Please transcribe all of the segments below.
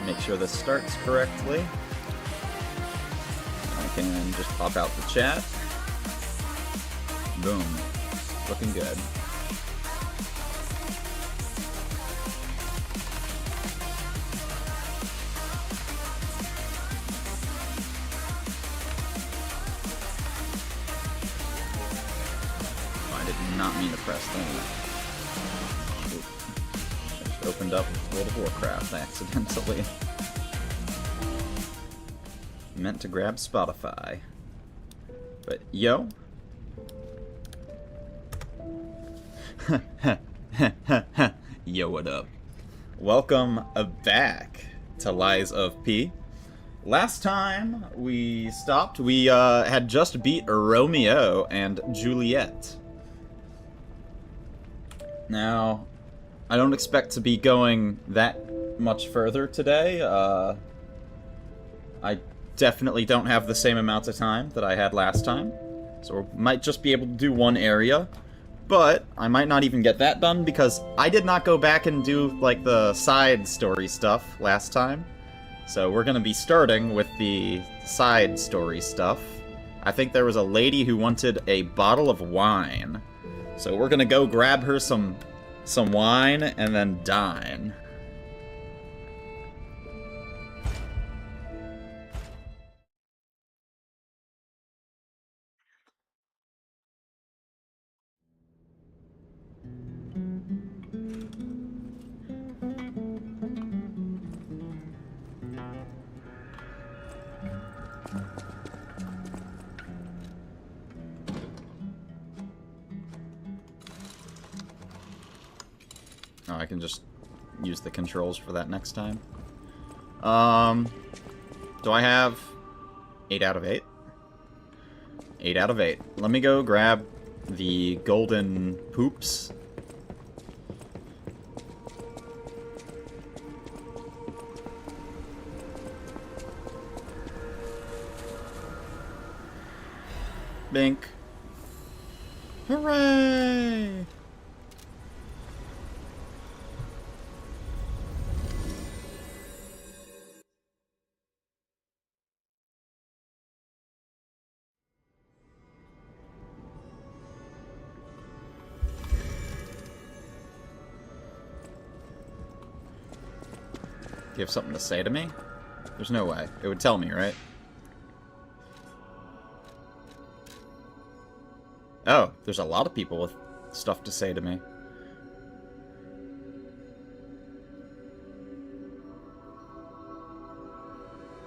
Make sure this starts correctly. I can just pop out the chat. Boom. Looking good. I did not mean to press that. Just opened up World of Warcraft accidentally. Meant to grab Spotify. But yo. Yo, what up? Welcome back to Lies of P. Last time we stopped, we had just beat Romeo and Juliet. Now, I don't expect to be going that much further today. I definitely don't have the same amount of time that I had last time, so we might just be able to do one area. But I might not even get that done because I did not go back and do, like, the side story stuff last time. So we're gonna be starting with the side story stuff. I think there was a lady who wanted a bottle of wine. So we're gonna go grab her some wine and then dine. Oh, I can just use the controls for that next time. Do I have 8 out of 8? 8 out of 8. Let me go grab the golden poops. Bink. Hooray! Do you have something to say to me? There's no way. It would tell me, right? Oh, there's a lot of people with stuff to say to me.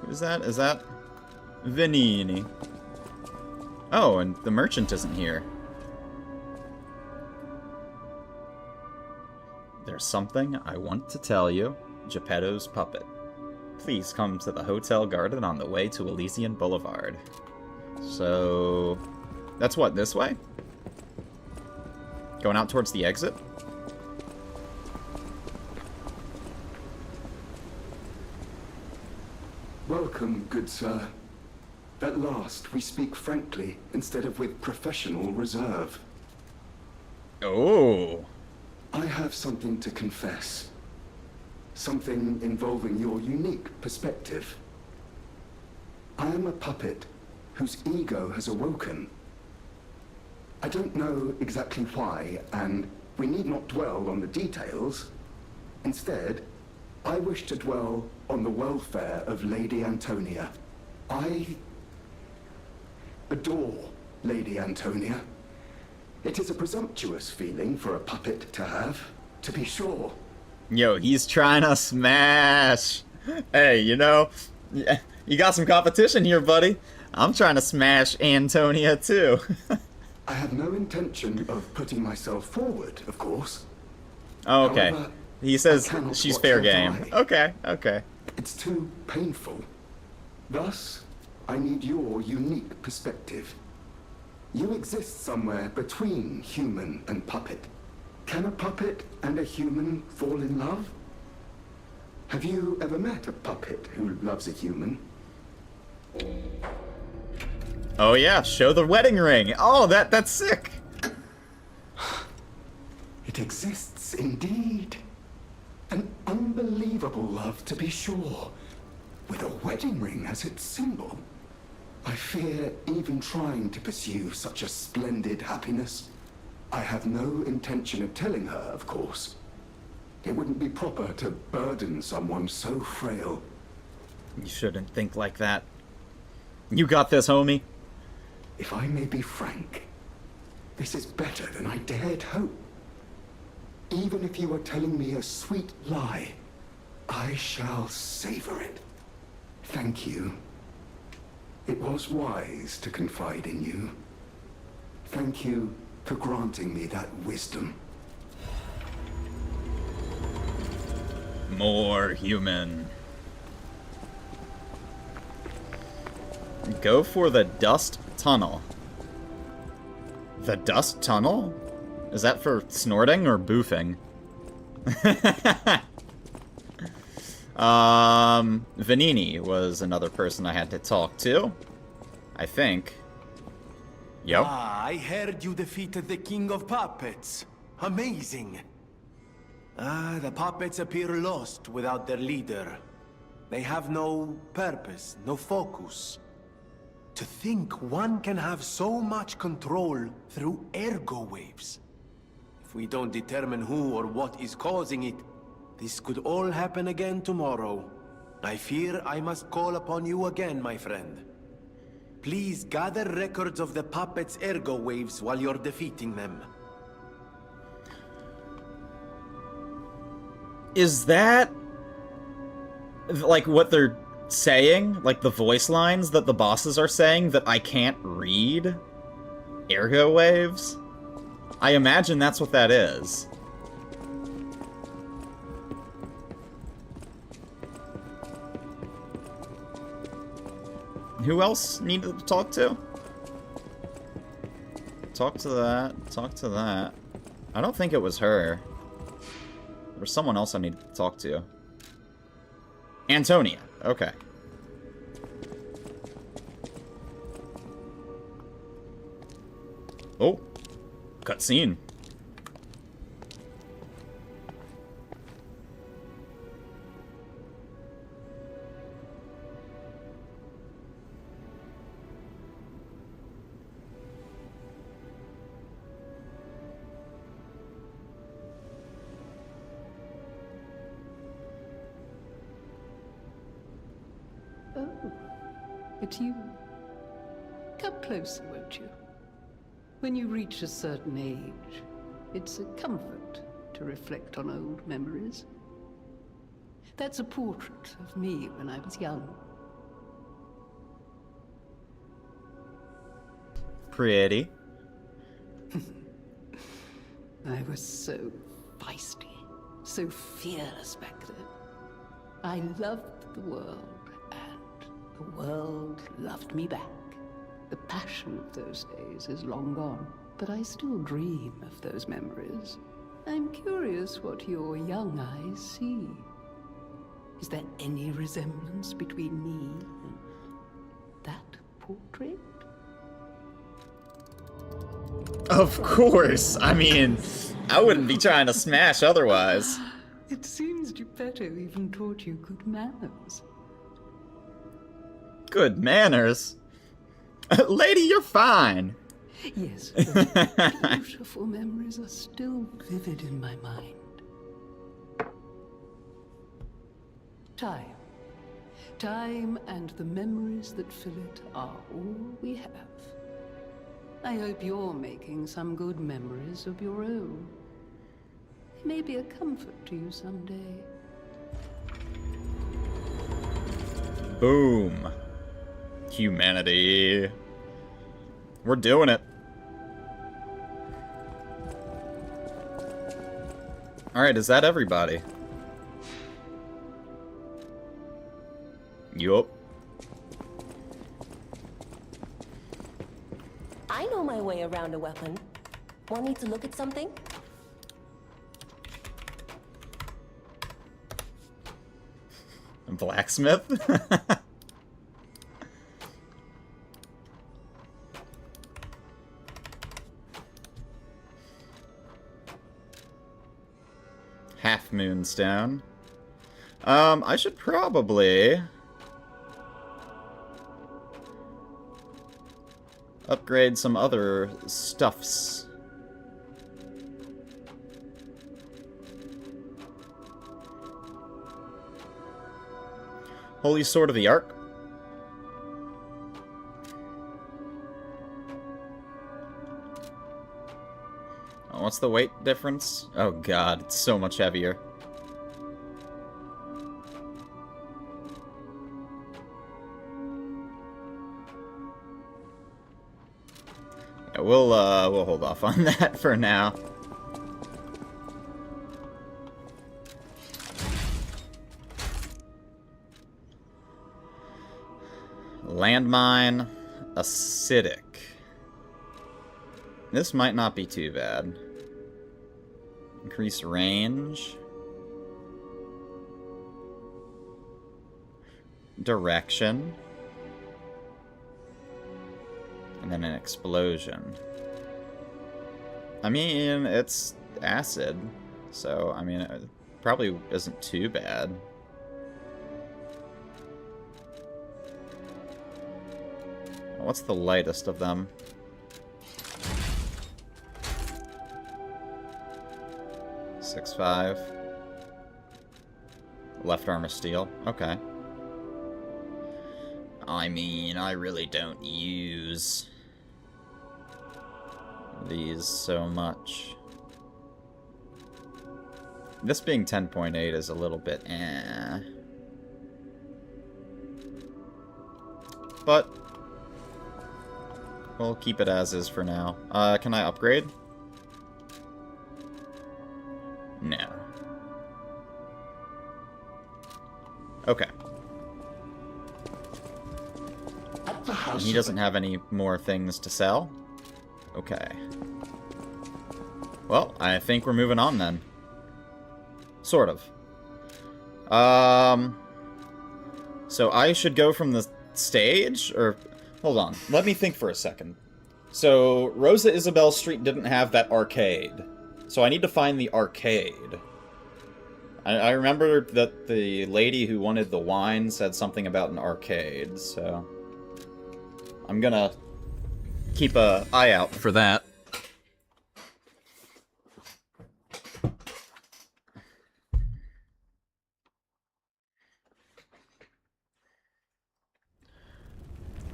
Who's that? Is that Vinini? Oh, and the merchant isn't here. There's something I want to tell you. Geppetto's puppet. Please come to the Hotel Garden on the way to Elysian Boulevard. So... that's what, this way? Going out towards the exit? Welcome, good sir. At last, we speak frankly, instead of with professional reserve. Oh! I have something to confess. Something involving your unique perspective. I am a puppet whose ego has awoken. I don't know exactly why, and we need not dwell on the details. Instead, I wish to dwell on the welfare of Lady Antonia. I adore Lady Antonia. It is a presumptuous feeling for a puppet to have, to be sure. Yo, he's trying to smash! Hey, you know, you got some competition here, buddy. I'm trying to smash Antonia, too. I have no intention of putting myself forward, of course. Oh, okay. However, he says I cannot she's watch fair her game. die. Okay, okay. It's too painful. Thus, I need your unique perspective. You exist somewhere between human and puppet. Can a puppet and a human fall in love? Have you ever met a puppet who loves a human? Oh yeah, show the wedding ring. Oh, that's sick. It exists indeed. An unbelievable love, to be sure, with a wedding ring as its symbol. I fear even trying to pursue such a splendid happiness. I have no intention of telling her, of course. It wouldn't be proper to burden someone so frail. You shouldn't think like that. You got this, homie. If I may be frank, this is better than I dared hope. Even if you are telling me a sweet lie, I shall savor it. Thank you. It was wise to confide in you. Thank you for granting me that wisdom. More human. Go for the dust tunnel. The dust tunnel? Is that for snorting or boofing? Vanini was another person I had to talk to. I think. Yep. Ah, I heard you defeated the King of Puppets. Amazing. Ah, the puppets appear lost without their leader. They have no purpose, no focus. To think one can have so much control through ergo waves. If we don't determine who or what is causing it, this could all happen again tomorrow. I fear I must call upon you again, my friend. Please gather records of the puppets' ergo waves while you're defeating them. Is that like what they're saying? Like the voice lines that the bosses are saying that I can't read? Ergo waves? I imagine that's what that is. Who else needed to talk to? Talk to that. Talk to that. I don't think it was her. There was someone else I needed to talk to. Antonia. Okay. Oh. Cutscene. Oh, it's you. Come closer, won't you? When you reach a certain age, it's a comfort to reflect on old memories. That's a portrait of me when I was young. Pretty. I was so feisty, so fearless back then. I loved the world, and the world loved me back. The passion of those days is long gone, but I still dream of those memories. I'm curious what your young eyes see. Is there any resemblance between me and that portrait? Of course! I mean, I wouldn't be trying to smash otherwise. It seems Geppetto even taught you good manners. Good manners? Lady, you're fine! Yes, those beautiful memories are still vivid in my mind. Time. Time and the memories that fill it are all we have. I hope you're making some good memories of your own. They may be a comfort to you someday. Boom. Humanity. We're doing it. Alright, is that everybody? Yup. I know my way around a weapon. Want me to look at something? Blacksmith? Half Moonstone. I should probably upgrade some other stuffs. Holy Sword of the Ark. Oh, what's the weight difference? Oh god, it's so much heavier. Yeah, we'll hold off on that for now. Landmine, acidic. This might not be too bad. Increase range. Direction. And then an explosion. I mean, it's acid. So, I mean, it probably isn't too bad. What's the lightest of them? Six 5. Left arm of steel. Okay. I mean, I really don't use these so much. This being 10.8 is a little bit eh. But we'll keep it as is for now. Can I upgrade? No. Okay. At the house And he doesn't have any more things to sell? Okay. Well, I think we're moving on then. Sort of. So I should go from the stage? Or, hold on. Let me think for a second. So, Rosa Isabel Street didn't have that arcade. So I need to find the arcade. I remember that the lady who wanted the wine said something about an arcade, so I'm gonna keep an eye out for that.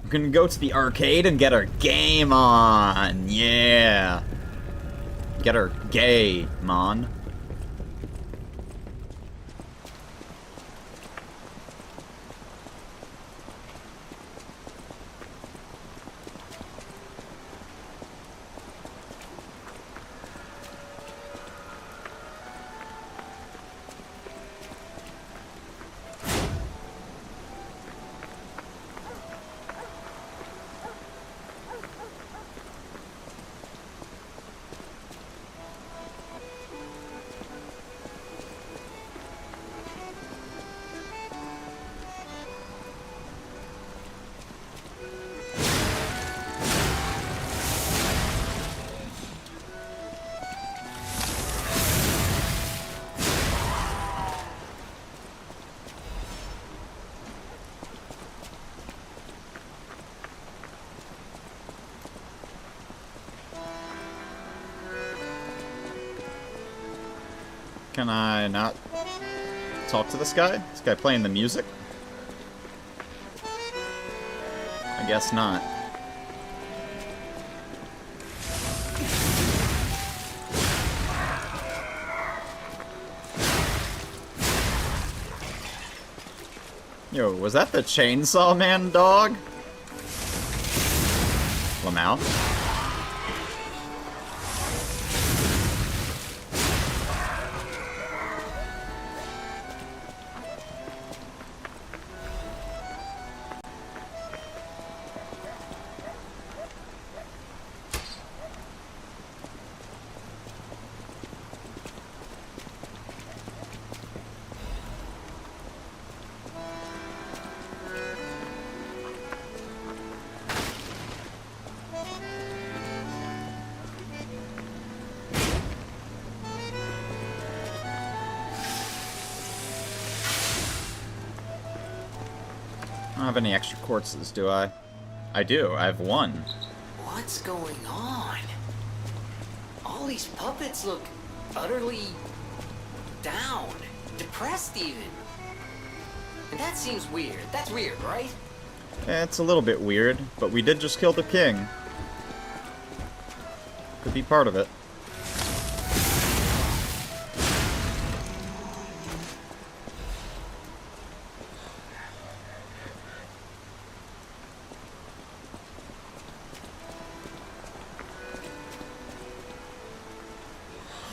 We're gonna go to the arcade and get our game on! Yeah! Get our game on. Can I not talk to this guy? This guy playing the music? I guess not. Yo, was that the Chainsaw Man dog? Lamau? don't have any extra quartzes, do I? I do. I have one. What's going on? All these puppets look utterly down, depressed even. And that seems weird. That's weird, right? Yeah, it's a little bit weird, but we did just kill the king. Could be part of it.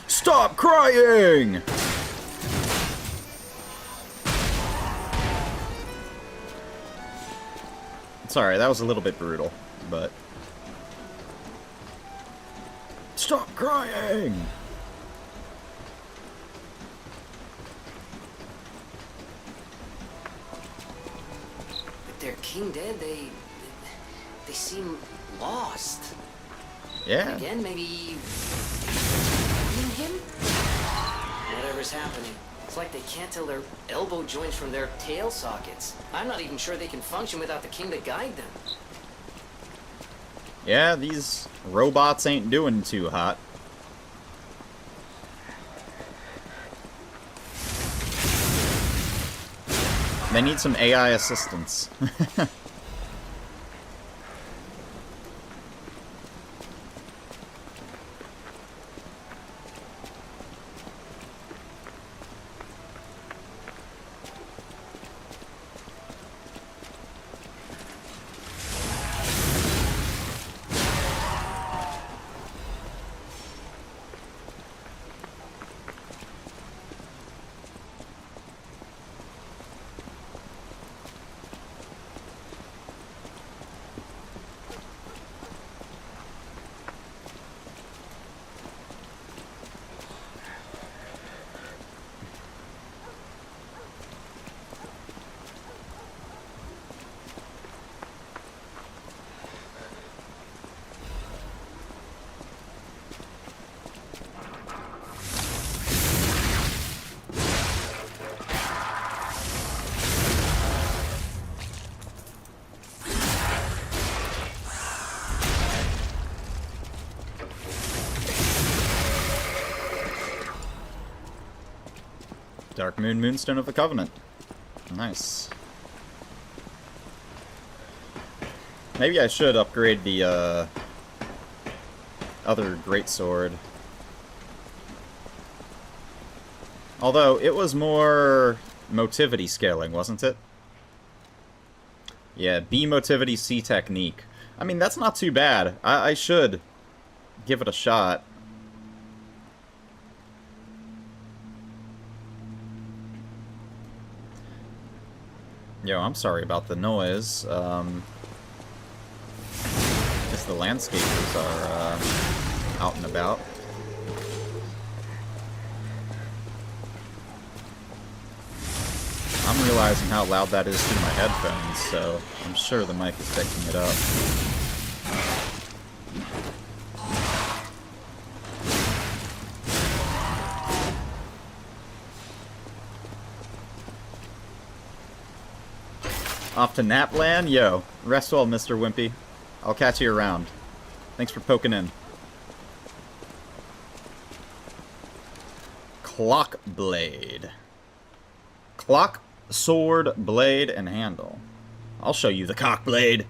Stop crying! Sorry, that was a little bit brutal, but... Stop crying! With their king dead, they seem lost. Yeah. Again, maybe him? Whatever's happening. It's like they can't tell their elbow joints from their tail sockets. I'm not even sure they can function without the king to guide them. Yeah, these robots ain't doing too hot. They need some AI assistance. Dark Moon Moonstone of the Covenant. Nice. Maybe I should upgrade the other greatsword. Although, it was more motivity scaling, wasn't it? Yeah, B motivity, C technique. I mean, that's not too bad. I should give it a shot. Yo, I'm sorry about the noise. Guess the landscapers are out and about. I'm realizing how loud that is through my headphones, so I'm sure the mic is picking it up. Off to Napland? Yo, rest well, Mr. Wimpy. I'll catch you around. Thanks for poking in. Clock blade. Clock, sword, blade, and handle. I'll show you the cock blade.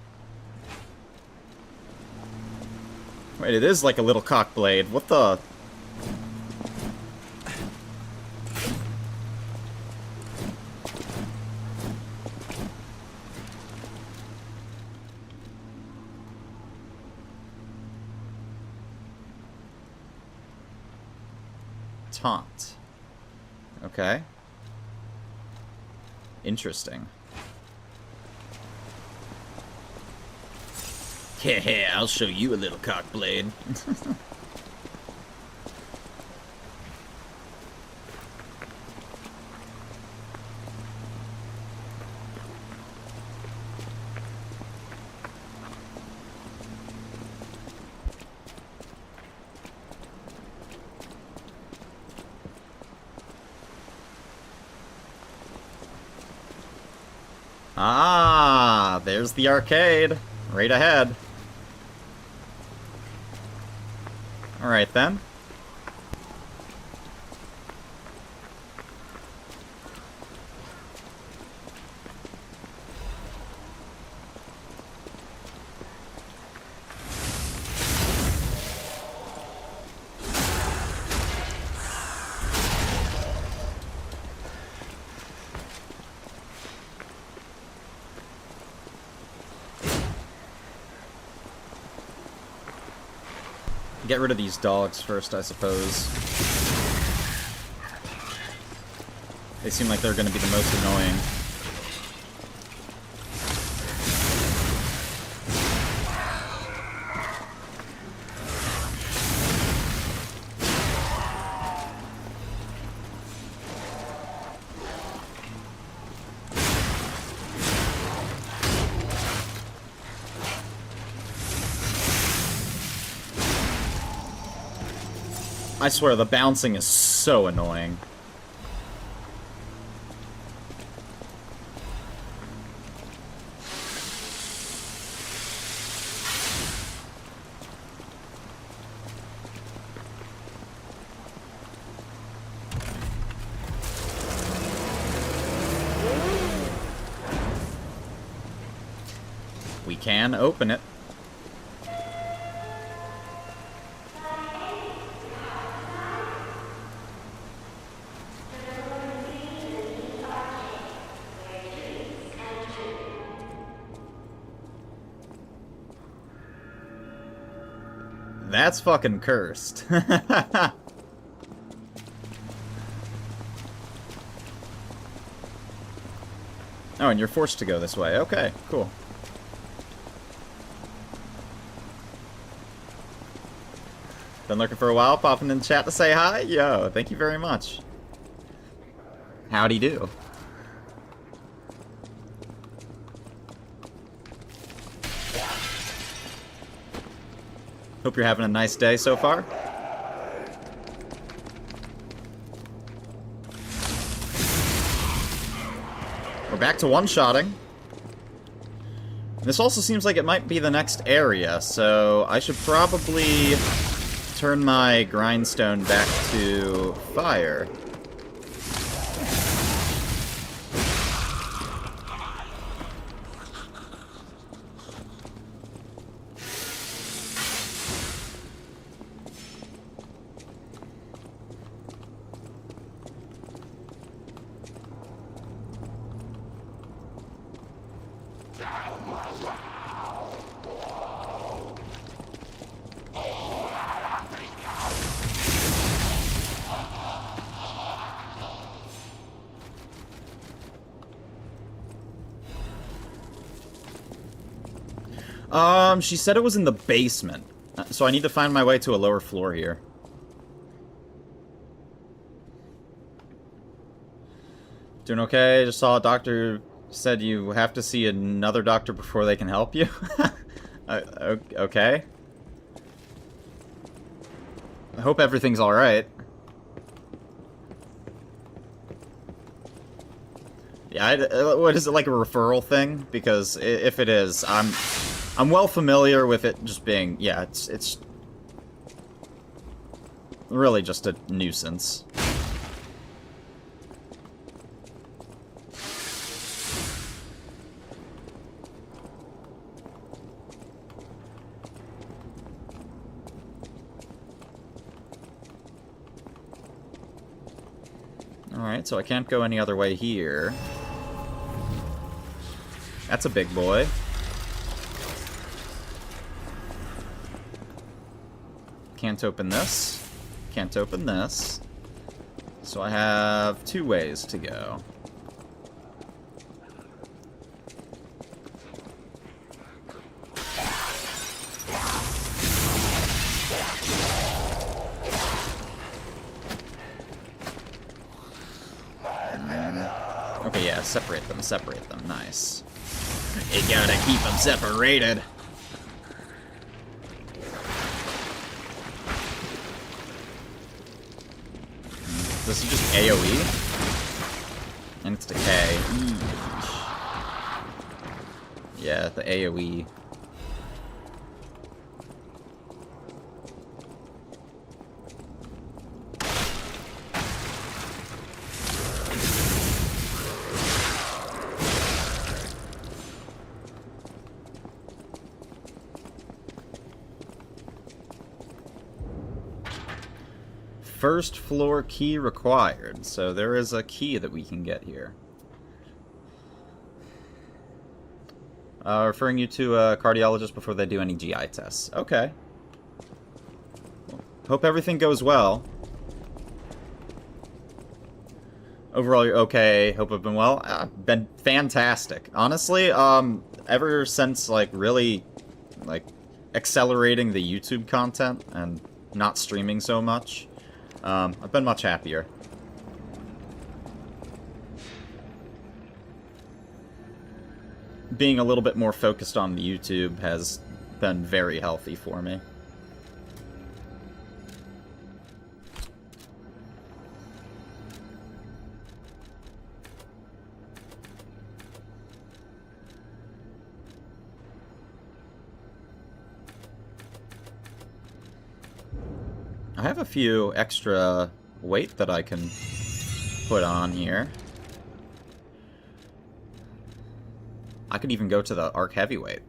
Wait, it is like a little cock blade. What the... Taunt. Okay. Interesting. Yeah, I'll show you a little cock blade. Ah, there's the arcade. Right ahead. Alright then. Get rid of these dogs first, I suppose. They seem like they're going to be the most annoying. I swear, the bouncing is so annoying. We can open it. That's fucking cursed. Oh, and you're forced to go this way. Okay, cool. Been looking for a while, popping in the chat to say hi? Yo, thank you very much. Howdy do. Hope you're having a nice day so far. We're back to one-shotting. This also seems like it might be the next area, so I should probably turn my grindstone back to fire. She said it was in the basement, so I need to find my way to a lower floor here. Doing okay? Just saw a doctor said you have to see another doctor before they can help you. Okay. I hope everything's alright. Yeah, what is it, like a referral thing? Because if it is, I'm well familiar with it just being, yeah, it's really just a nuisance. Alright, so I can't go any other way here. That's a big boy. Can't open this. Can't open this. So I have 2 ways to go. Okay, yeah, separate them, nice. You gotta keep them separated. This is just AoE? And it's decay. Eesh. Yeah, the AoE. First floor key required, so there is a key that we can get here. Referring you to a cardiologist before they do any GI tests. Okay. Hope everything goes well. Overall, you're okay. Hope I've been well. Been fantastic. Honestly, ever since, like, really, like, accelerating the YouTube content and not streaming so much, I've been much happier. Being a little bit more focused on the YouTube has been very healthy for me. I have a few extra weight that I can put on here. I could even go to the Arc Heavyweight.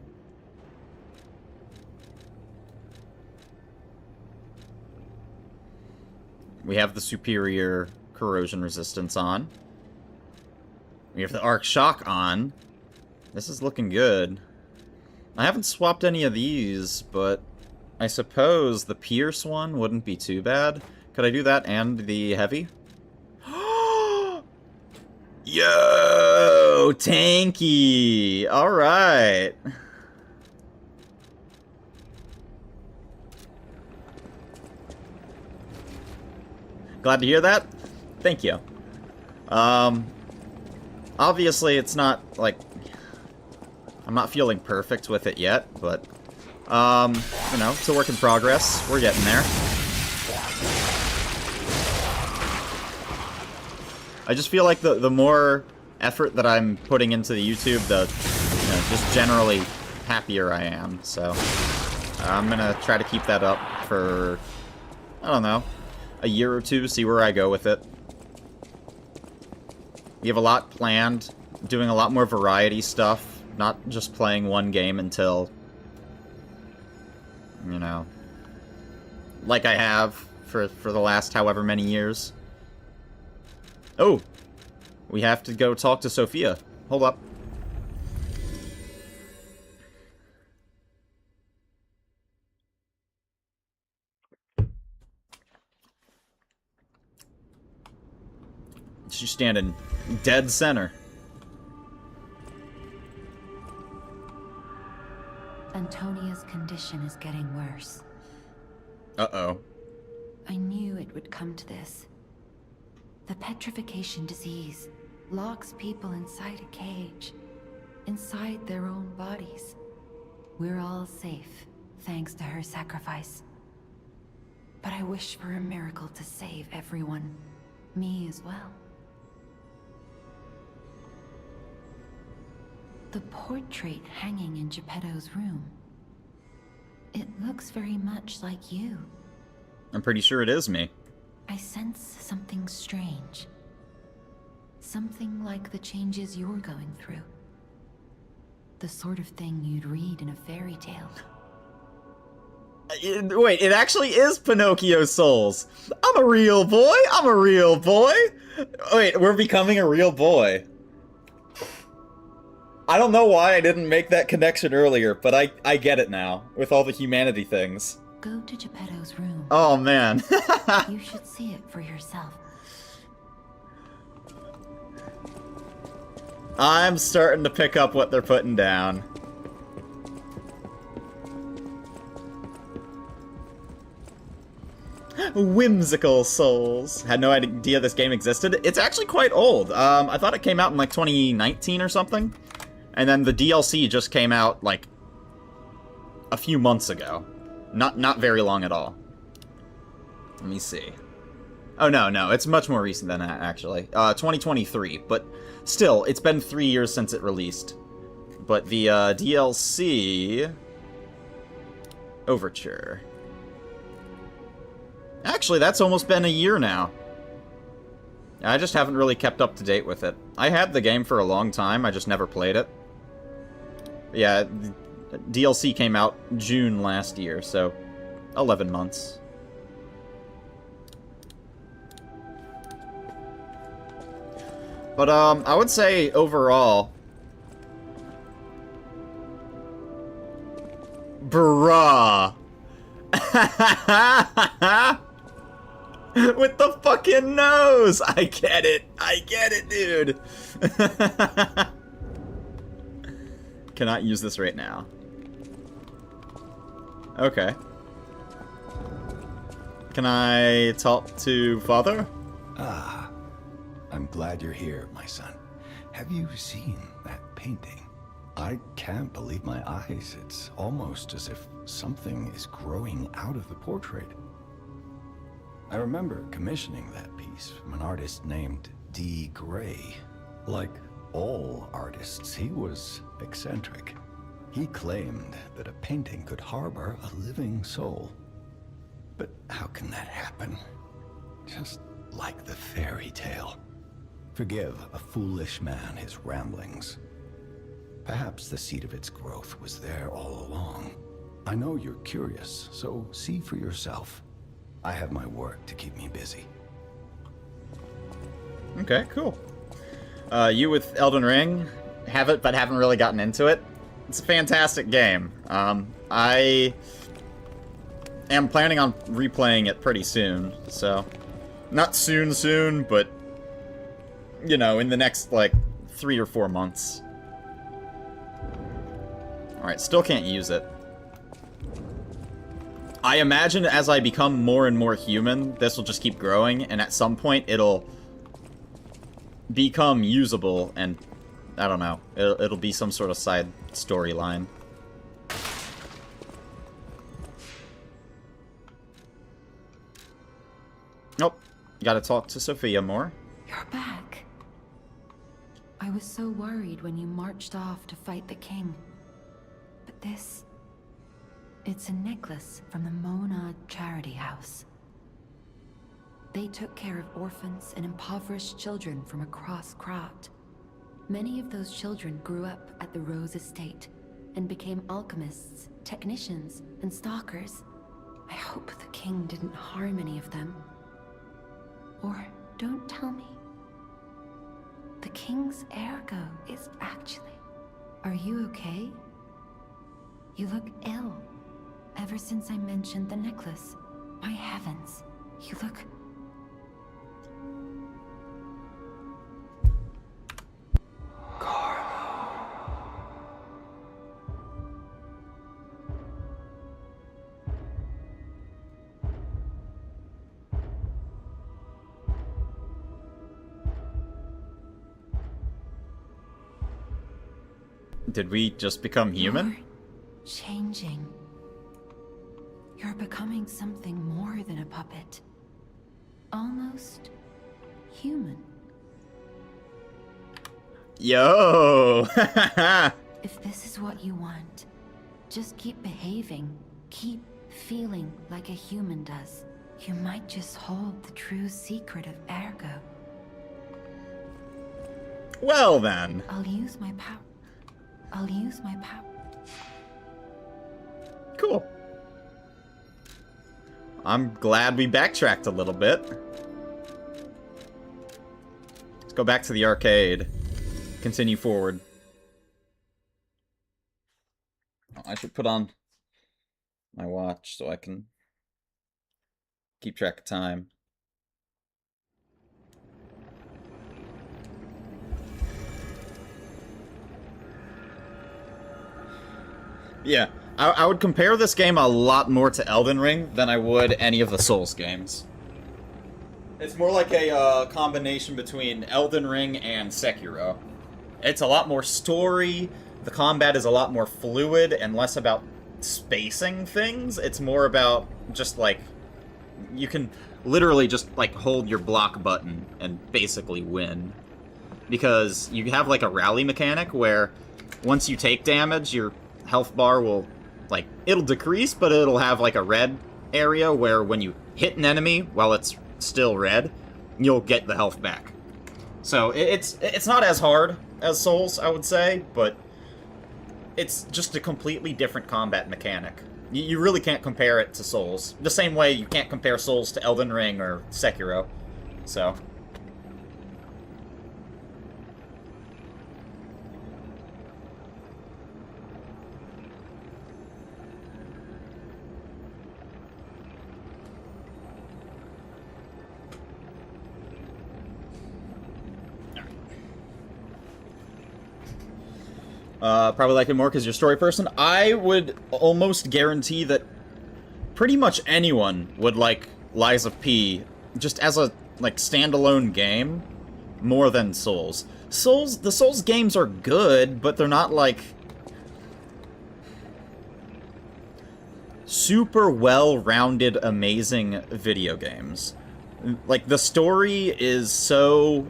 We have the superior corrosion resistance on. We have the Arc Shock on. This is looking good. I haven't swapped any of these, but I suppose the Pierce one wouldn't be too bad. Could I do that and the Heavy? Yo, tanky. All right. Glad to hear that. Thank you. Obviously it's not like I'm not feeling perfect with it yet, but you know, it's a work in progress. We're getting there. I just feel like the more effort that I'm putting into the YouTube, the, you know, just generally happier I am. So I'm gonna try to keep that up for, I don't know, a year or two, see where I go with it. We have a lot planned, doing a lot more variety stuff, not just playing one game until, you know, like I have for the last however many years. Oh! We have to go talk to Sophia. Hold up. She's standing dead center. Antonia's condition is getting worse. Uh-oh. I knew it would come to this. The petrification disease locks people inside a cage, inside their own bodies. We're all safe, thanks to her sacrifice. But I wish for a miracle to save everyone, me as well. The portrait hanging in Geppetto's room. It looks very much like you. I'm pretty sure it is me. I sense something strange. Something like the changes you're going through. The sort of thing you'd read in a fairy tale. Wait, it actually is Pinocchio's souls. I'm a real boy. I'm a real boy. Wait, we're becoming a real boy. I don't know why I didn't make that connection earlier, but I get it now, with all the humanity things. Go to Geppetto's room. Oh, man. You should see it for yourself. I'm starting to pick up what they're putting down. Whimsical souls. Had no idea this game existed. It's actually quite old. I thought it came out in like 2019 or something. And then the DLC just came out like a few months ago. Not very long at all. Let me see. Oh, no, it's much more recent than that, actually. 2023, but still, it's been 3 years since it released. But the DLC... Overture. Actually, that's almost been a year now. I just haven't really kept up to date with it. I had the game for a long time, I just never played it. Yeah, DLC came out June last year, so 11 months. But, I would say overall... Bruh! With the fucking nose! I get it, dude! Cannot use this right now. Okay. Can I talk to Father? Ah, I'm glad you're here, my son. Have you seen that painting? I can't believe my eyes. It's almost as if something is growing out of the portrait. I remember commissioning that piece from an artist named D. Gray. Like all artists, he was eccentric. He claimed that a painting could harbor a living soul. But how can that happen? Just like the fairy tale. Forgive a foolish man his ramblings. Perhaps the seed of its growth was there all along. I know you're curious, so see for yourself. I have my work to keep me busy. Okay, cool. You with Elden Ring, have it, but haven't really gotten into it. It's a fantastic game. I am planning on replaying it pretty soon, so... Not soon, but... You know, in the next, like, 3 or 4 months. Alright, still can't use it. I imagine as I become more and more human, this will just keep growing, and at some point it'll become usable, and I don't know, it'll be some sort of side storyline. Nope, gotta talk to Sophia more. You're back. I was so worried when you marched off to fight the king. But this... it's a necklace from the Mona Charity House. They took care of orphans and impoverished children from across Krat. Many of those children grew up at the Rose Estate and became alchemists, technicians, and stalkers. I hope the king didn't harm any of them. Or don't tell me. The king's ergo is actually... Are you okay? You look ill. Ever since I mentioned the necklace. My heavens, you look... Did we just become human? You're changing. You're becoming something more than a puppet. Almost human. Yo! If this is what you want, just keep behaving. Keep feeling like a human does. You might just hold the true secret of ergo. Well then. I'll use my power. I'll use my power. Cool. I'm glad we backtracked a little bit. Let's go back to the arcade. Continue forward. Oh, I should put on my watch so I can keep track of time. Yeah, I would compare this game a lot more to Elden Ring than I would any of the Souls games. It's more like a combination between Elden Ring and Sekiro. It's a lot more story, the combat is a lot more fluid and less about spacing things. It's more about just like, you can literally just like hold your block button and basically win. Because you have like a rally mechanic where once you take damage, your health bar will, like, it'll decrease, but it'll have, like, a red area where when you hit an enemy while it's still red, you'll get the health back. So it's not as hard as Souls, I would say, but it's just a completely different combat mechanic. You really can't compare it to Souls. The same way you can't compare Souls to Elden Ring or Sekiro. So... probably like it more because you're a story person. I would almost guarantee that pretty much anyone would like Lies of P just as a, like, standalone game more than Souls. The Souls games are good, but they're not, like, super well-rounded, amazing video games. Like, the story is so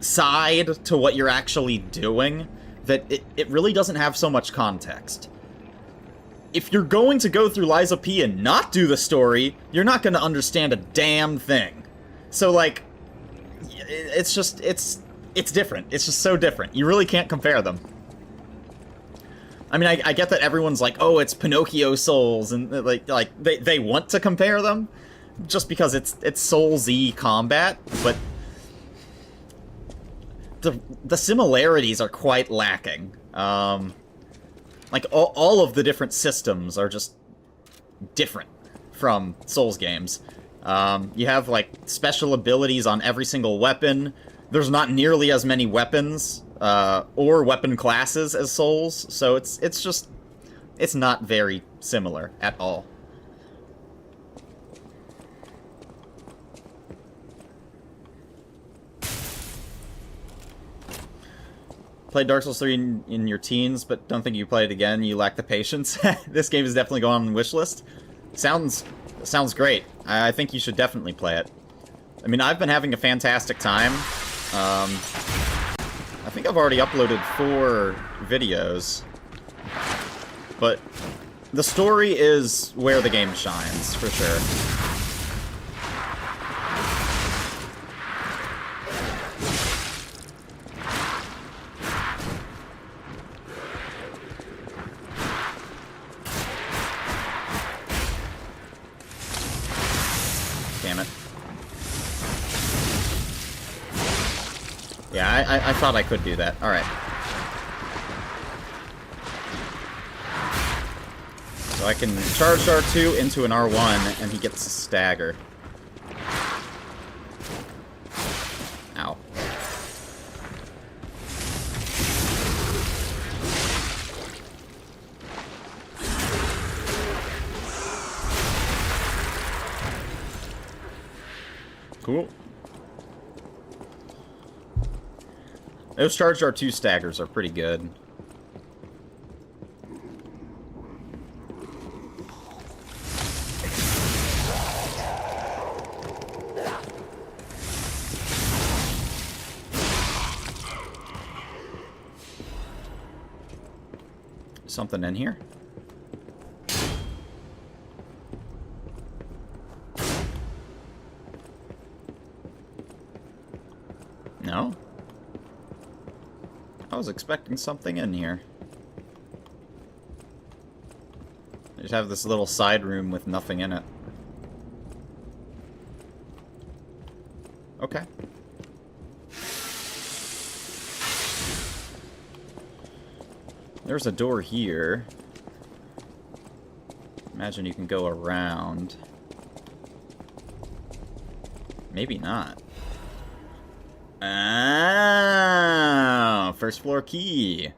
side to what you're actually doing that it really doesn't have so much context. If you're going to go through Lies of P and not do the story, you're not going to understand a damn thing. So, like, it's just, it's different. It's just so different. You really can't compare them. I mean, I get that everyone's like, oh, it's Pinocchio Souls, and they want to compare them just because it's Souls-y combat, but the similarities are quite lacking. Like, all of the different systems are just different from Souls games. You have, like, special abilities on every single weapon. There's not nearly as many weapons, or weapon classes as Souls, so it's not very similar at all. Played Dark Souls 3 in your teens, but don't think you play it again. You lack the patience. This game is definitely going on the wish list. Sounds great. I think you should definitely play it. I mean, I've been having a fantastic time. I think I've already uploaded 4 videos. But the story is where the game shines, for sure. Yeah, I thought I could do that. Alright. So I can charge R2 into an R1, and he gets a stagger. Ow. Cool. Those charged R2 staggers are pretty good. Something in here? No? I was expecting something in here. I just have this little side room with nothing in it. Okay. There's a door here. Imagine you can go around. Maybe not. Ah, first floor key.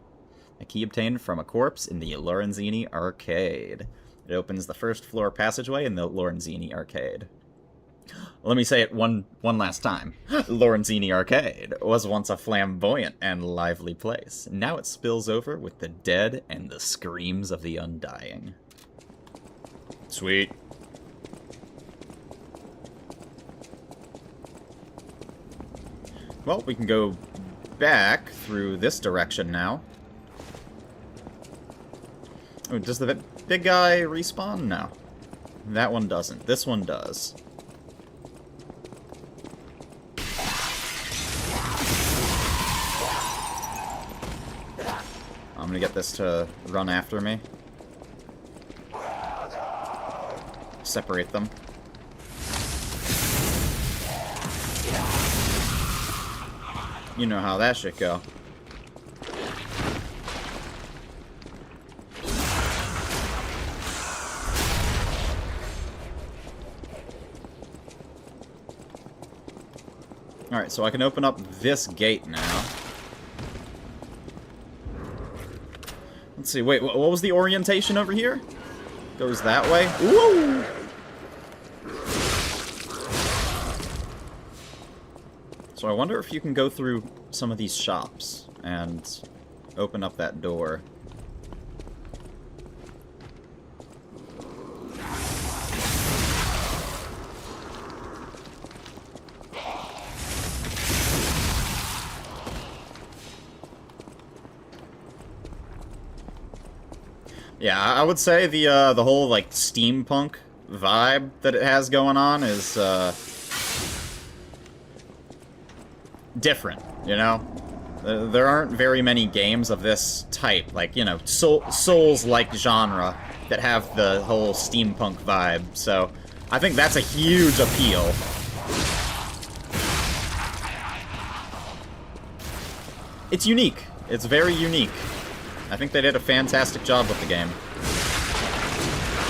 A key obtained from a corpse in the Lorenzini arcade. It opens the first floor passageway in the Lorenzini arcade. Let me say it one last time. Lorenzini Arcade was once a flamboyant and lively place. Now it spills over with the dead and the screams of the undying. Sweet. Well, we can go back through this direction now. Oh, does the big guy respawn? No. That one doesn't. This one does. I'm gonna get this to run after me. Separate them. You know how that should go. Alright, so I can open up this gate now. Let's see, wait, what was the orientation over here? Goes that way? Woo! So I wonder if you can go through some of these shops and open up that door. Yeah, I would say the whole like steampunk vibe that it has going on is different, you know? There aren't very many games of this type, like, you know, Souls-like genre that have the whole steampunk vibe, so I think that's a huge appeal. It's unique. It's very unique. I think they did a fantastic job with the game.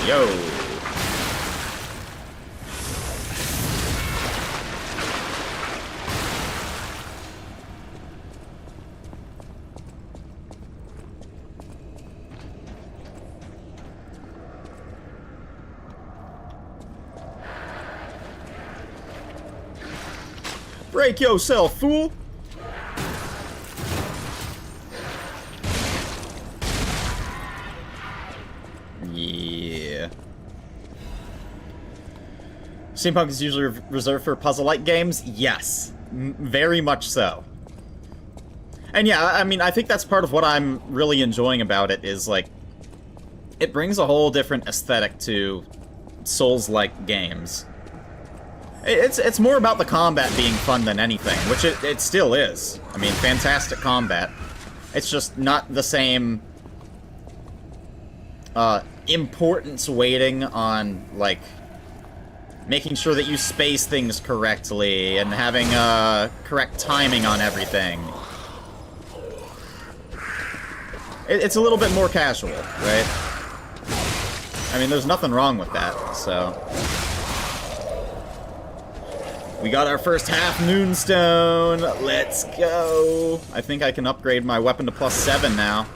Yo! Break yourself, fool! Yeah. Steampunk is usually reserved for puzzle-like games? Yes. Very much so. And yeah, I mean, I think that's part of what I'm really enjoying about it is, like, it brings a whole different aesthetic to Souls-like games. It's more about the combat being fun than anything, which it still is. I mean, fantastic combat. It's just not the same importance weighting on, like, making sure that you space things correctly and having correct timing on everything. It's a little bit more casual, right? I mean, there's nothing wrong with that, so... We got our first half moonstone. Let's go. I think I can upgrade my weapon to +7 now.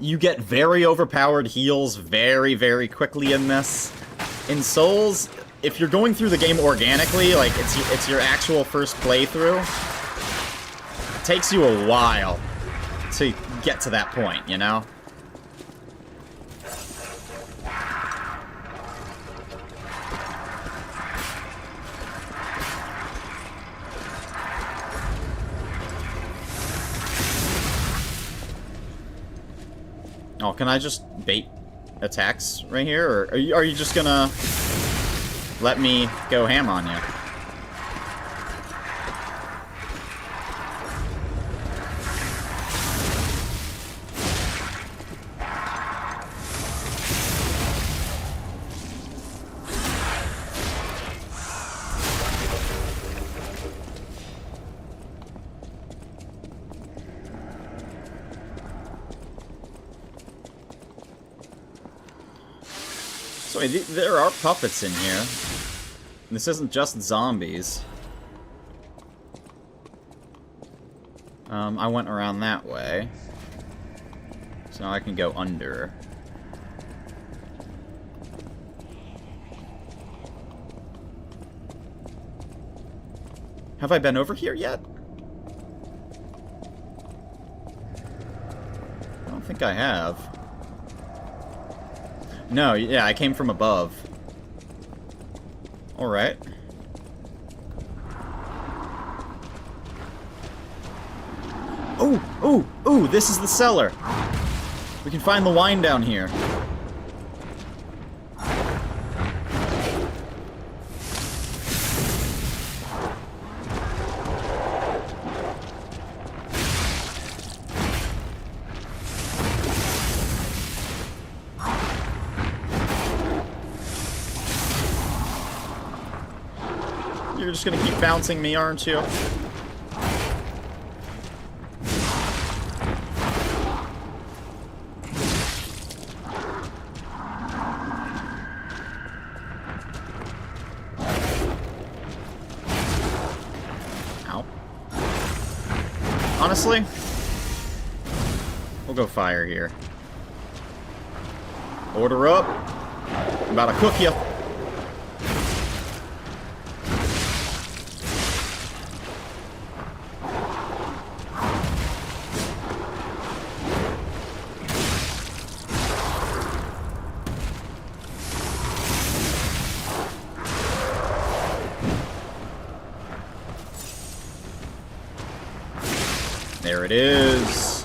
You get very overpowered heals very, very quickly in this. In Souls, if you're going through the game organically, like it's your actual first playthrough, it takes you a while to get to that point, you know? Oh, can I just bait attacks right here, or are you just gonna let me go ham on you? So there are puppets in here. This isn't just zombies. I went around that way. So now I can go under. Have I been over here yet? don't think I have. No, yeah, I came from above. Alright. Ooh, ooh, ooh, this is the cellar. We can find the wine down here. You're just gonna keep bouncing me, aren't you? Ow. Honestly, we'll go fire here. Order up. I'm about to cook you. There it is.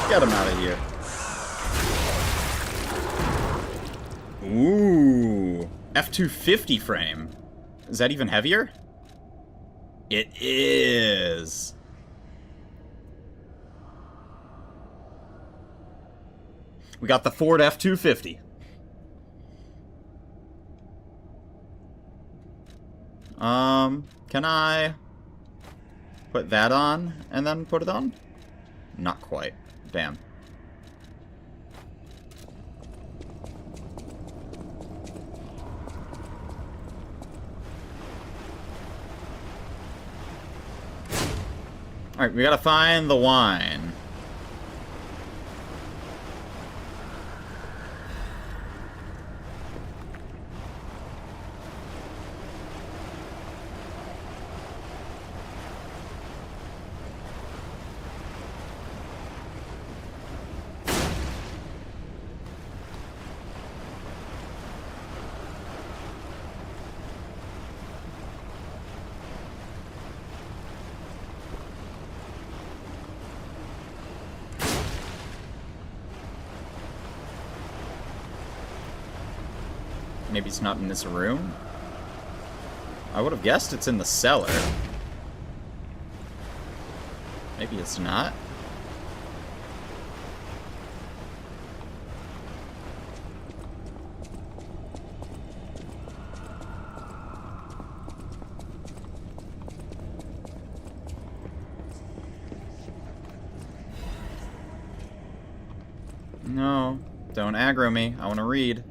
Get him out of here. Ooh. F250 frame. Is that even heavier? It is. We got the Ford F250. Can I put that on and then put it on? Not quite. Damn. Alright, we gotta find the wine. Maybe it's not in this room? I would have guessed it's in the cellar. Maybe it's not. No, don't aggro me. I want to read.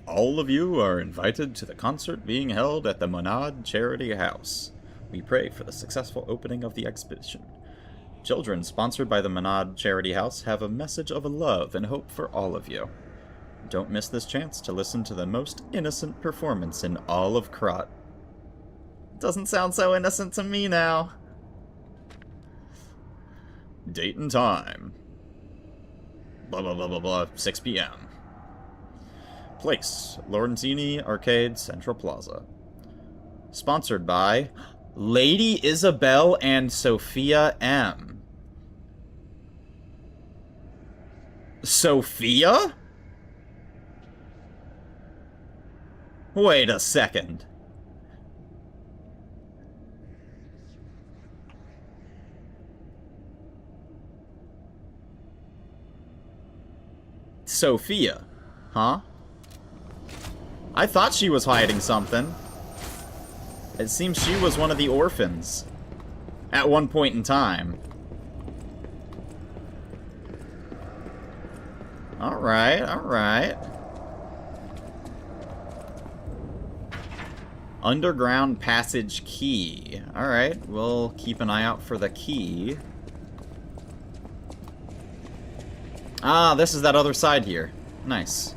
All of you are invited to the concert being held at the Monad Charity House. We pray for the successful opening of the exhibition. Children sponsored by the Monad Charity House have a message of love and hope for all of you. Don't miss this chance to listen to the most innocent performance in all of Krot. Doesn't sound so innocent to me now. Date and time. Blah blah blah blah blah, 6 p.m. Place, Lorenzini Arcade, Central Plaza. Sponsored by Lady Isabel and Sophia M. Sophia? Wait a second. Sophia. Huh? I thought she was hiding something. It seems she was one of the orphans. At one point in time. Alright, alright. Underground passage key. Alright, we'll keep an eye out for the key. Ah, this is that other side here. Nice.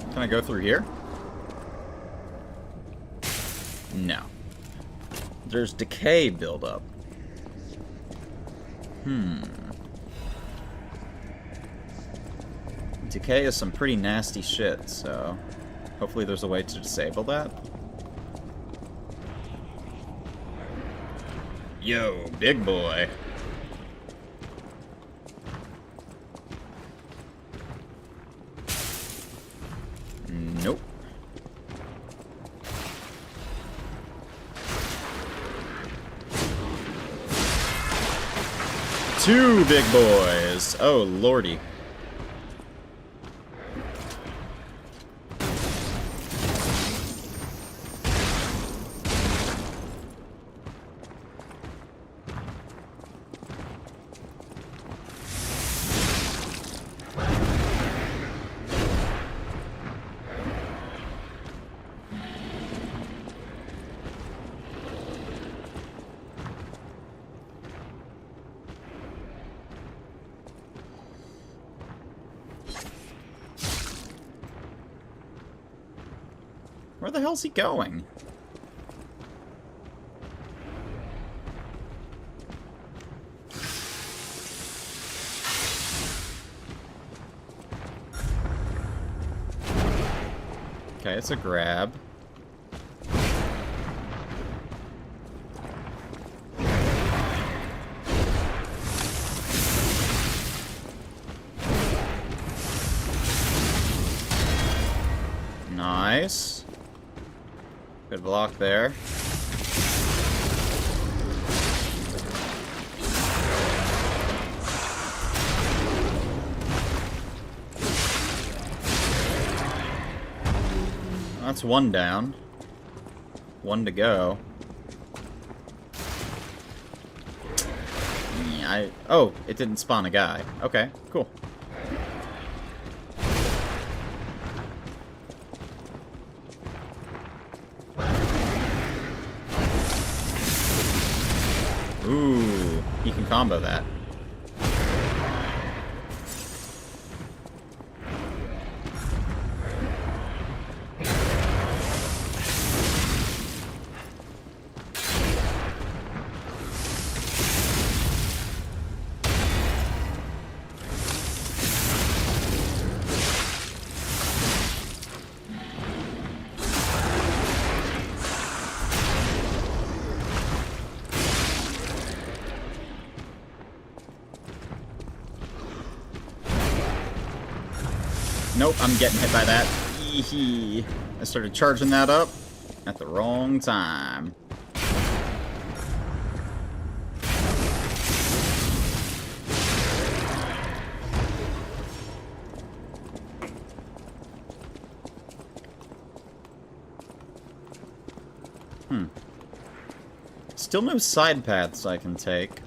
Can I go through here? No. There's decay buildup. Decay is some pretty nasty shit, so hopefully there's a way to disable that. Yo, big boy. Nope. Two big boys. Oh, lordy. Where the hell's he going? Okay, it's a grab. Nice. Good block there. That's one down. One to go. Yeah, oh, it didn't spawn a guy. Okay, cool. Ooh, he can combo that. Nope, I'm getting hit by that. Eehee. I started charging that up at the wrong time. Still no side paths I can take.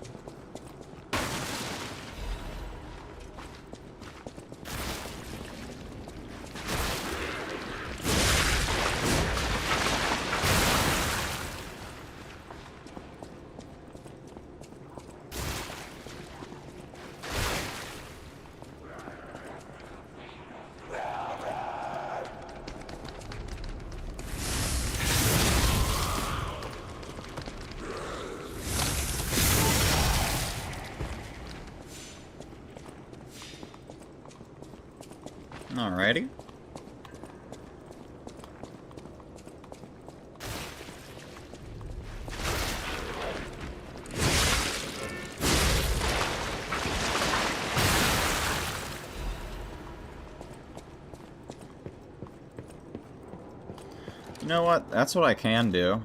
You know what? That's what I can do.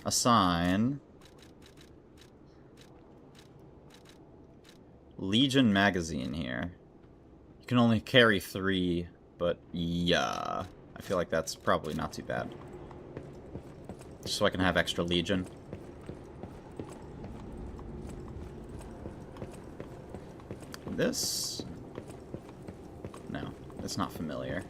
Assign Legion magazine here. You can only carry 3, but yeah. I feel like that's probably not too bad. Just so I can have extra Legion. This... No, it's not familiar.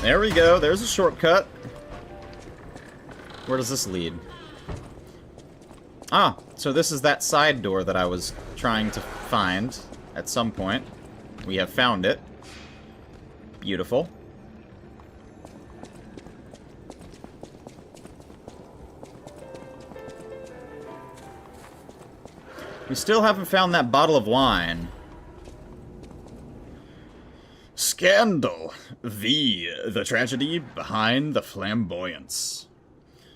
There we go, there's a shortcut. Where does this lead? Ah, so this is that side door that I was trying to find at some point. We have found it. Beautiful. We still haven't found that bottle of wine. Scandal. The tragedy behind the flamboyance.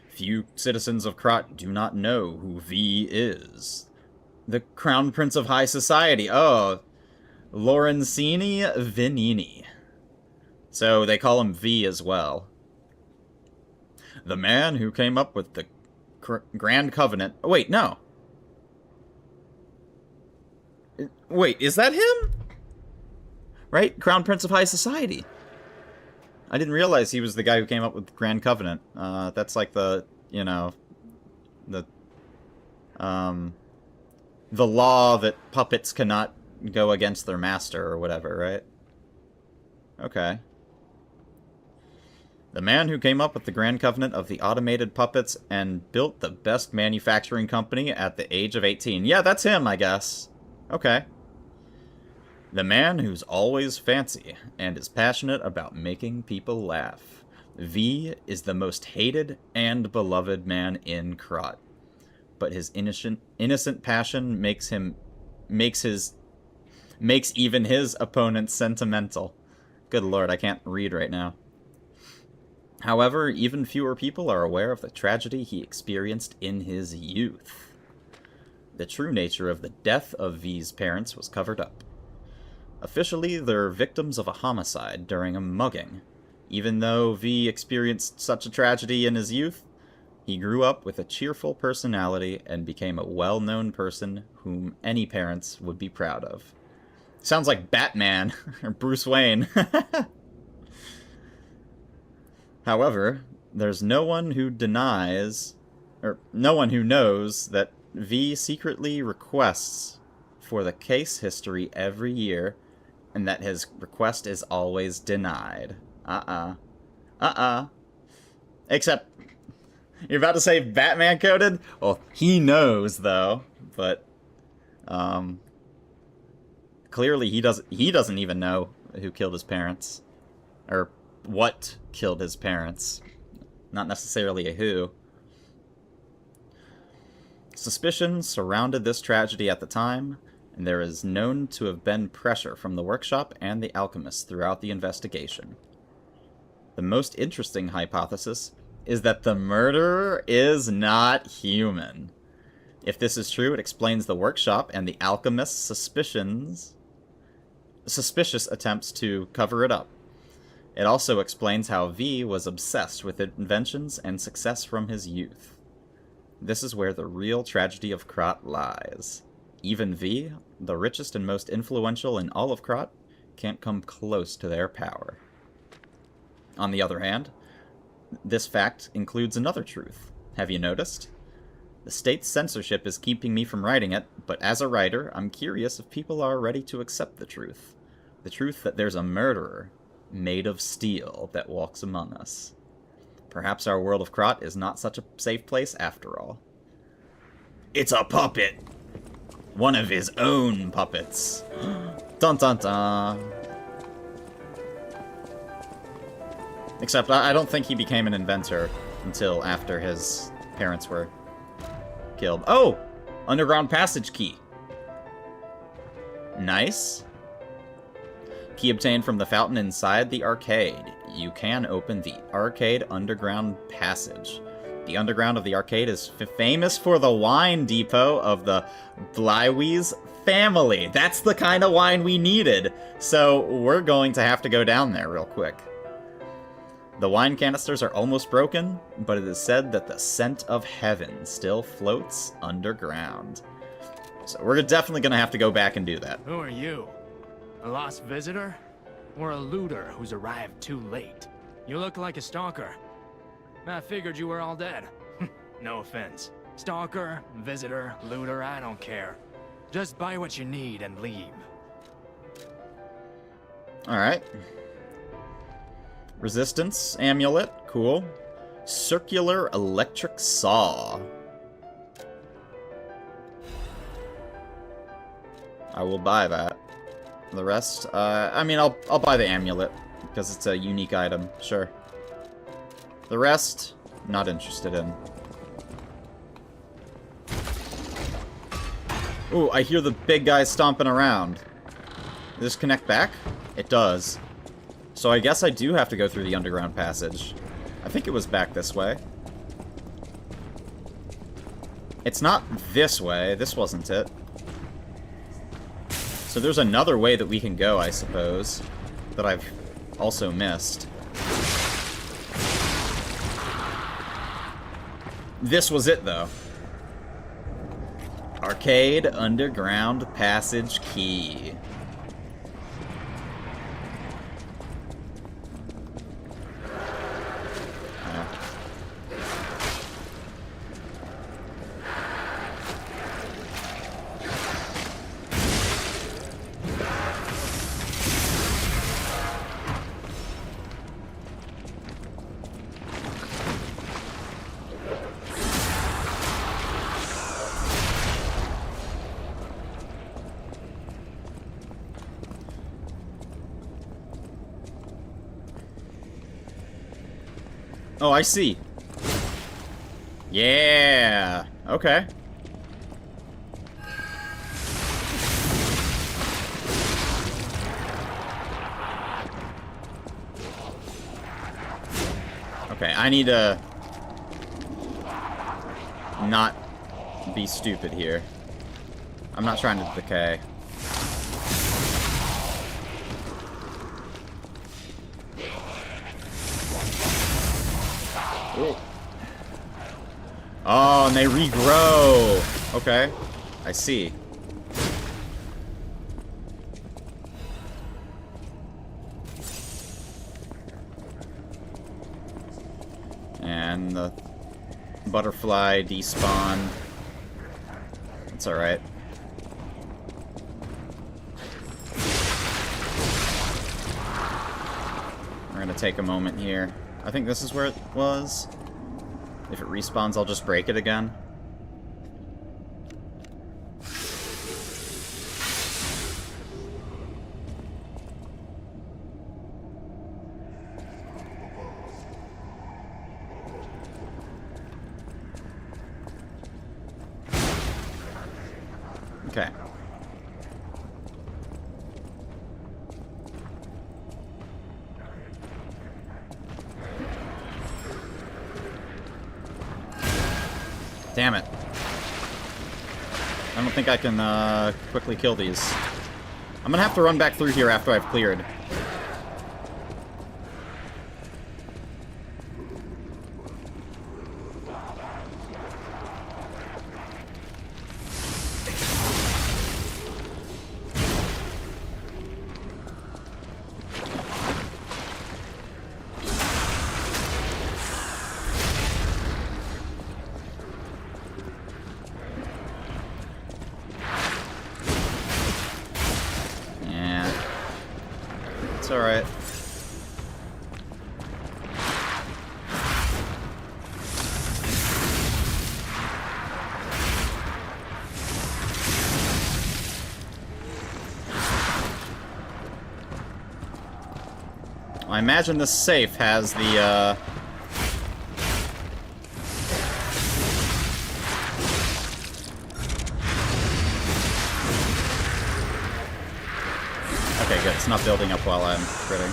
Few citizens of Krat do not know who V is. The Crown Prince of High Society. Oh, Lorenzini Vinini. So they call him V as well. The man who came up with the Grand Covenant. Oh, wait, no. Wait, is that him? Right? Crown Prince of High Society. I didn't realize he was the guy who came up with the Grand Covenant. That's like the, you know, the law that puppets cannot go against their master or whatever, right? Okay. The man who came up with the Grand Covenant of the automated puppets and built the best manufacturing company at the age of 18. Yeah, that's him, I guess. Okay. The man who's always fancy and is passionate about making people laugh. V is the most hated and beloved man in Krat. But his innocent passion makes even his opponents sentimental. Good lord, I can't read right now. However, even fewer people are aware of the tragedy he experienced in his youth. The true nature of the death of V's parents was covered up. Officially, they're victims of a homicide during a mugging. Even though V experienced such a tragedy in his youth, he grew up with a cheerful personality and became a well-known person whom any parents would be proud of. Sounds like Batman, or Bruce Wayne. However, there's no one who knows that V secretly requests for the case history every year, and that his request is always denied. Except, you're about to say Batman coded? Well, he knows, though, but, clearly he doesn't even know who killed his parents. Or what killed his parents. Not necessarily a who. Suspicion surrounded this tragedy at the time, and there is known to have been pressure from the workshop and the alchemists throughout the investigation. The most interesting hypothesis is that the murderer is not human. If this is true, it explains the workshop and the alchemists' suspicious attempts to cover it up. It also explains how V was obsessed with inventions and success from his youth. This is where the real tragedy of Krat lies. Even V, the richest and most influential in all of Krat, can't come close to their power. On the other hand, this fact includes another truth. Have you noticed? The state's censorship is keeping me from writing it, but as a writer, I'm curious if people are ready to accept the truth. The truth that there's a murderer, made of steel, that walks among us. Perhaps our world of Krat is not such a safe place after all. It's a puppet! One of his own puppets. Dun dun dun. Except I don't think he became an inventor until after his parents were killed. Oh! Underground passage key. Nice. Key obtained from the fountain inside the arcade. you can open the arcade underground passage. The underground of the arcade is famous for the wine depot of the Blywees family. That's the kind of wine we needed. So we're going to have to go down there real quick. The wine canisters are almost broken, but it is said that the scent of heaven still floats underground. So we're definitely going to have to go back and do that. Who are you? A lost visitor? Or a looter who's arrived too late? You look like a stalker. I figured you were all dead. No offense. Stalker, visitor, looter, I don't care. Just buy what you need and leave. Alright. Resistance amulet, cool. Circular electric saw. I will buy that. The rest, I mean, I'll buy the amulet because it's a unique item, sure. The rest, not interested in. Ooh, I hear the big guy stomping around. Does this connect back? It does. So I guess I do have to go through the underground passage. I think it was back this way. It's not this way. This wasn't it. So there's another way that we can go, I suppose, that I've also missed. This was it, though. Arcade underground passage key. Oh, I see. Yeah. Okay. Okay, I need to not be stupid here. I'm not trying to decay. Ooh. Oh, and they regrow. Okay, I see. And the butterfly despawn. It's alright. We're gonna take a moment here. I think this is where it was. If it respawns, I'll just break it again. Okay. Damn it. I don't think I can quickly kill these. I'm gonna have to run back through here after I've cleared. It's alright. I imagine this safe has the, Okay, good. It's not building up while I'm critting.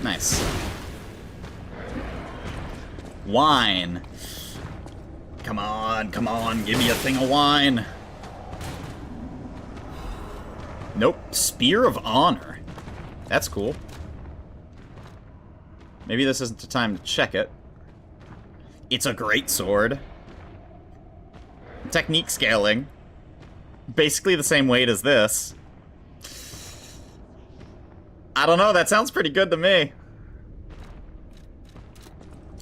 Nice. Wine. Come on, give me a thing of wine. Nope. Spear of Honor. That's cool. Maybe this isn't the time to check it. It's a great sword. Technique scaling. Basically the same weight as this. I don't know, that sounds pretty good to me.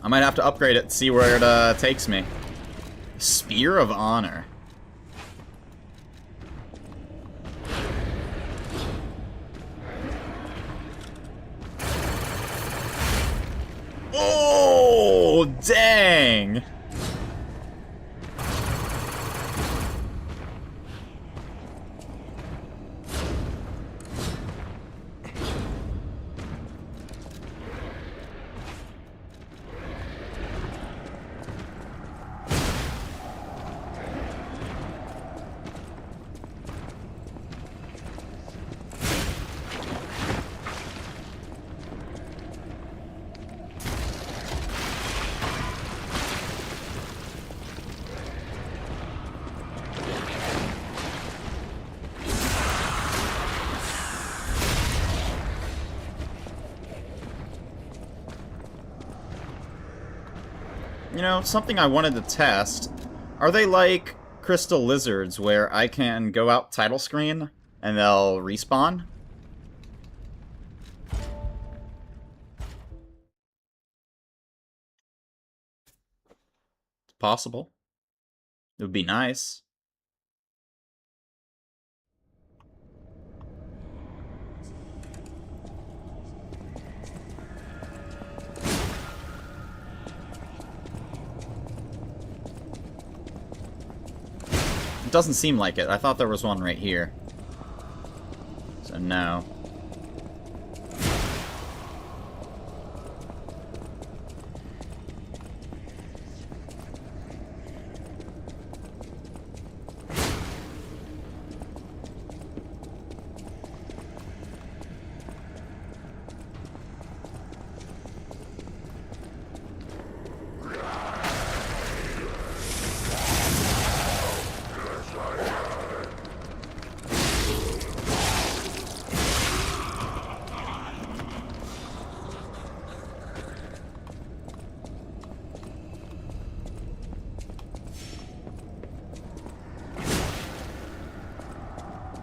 I might have to upgrade it, see where it takes me. Spear of Honor. Oh, dang! You know, something I wanted to test. Are they like crystal lizards where I can go out title screen and they'll respawn? It's possible. It would be nice. It doesn't seem like it. I thought there was one right here. So no.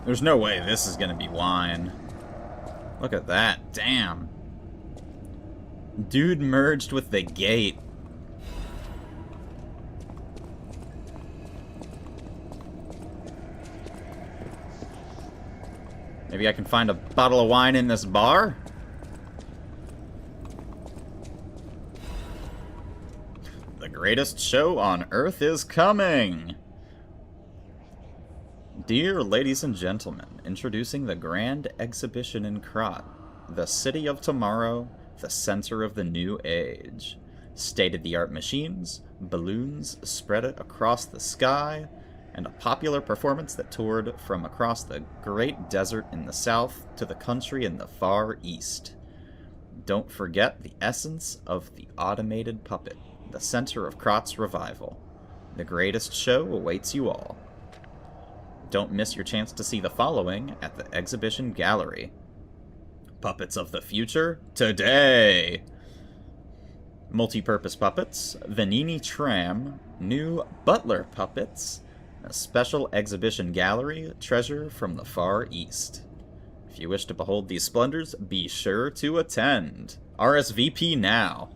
There's no way this is gonna be wine. Look at that. Damn. Dude merged with the gate. Maybe I can find a bottle of wine in this bar? The greatest show on Earth is coming! Dear ladies and gentlemen, introducing the Grand Exhibition in Krat, the city of tomorrow, the center of the new age. State-of-the-art machines, balloons spread across the sky, and a popular performance that toured from across the great desert in the south to the country in the far east. Don't forget the essence of the automated puppet, the center of Krat's revival. The greatest show awaits you all. Don't miss your chance to see the following at the exhibition gallery. Puppets of the future, today! Multi-purpose puppets, Vanini Tram, new butler puppets, a special exhibition gallery, treasure from the Far East. If you wish to behold these splendors, be sure to attend. RSVP now.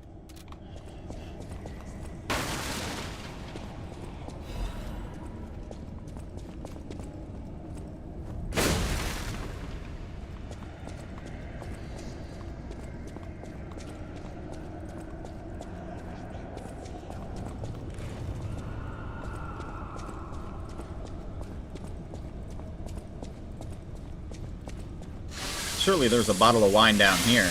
Surely there's a bottle of wine down here.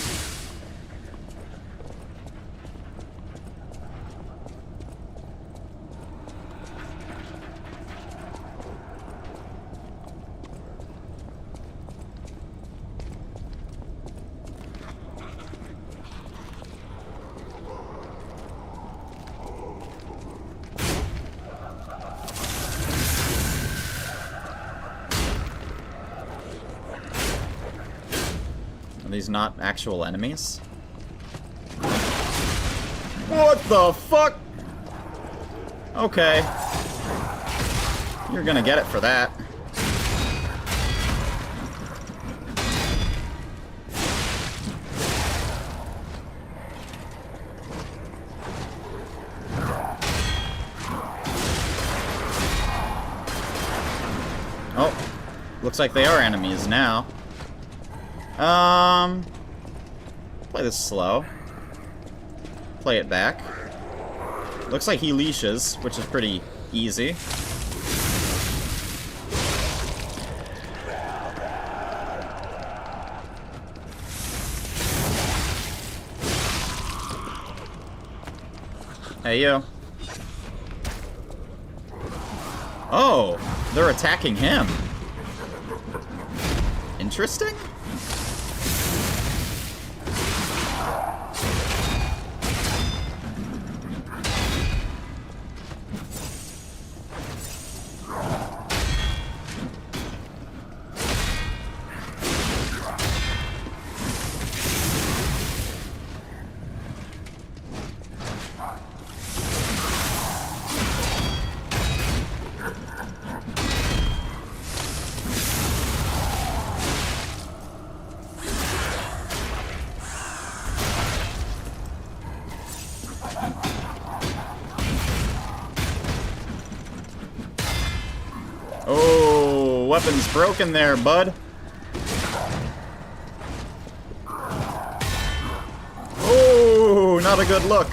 these not actual enemies? What the fuck? Okay. You're gonna get it for that. Oh, looks like they are enemies now. Play this slow. Play it back. Looks like he leashes, which is pretty easy. Hey, you. Oh, they're attacking him. Interesting. Oh, weapon's broken there, bud. Oh, not a good look.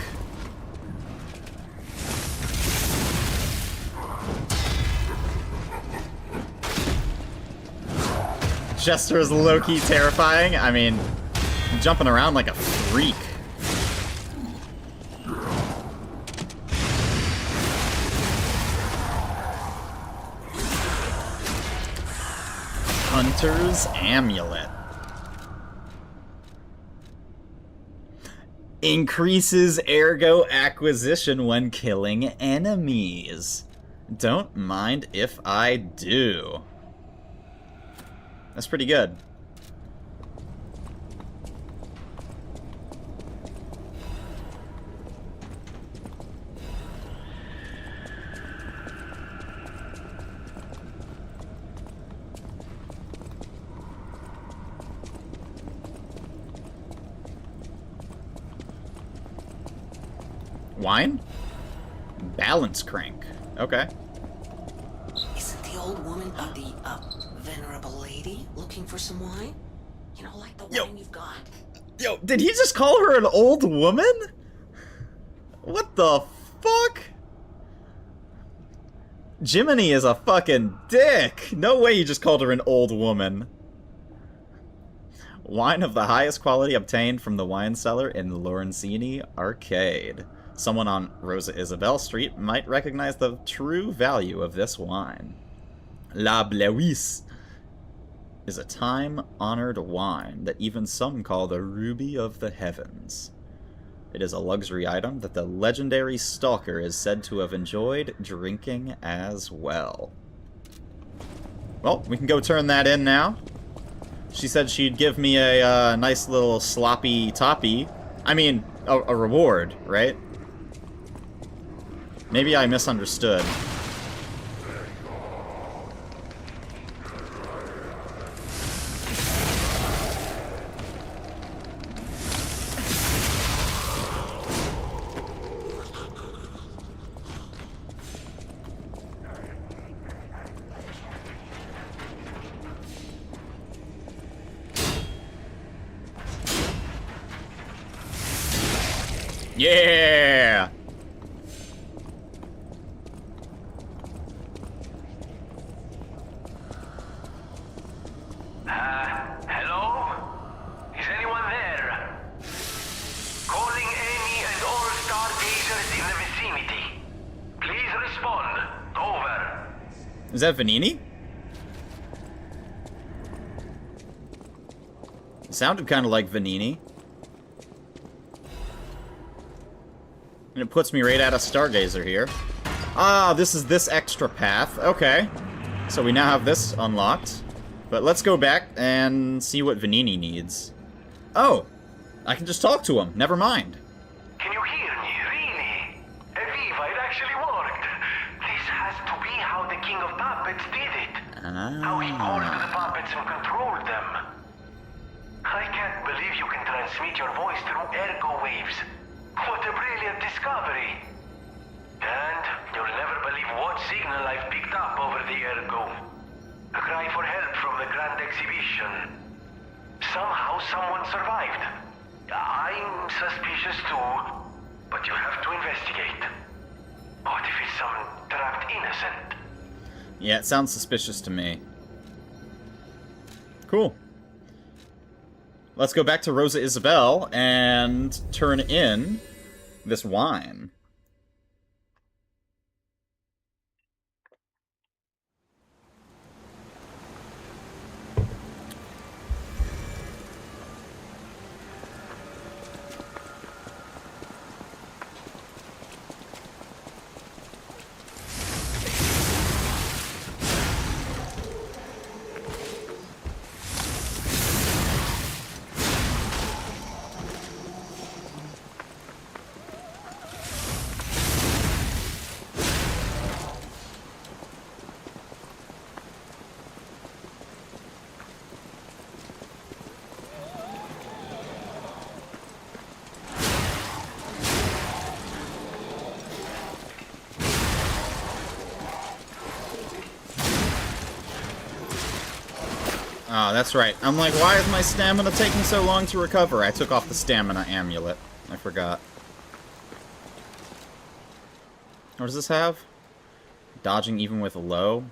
Jester is low-key terrifying. I mean, jumping around like a freak. Hunter's Amulet. Increases ergo acquisition when killing enemies. Don't mind if I do. That's pretty good. Wine? Balance crank. Okay. Isn't the old woman the venerable lady looking for some wine? You know, like the wine you've got. Yo, did he just call her an old woman? What the fuck? Jiminy is a fucking dick. No way he just called her an old woman. Wine of the highest quality obtained from the wine cellar in Lorenzini Arcade. Someone on Rosa Isabel Street might recognize the true value of this wine. La Bleuisse is a time-honored wine that even some call the Ruby of the Heavens. It is a luxury item that the legendary Stalker is said to have enjoyed drinking as well. Well, we can go turn that in now. She said she'd give me a nice little sloppy toppy. I mean, a reward, right? Maybe I misunderstood. Yeah! Hello? Is anyone there? Calling any and all stargazers in the vicinity. Please respond. Over. Is that Vanini? It sounded kind of like Vanini. And it puts me right at a Stargazer here. Ah, this is this extra path. Okay. So we now have this unlocked. But let's go back and see what Vanini needs. Oh, I can just talk to him. Never mind. Can you hear me? Really? Eviva, it actually worked. This has to be how the King of Puppets did it. How he forced the puppets and controlled them. I can't believe you can transmit your voice through ergo waves. What a brilliant discovery. And you'll never believe what signal I've picked up over the ergo. A cry for help from the Grand Exhibition. Somehow someone survived. I'm suspicious too, but you have to investigate. What if it's some trapped innocent? Yeah, it sounds suspicious to me. Cool. Let's go back to Rosa Isabel and turn in this wine. Oh, that's right. I'm like, why is my stamina taking so long to recover? I took off the stamina amulet. I forgot. What does this have? Dodging even with low?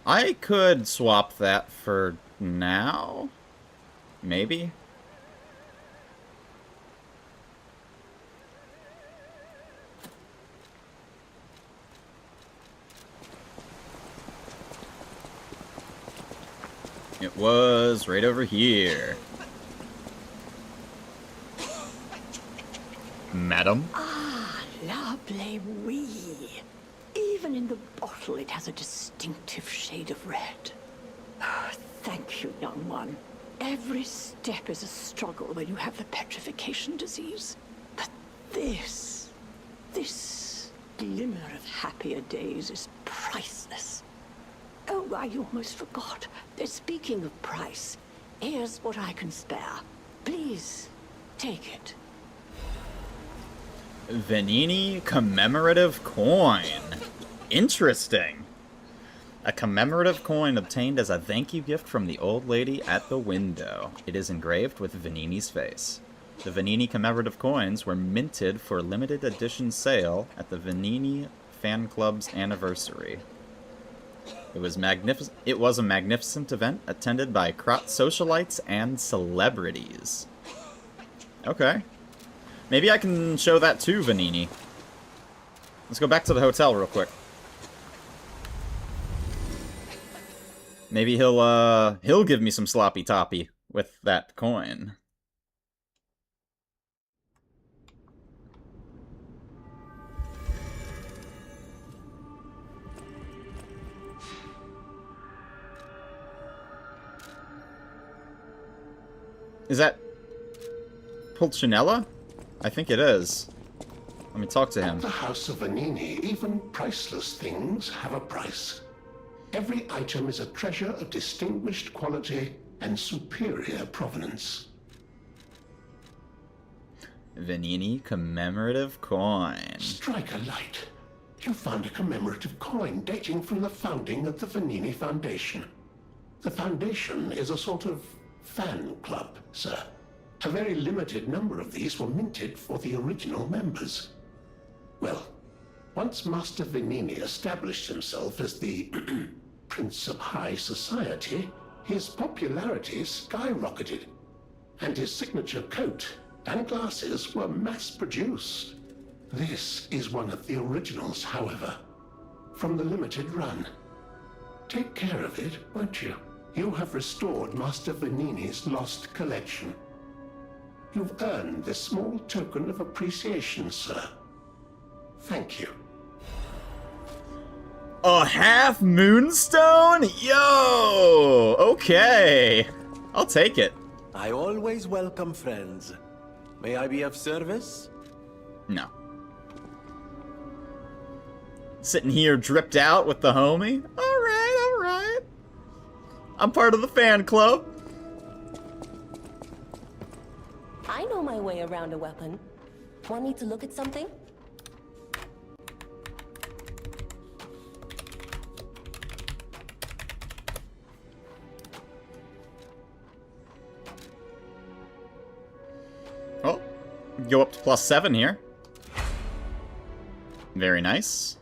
I could swap that for now? Maybe? It was right over here. Madam? Ah, lovely wee. Even in the bottle, it has a distinctive shade of red. Oh, thank you, young one. Every step is a struggle when you have the petrification disease. But this glimmer of happier days is priceless. Oh, I almost forgot. Speaking of price, here's what I can spare. Please, take it. Venini commemorative coin. Interesting. A commemorative coin obtained as a thank you gift from the old lady at the window. It is engraved with Venini's face. The Venini commemorative coins were minted for limited edition sale at the Venini Fan Club's anniversary. It was a magnificent event attended by socialites and celebrities. Okay. Maybe I can show that to Venini. Let's go back to the hotel real quick. Maybe he'll give me some sloppy toppy with that coin. Is that Pulcinella? I think it is. Let me talk to him. At the House of Venini, even priceless things have a price. Every item is a treasure of distinguished quality and superior provenance. Venini commemorative coin. Strike a light. You found a commemorative coin dating from the founding of the Venini Foundation. The Foundation is a sort of fan club, sir. A very limited number of these were minted for the original members. Well, once Master Venini established himself as the Prince of High Society, his popularity skyrocketed, and his signature coat and glasses were mass-produced. This is one of the originals, however, from the limited run. Take care of it, won't you? You have restored Master Venini's lost collection. You've earned this small token of appreciation, sir. Thank you. A half moonstone? Yo! Okay. I'll take it. I always welcome friends. May I be of service? No. Sitting here dripped out with the homie? Alright, alright. I'm part of the fan club. I know my way around a weapon. Want me to look at something? Oh, go up to +7 here. Very nice.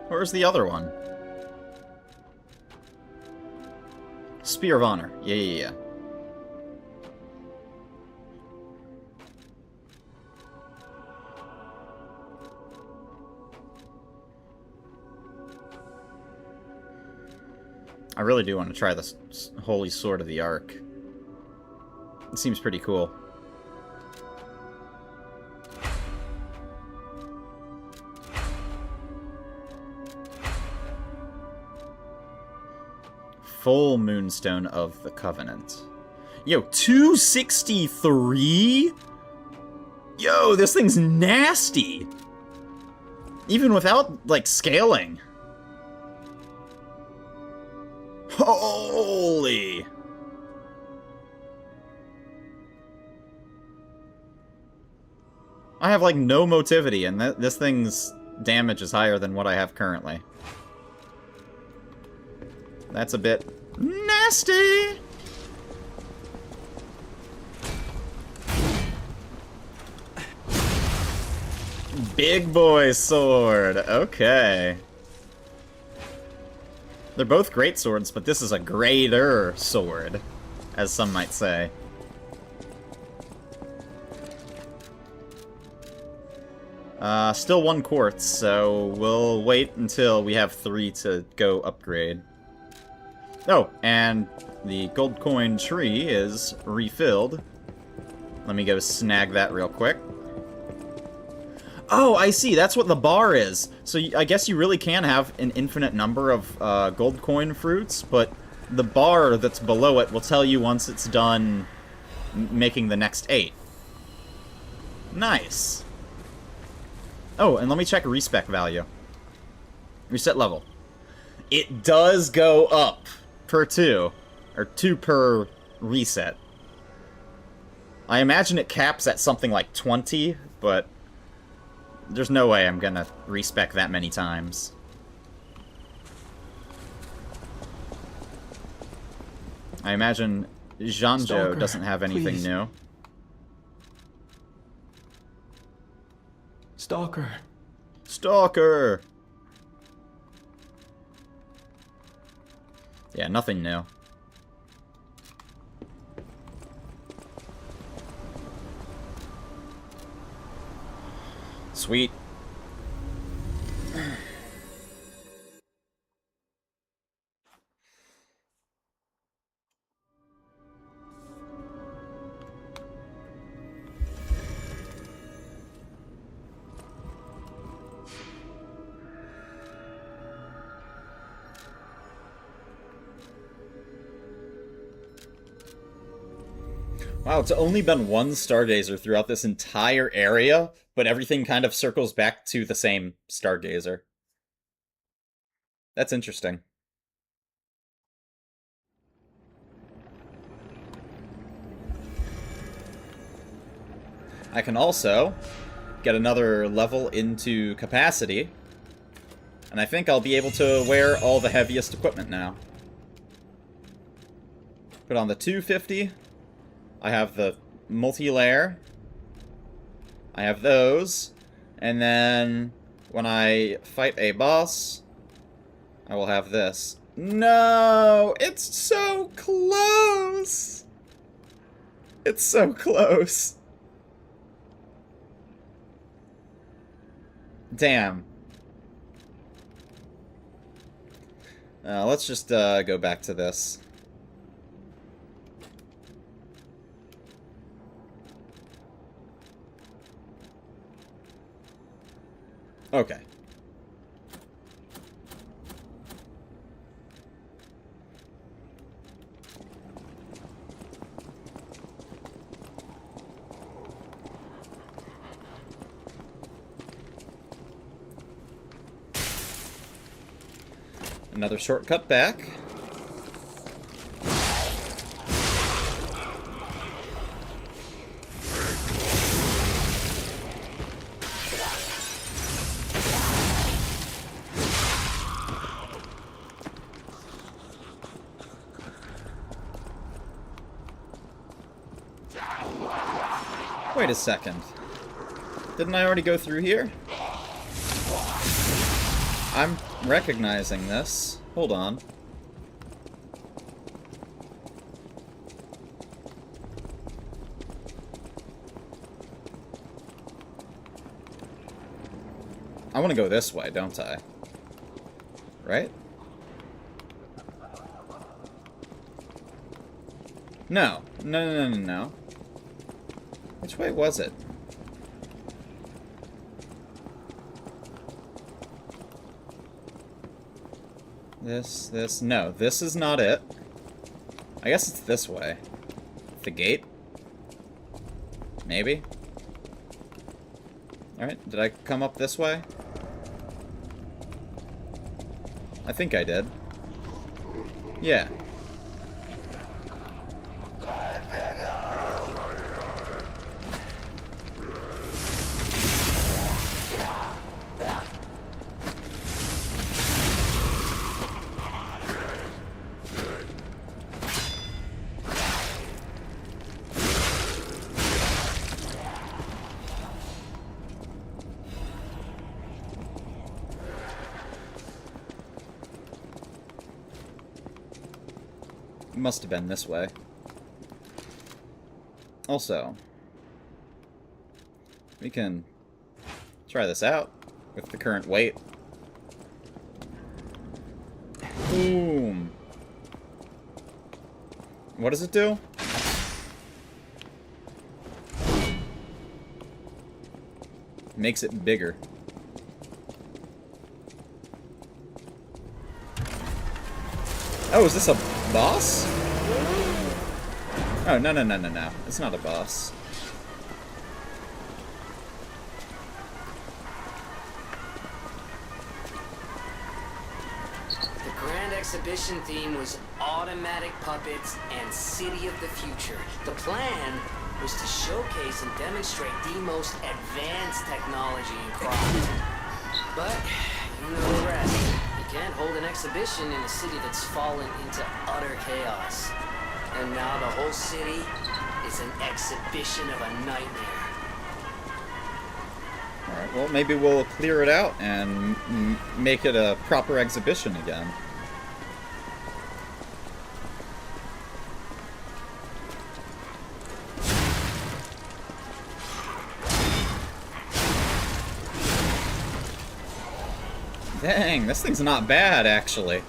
Where's the other one? Spear of Honor. Yeah. I really do want to try this Holy Sword of the Ark. It seems pretty cool. Full Moonstone of the Covenant. Yo, 263? Yo, this thing's nasty! Even without, like, scaling. Holy! I have, like, no motivity, and this thing's damage is higher than what I have currently. That's a bit nasty! Big boy sword. Okay. They're both great swords, but this is a greater sword, as some might say. Still 1 quartz, so we'll wait until we have 3 to go upgrade. Oh, and the gold coin tree is refilled. Let me go snag that real quick. Oh, I see. That's what the bar is. So I guess you really can have an infinite number of gold coin fruits, but the bar that's below it will tell you once it's done making the next 8. Nice. Oh, and let me check respec value. Reset level. It does go up per 2, or 2 per reset. I imagine it caps at something like 20, but there's no way I'm gonna respec that many times. I imagine Zhanzhou doesn't have anything please. new. Stalker. Stalker! Yeah, nothing new. Sweet. Wow, it's only been 1 Stargazer throughout this entire area, but everything kind of circles back to the same Stargazer. That's interesting. I can also get another level into capacity, and I think I'll be able to wear all the heaviest equipment now. Put on the 250. I have the multi-layer. I have those. And then when I fight a boss, I will have this. No! It's so close! It's so close. Damn. Let's just go back to this. Okay. Another shortcut back. Wait a second. Didn't I already go through here? I'm recognizing this. Hold on. I want to go this way, don't I? Right? No. No. Which way was it? No, this is not it. I guess it's this way. The gate? Maybe? Alright, did I come up this way? I think I did. Yeah. Must have been this way. Also, we can try this out with the current weight. Boom. What does it do? Makes it bigger. Oh, is this a boss? Oh, no. It's not a boss. The Grand Exhibition theme was automatic puppets and City of the Future. The plan was to showcase and demonstrate the most advanced technology in craft. But, you know the rest. You can't hold an exhibition in a city that's fallen into utter chaos. And now the whole city is an exhibition of a nightmare. Alright, well, maybe we'll clear it out and make it a proper exhibition again. Dang, this thing's not bad, actually.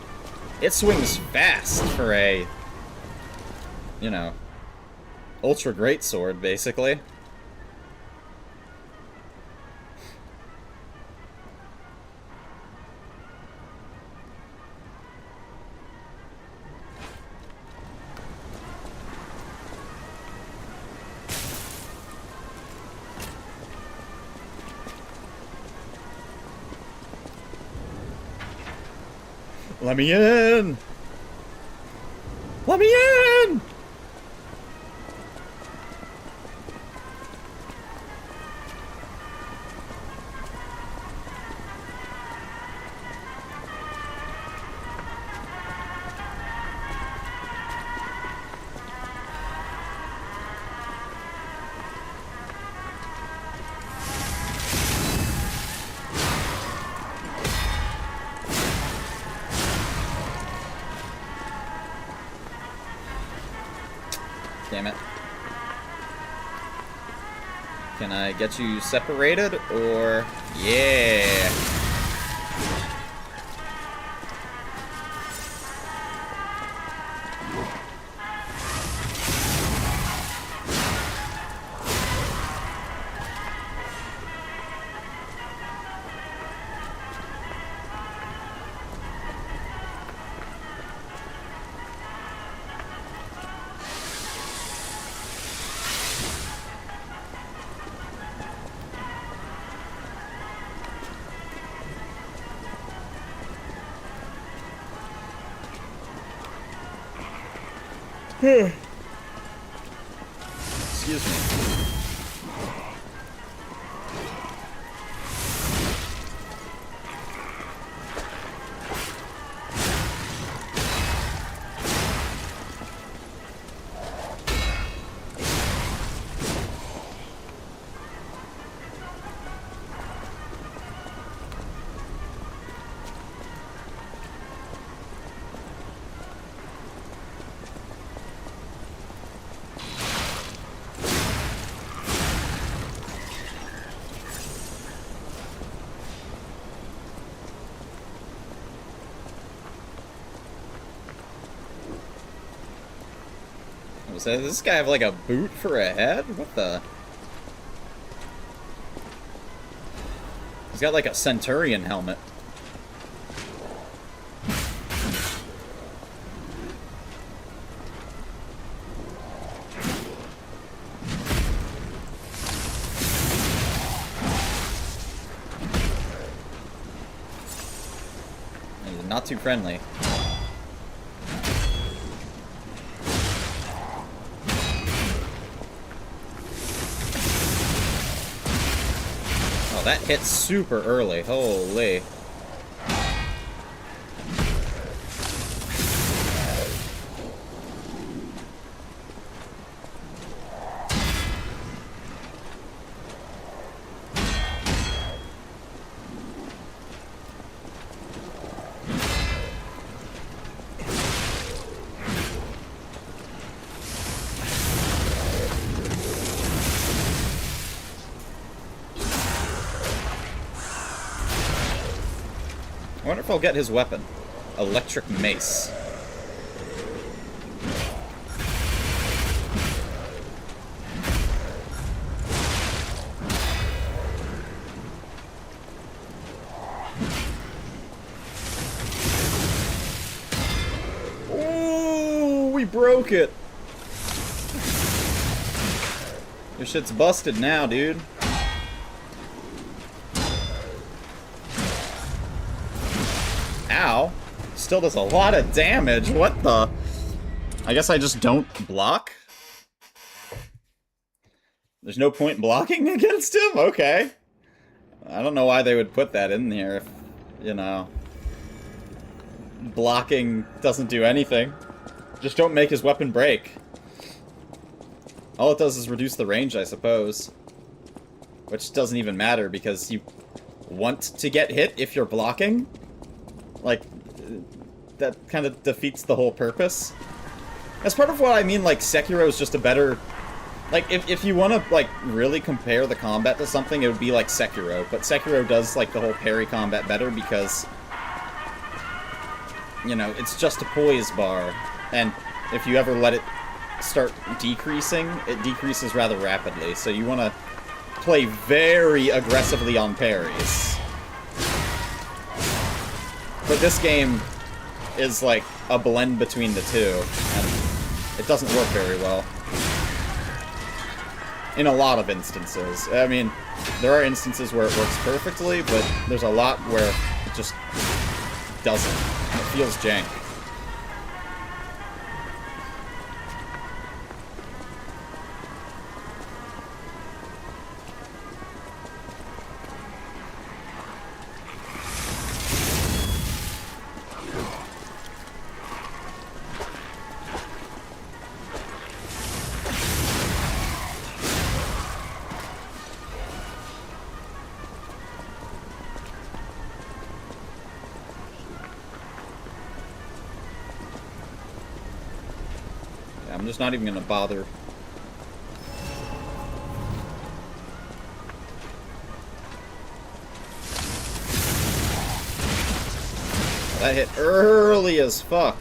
It swings fast for a, you know, ultra great sword, basically. Let me in! Let me in! Damn it. Can I get you separated, or... Yeah! Excuse me. Does this guy have like a boot for a head? What the? He's got like a Centurion helmet. He's not too friendly. That hit super early. Holy. I wonder if I'll get his weapon. Electric mace. Ooh, we broke it. Your shit's busted now, dude. Ow. Still does a lot of damage. What the? I guess I just don't block? There's no point blocking against him? Okay. I don't know why they would put that in here if, you know, blocking doesn't do anything. Just don't make his weapon break. All it does is reduce the range, I suppose. Which doesn't even matter because you want to get hit if you're blocking. Like, that kind of defeats the whole purpose. That's part of what I mean, like, Sekiro is just a better... Like, if you want to, like, really compare the combat to something, it would be like Sekiro. But Sekiro does, like, the whole parry combat better because, you know, it's just a poise bar. And if you ever let it start decreasing, it decreases rather rapidly. So you want to play very aggressively on parries. But this game is like a blend between the two, and it doesn't work very well. In a lot of instances. I mean, there are instances where it works perfectly, but there's a lot where it just doesn't. It feels jank. I'm just not even gonna bother. That hit early as fuck.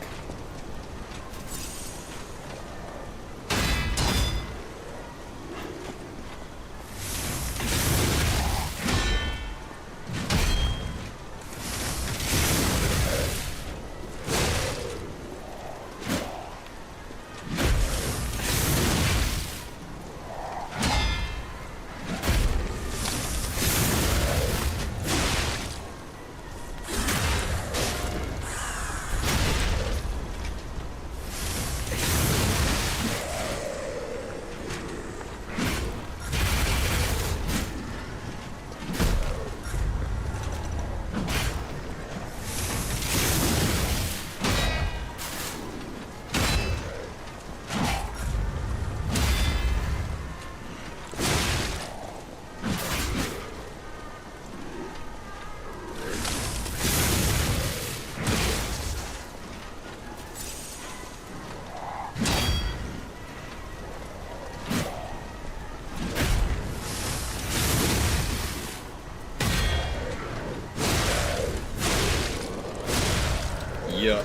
Yeah.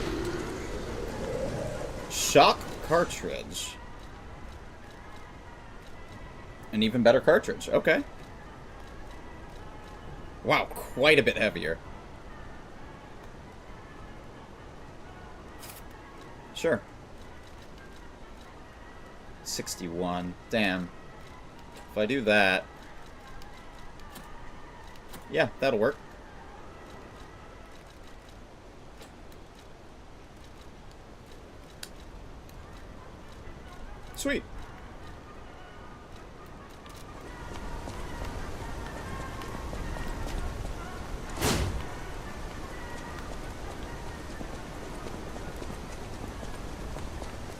Shock cartridge. An even better cartridge. Okay. Wow, quite a bit heavier. Sure. 61. Damn. If I do that... Yeah, that'll work. Sweet.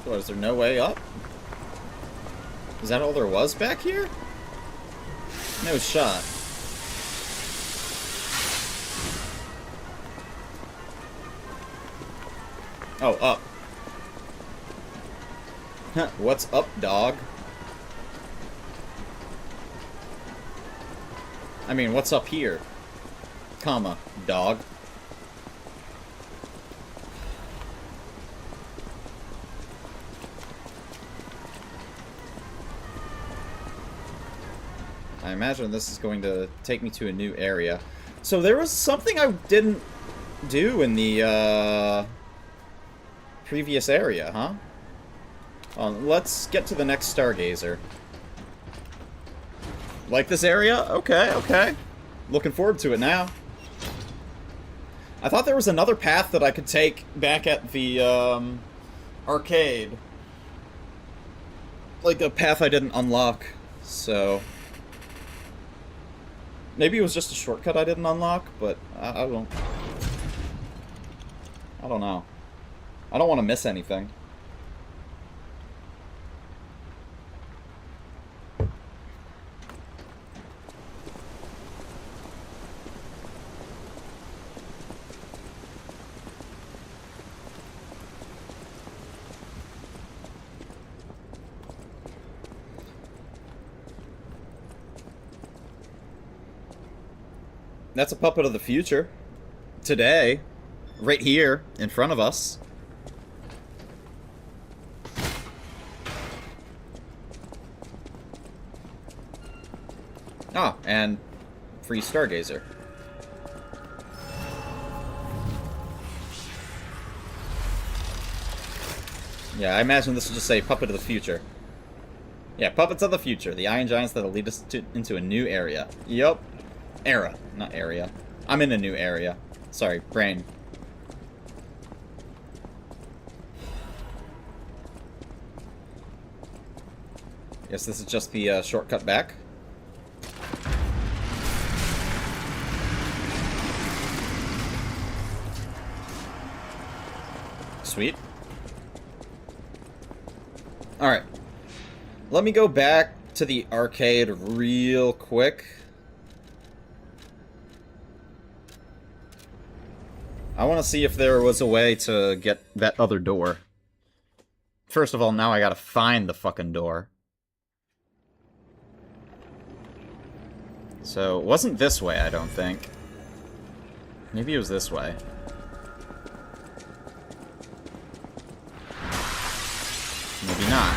What, is there no way up? Is that all there was back here? No shot. Oh, up. What's up, dog? I mean, what's up here? Comma, dog. I imagine this is going to take me to a new area. So there was something I didn't do in the previous area, huh? Let's get to the next Stargazer. Like this area? Okay, okay. Looking forward to it now. I thought there was another path that I could take back at the arcade. Like a path I didn't unlock, so... Maybe it was just a shortcut I didn't unlock, but I don't know. I don't want to miss anything. That's a puppet of the future. Today. Right here, in front of us. Ah, and free Stargazer. Yeah, I imagine this will just say Puppet of the Future. Yeah, Puppets of the Future. The Iron Giants that'll lead us into a new area. Yup. Era, not area. I'm in a new area. Sorry, brain. Guess this is just the shortcut back. Sweet. Alright. Let me go back to the arcade real quick. I want to see if there was a way to get that other door. First of all, now I gotta find the fucking door. So, it wasn't this way, I don't think. Maybe it was this way. Maybe not.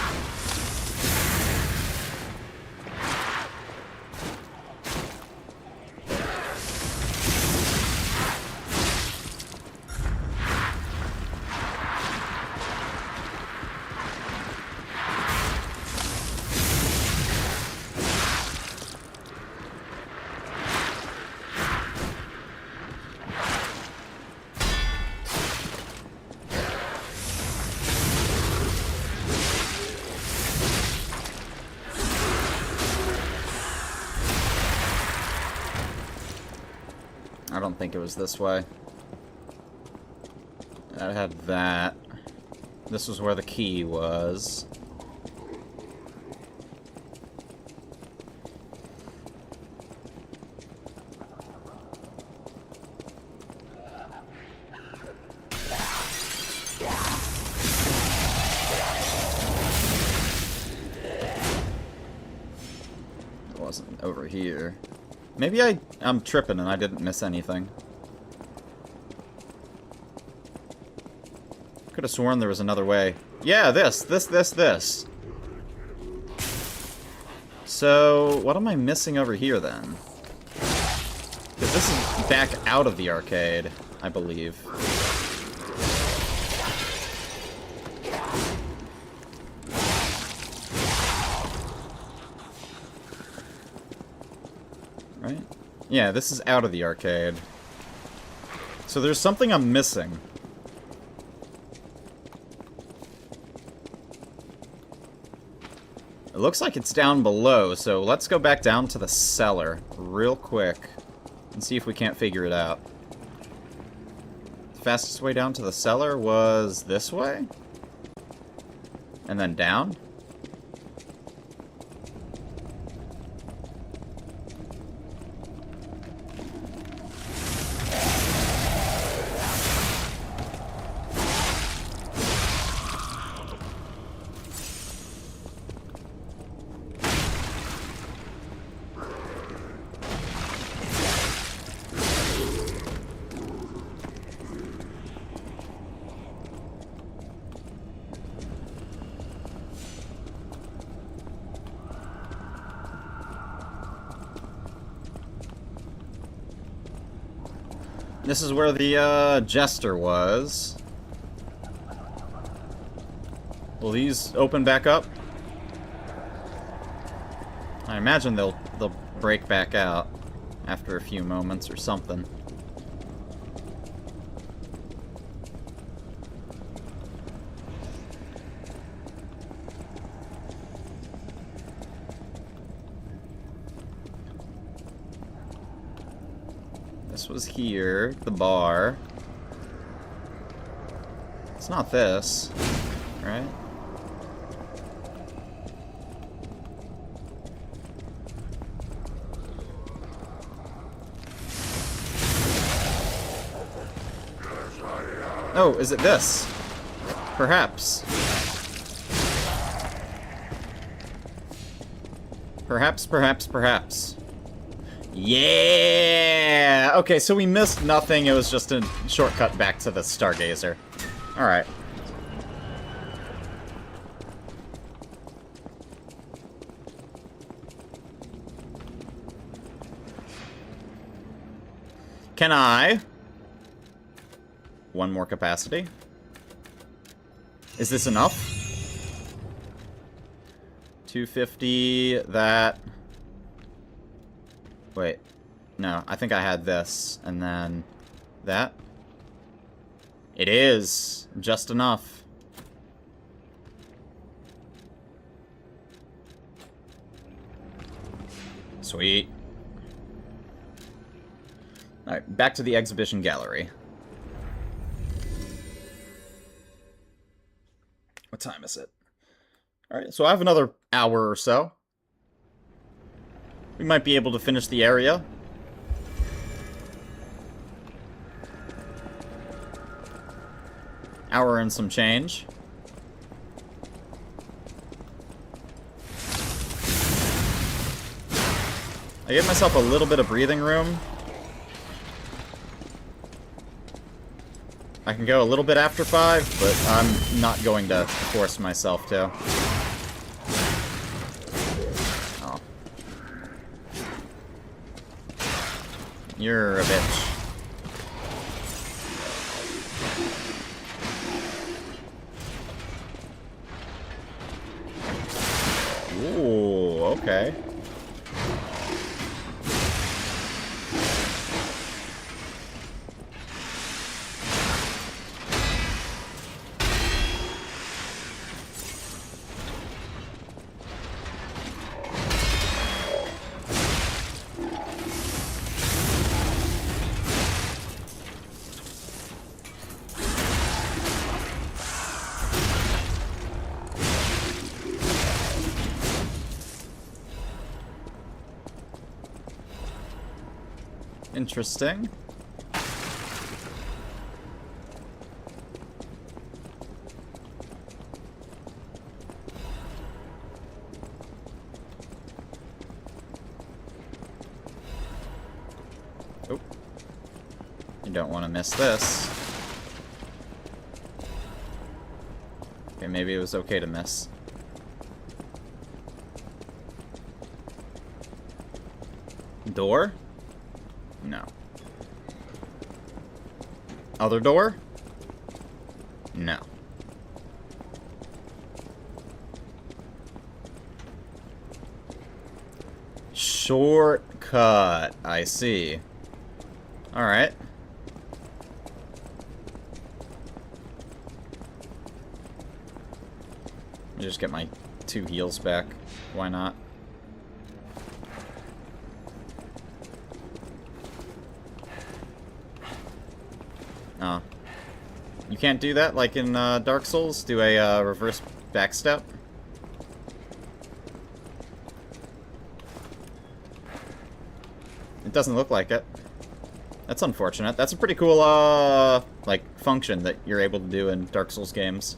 I don't think it was this way. I had that. This was where the key was. It wasn't over here. Maybe I'm tripping and I didn't miss anything. Could have sworn there was another way. Yeah, this. So, what am I missing over here, then? Because this is back out of the arcade, I believe. Right? Yeah, this is out of the arcade. So there's something I'm missing. It looks like it's down below, so let's go back down to the cellar real quick and see if we can't figure it out. The fastest way down to the cellar was this way? And then down? This is where the, Jester was. Will these open back up? I imagine they'll break back out after a few moments or something. This was here, the bar. It's not this, right? Oh, is it this? Perhaps. Perhaps. Yeah! Okay, so we missed nothing. It was just a shortcut back to the Stargazer. Alright. Can I? One more capacity. Is this enough? 250, that... Wait. No, I think I had this, and then that. It is just enough. Sweet. Alright, back to the exhibition gallery. What time is it? Alright, so I have another hour or so. We might be able to finish the area. Hour and some change. I gave myself a little bit of breathing room. I can go a little bit after 5, but I'm not going to force myself to. Oh. You're a bitch. Ooh, okay. Interesting. Oh. You don't want to miss this. maybe it was okay to miss. Door? No. Other door? No. Shortcut. I see. Alright. Let me just get my 2 heals back. Why not? Oh. You can't do that like in Dark Souls? Do a reverse backstep? It doesn't look like it. That's unfortunate. That's a pretty cool, like, function that you're able to do in Dark Souls games.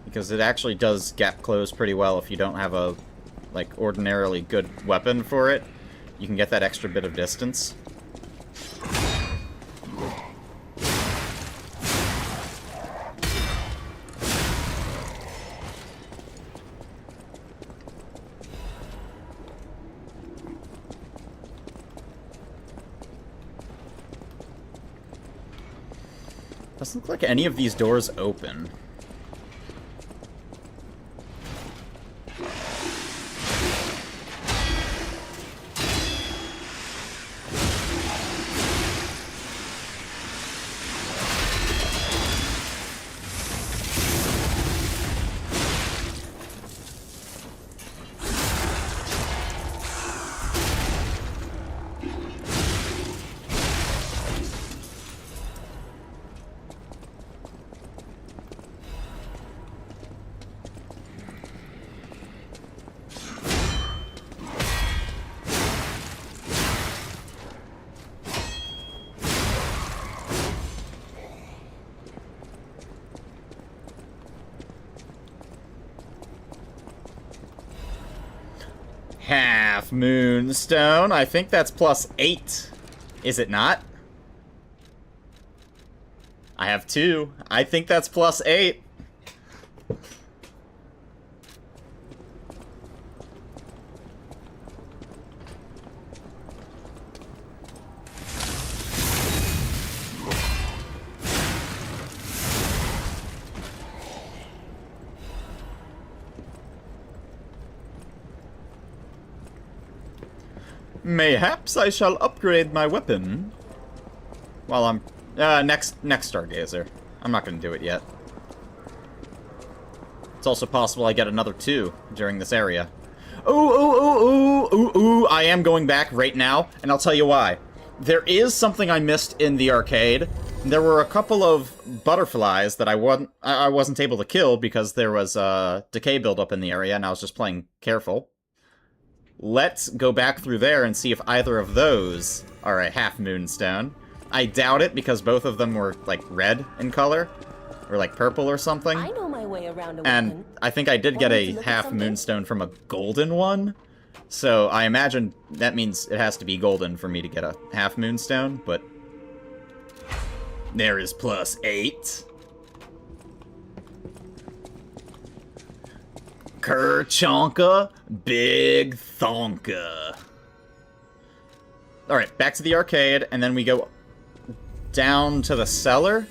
Because it actually does gap close pretty well if you don't have a, like, ordinarily good weapon for it. You can get that extra bit of distance. Doesn't look like any of these doors open. Half Moonstone. I think that's +8. Is it not? I have 2. I think that's +8. Mayhaps I shall upgrade my weapon while I'm next Stargazer. I'm not gonna do it yet. It's also possible I get another 2 during this area. Ooh, I am going back right now, and I'll tell you why. There is something I missed in the arcade. There were a couple of butterflies that I wasn't able to kill because there was decay buildup in the area, and I was just playing careful. Let's go back through there and see if either of those are a half moonstone. I doubt it because both of them were, like, red in color. Or, like, purple or something. I know my way around a and weapon. I think I did get a half moonstone from a golden one. So I imagine that means it has to be golden for me to get a half moonstone, but there is +8. Kerchonka, big thonka. Alright, back to the arcade, and then we go down to the cellar.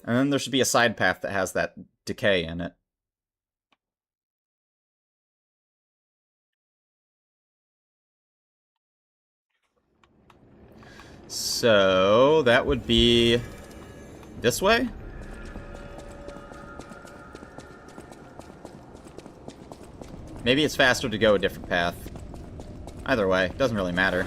And then there should be a side path that has that decay in it. So, that would be this way? Maybe it's faster to go a different path. Either way, doesn't really matter.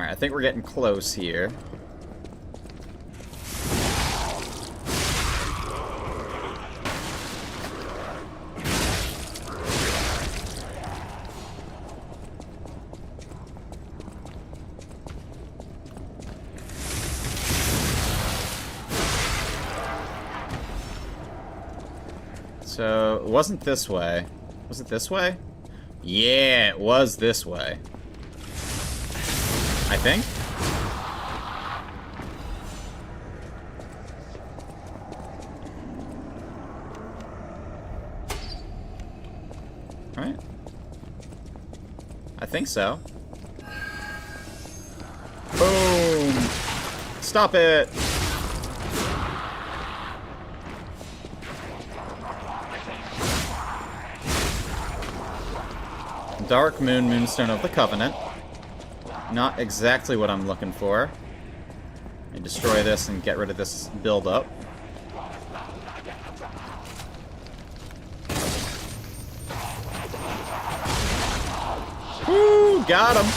Alright, I think we're getting close here. So, it wasn't this way. Was it this way? Yeah, it was this way. I think? Alright. I think so. Boom! Stop it! Dark Moon, Moonstone of the Covenant. Not exactly what I'm looking for. Let me destroy this and get rid of this build-up. Woo! Got him!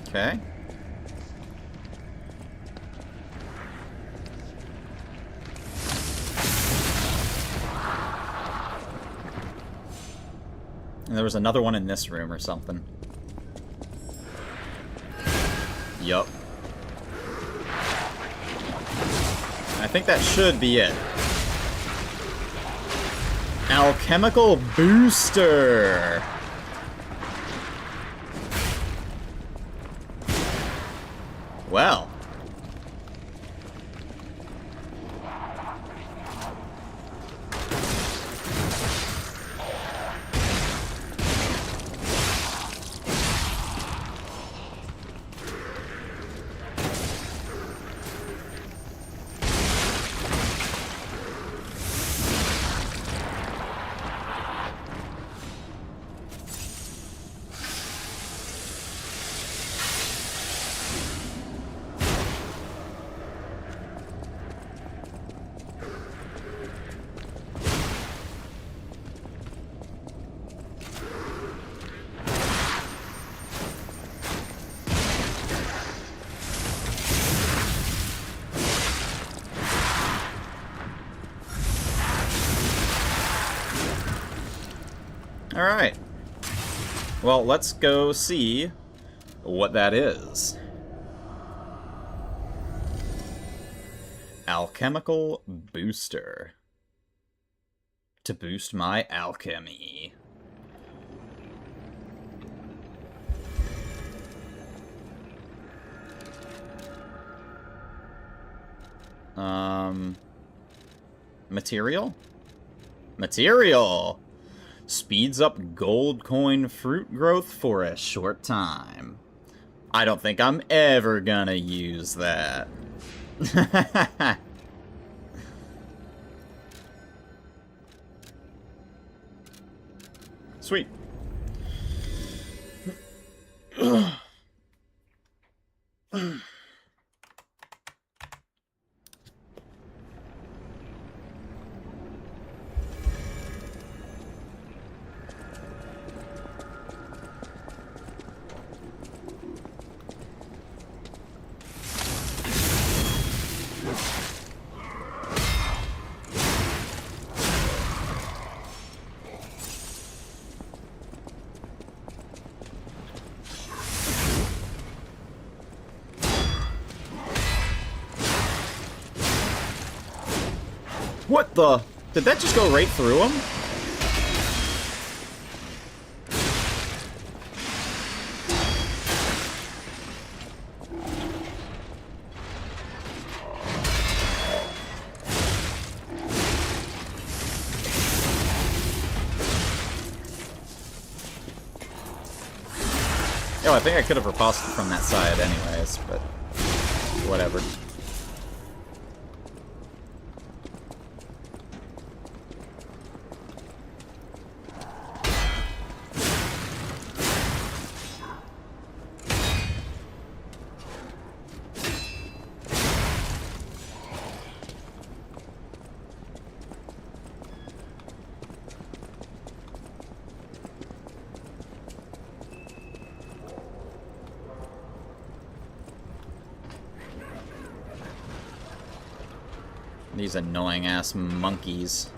Okay. And there was another one in this room or something. Yup. I think that should be it. Alchemical Booster! Well. Alright. Well, let's go see what that is. Alchemical Booster. To boost my alchemy. Material? Material! Speeds up gold coin fruit growth for a short time. I don't think I'm ever gonna use that. Sweet. What the? Did that just go right through him? Oh, I think I could have riposted from that side anyways, but whatever. These annoying ass monkeys.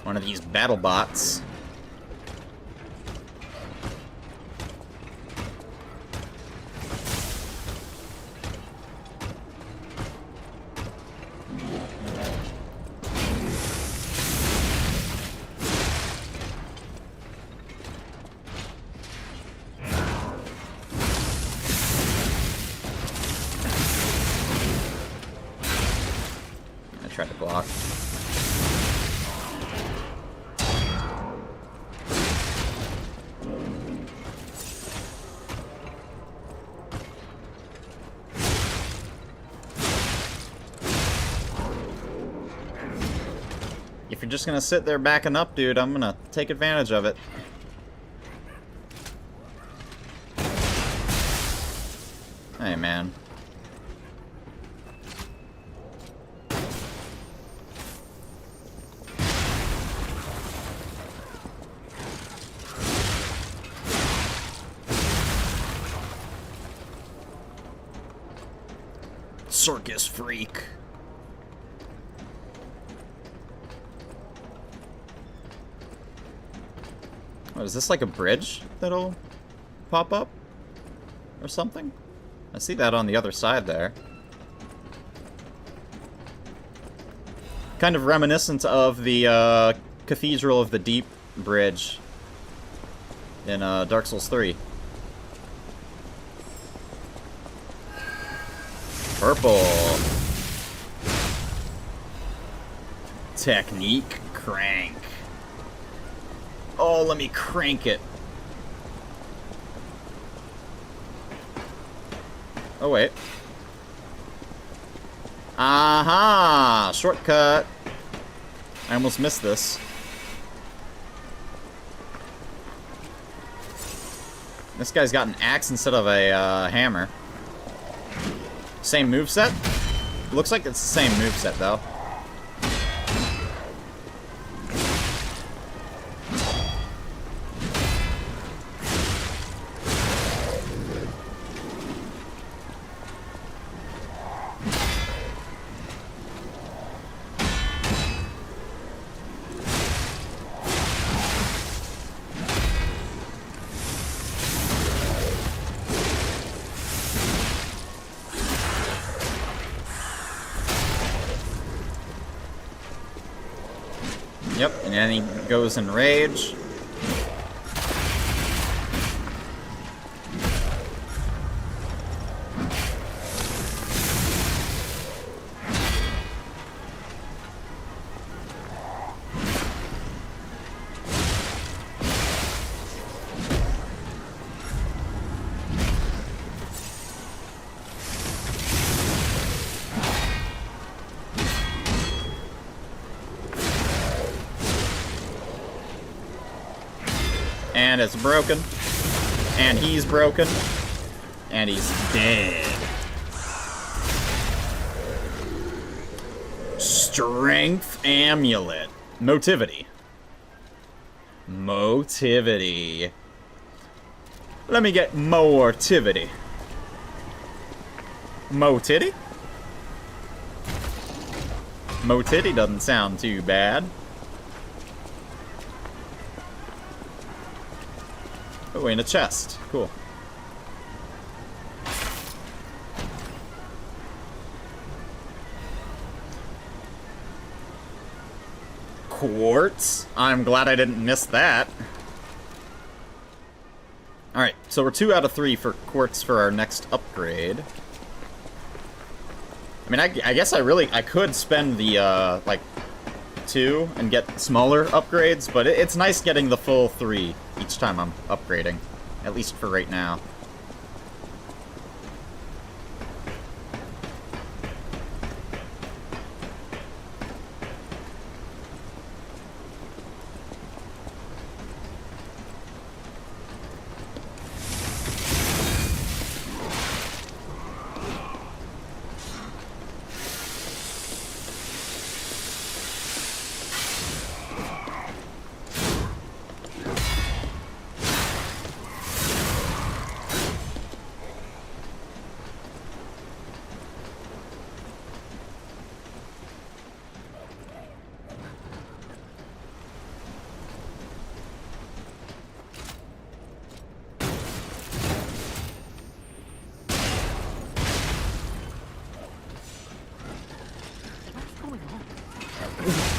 One of these battle bots. I tried to block. If you're just gonna sit there backing up, dude, I'm gonna take advantage of it. Hey, man. Circus freak. What, is this like a bridge that'll pop up? Or something? I see that on the other side there. Kind of reminiscent of the Cathedral of the Deep bridge in Dark Souls 3. Purple. Technique crank. Oh, let me crank it. Oh, wait. Aha! Shortcut. I almost missed this. This guy's got an axe instead of a hammer. Same moveset? Looks like it's the same moveset, though. Yep, and then he goes in rage. And it's broken. And he's broken. And he's dead. Strength Amulet. Motivity. Motivity. Let me get motivity. Motity? Motity doesn't sound too bad. Oh, in a chest. Cool. Quartz? I'm glad I didn't miss that. Alright, so we're 2 out of 3 for quartz for our next upgrade. I mean, I guess I could spend the, like, 2 and get smaller upgrades, but it's nice getting the full 3 each time I'm upgrading, at least for right now.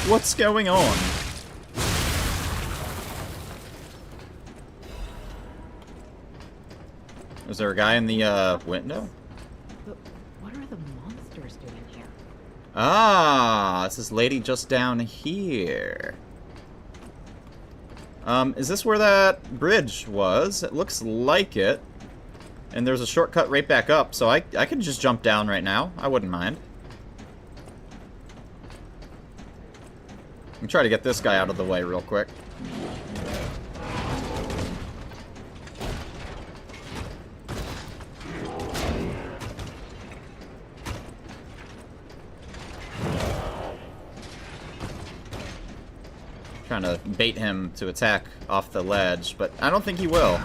What's going on? Is there a guy in the, window? But what are the monsters doing here? Ah, this is lady just down here. Is this where that bridge was? It looks like it. And there's a shortcut right back up, so I can just jump down right now. I wouldn't mind. I'm trying to get this guy out of the way real quick. Trying to bait him to attack off the ledge, but I don't think he will.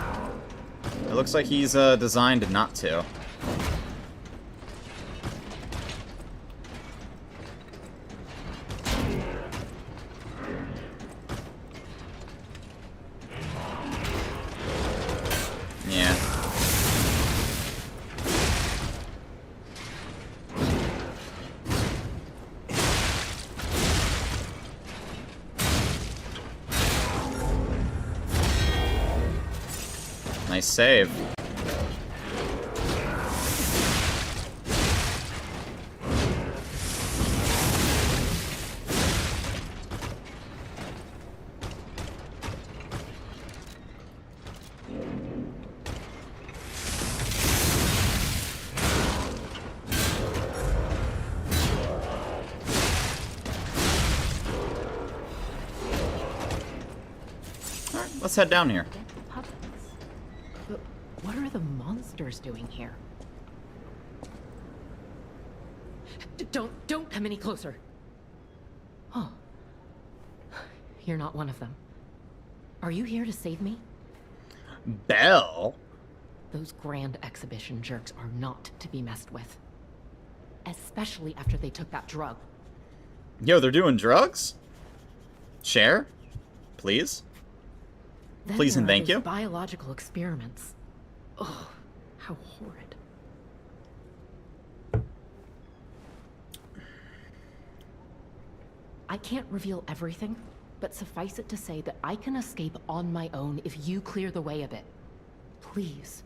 It looks like he's designed not to. Yeah. Nice save. Alright, let's head down here. Puppets. But what are the monsters doing here? Don't come any closer. Oh. You're not one of them. Are you here to save me? Belle? Those grand exhibition jerks are not to be messed with. Especially after they took that drug. Yo, they're doing drugs? Share? Please? Then Please and there are thank those you. biological experiments. Oh, how horrid. I can't reveal everything, but suffice it to say that I can escape on my own if you clear the way a bit. Please,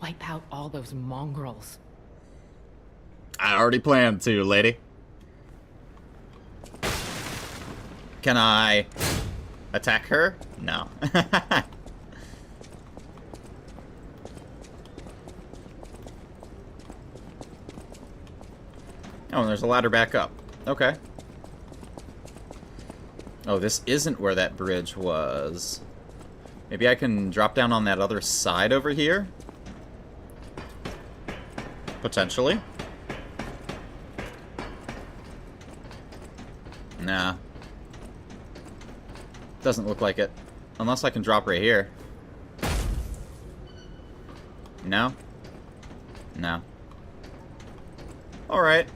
wipe out all those mongrels. I already planned to, lady. Can I attack her? No. Oh, and there's a ladder back up. Okay. Oh, this isn't where that bridge was. Maybe I can drop down on that other side over here? Potentially. Nah. Doesn't look like it. Unless I can drop right here. No? No. Alright.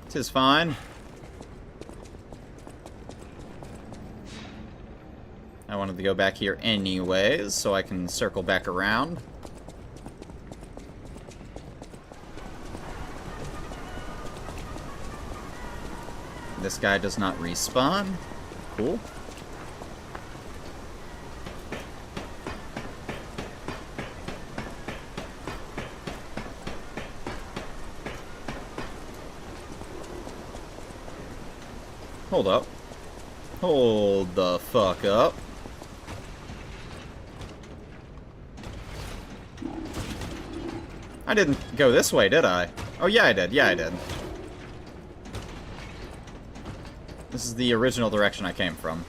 This is fine. I wanted to go back here anyways, so I can circle back around. This guy does not respawn. Cool. Hold up. Hold the fuck up. I didn't go this way, did I? Oh, yeah, I did. Yeah, I did. This is the original direction I came from.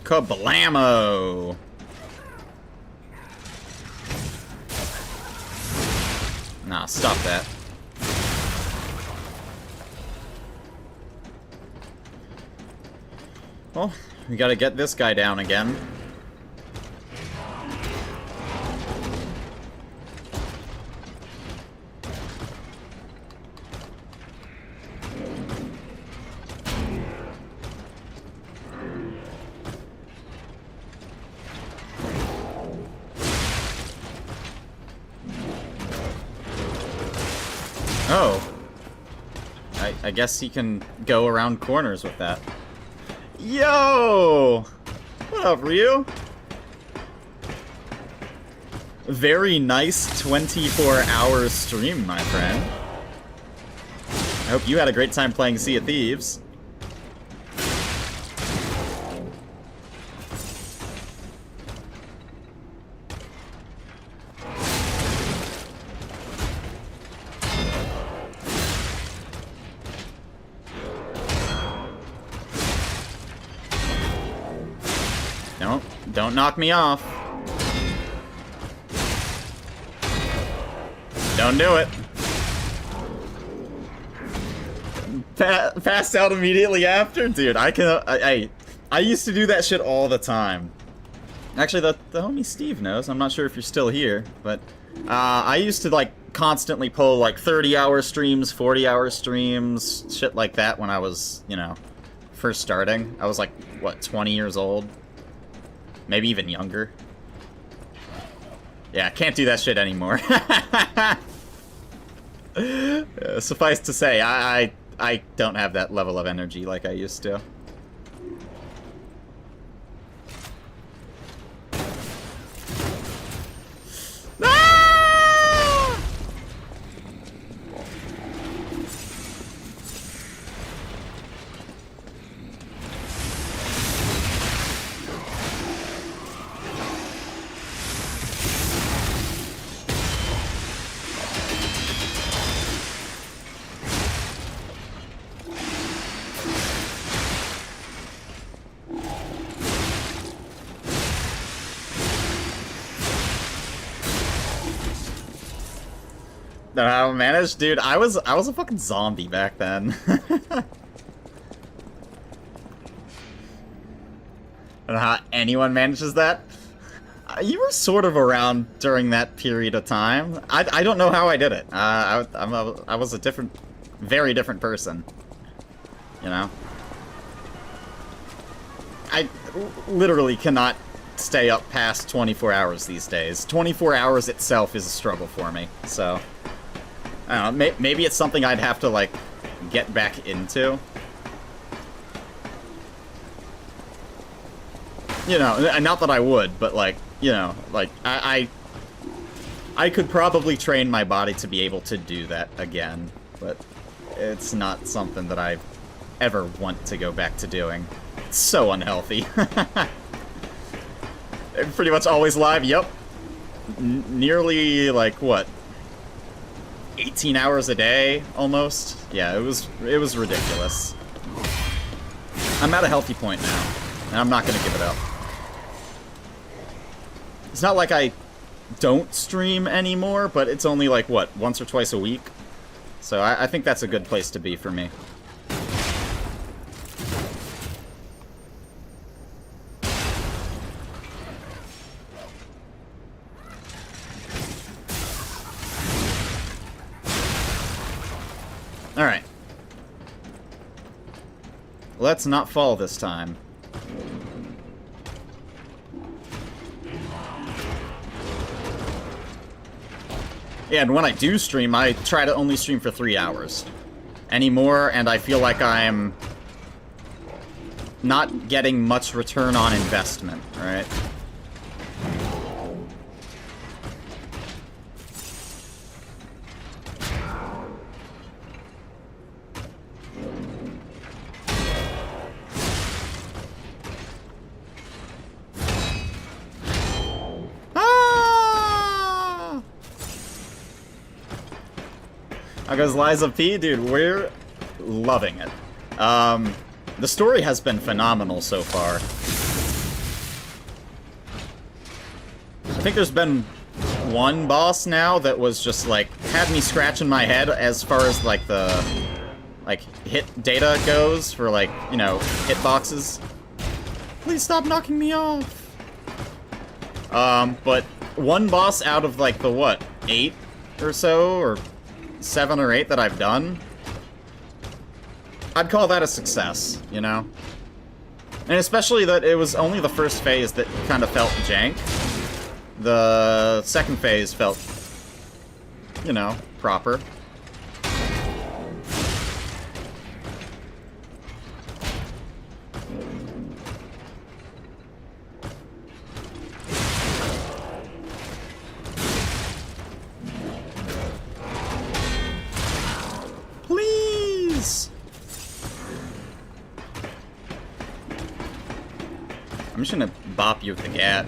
Kablamo! Nah, stop that. Well, we gotta get this guy down again. Oh. I guess he can go around corners with that. Yo! What up, Ryu? Very nice 24-hour stream, my friend. I hope you had a great time playing Sea of Thieves. Don't knock me off. Don't do it. Passed out immediately after? Dude, I used to do that shit all the time. Actually, the homie Steve knows. I'm not sure if you're still here, but I used to, like, constantly pull, like, 30-hour streams, 40-hour streams, shit like that when I was, you know, first starting. I was, like, what, 20 years old? Maybe even younger. Yeah, can't do that shit anymore. Suffice to say, I don't have that level of energy like I used to. Know how to manage? Dude, I was a fucking zombie back then. I don't know how anyone manages that. You were sort of around during that period of time. I don't know how I did it. I was a very different person. You know? I literally cannot stay up past 24 hours these days. 24 hours itself is a struggle for me, so... I don't know, maybe it's something I'd have to, like, get back into. You know, not that I would, but, like, you know, like, I could probably train my body to be able to do that again, but it's not something that I ever want to go back to doing. It's so unhealthy. Pretty much always live, yep. Nearly, like, what? 18 hours a day, almost. Yeah, it was ridiculous. I'm at a healthy point now, and I'm not gonna give it up. It's not like I don't stream anymore, but it's only like, what, once or twice a week? So I think that's a good place to be for me. Alright. Let's not fall this time. Yeah, and when I do stream, I try to only stream for 3 hours. Anymore, and I feel like I'm not getting much return on investment, right? How goes Liza P? Dude, we're loving it. The story has been phenomenal so far. I think there's been one boss now that was just, like, had me scratching my head as far as, like, the, like, hit data goes for, like, you know, hitboxes. Please stop knocking me off. But one boss out of, like, the, what, 8 or so, or 7 or 8 that I've done, I'd call that a success, you know? And especially that it was only the first phase that kind of felt jank. The second phase felt, you know, proper. Please! I'm just gonna bop you with the gat.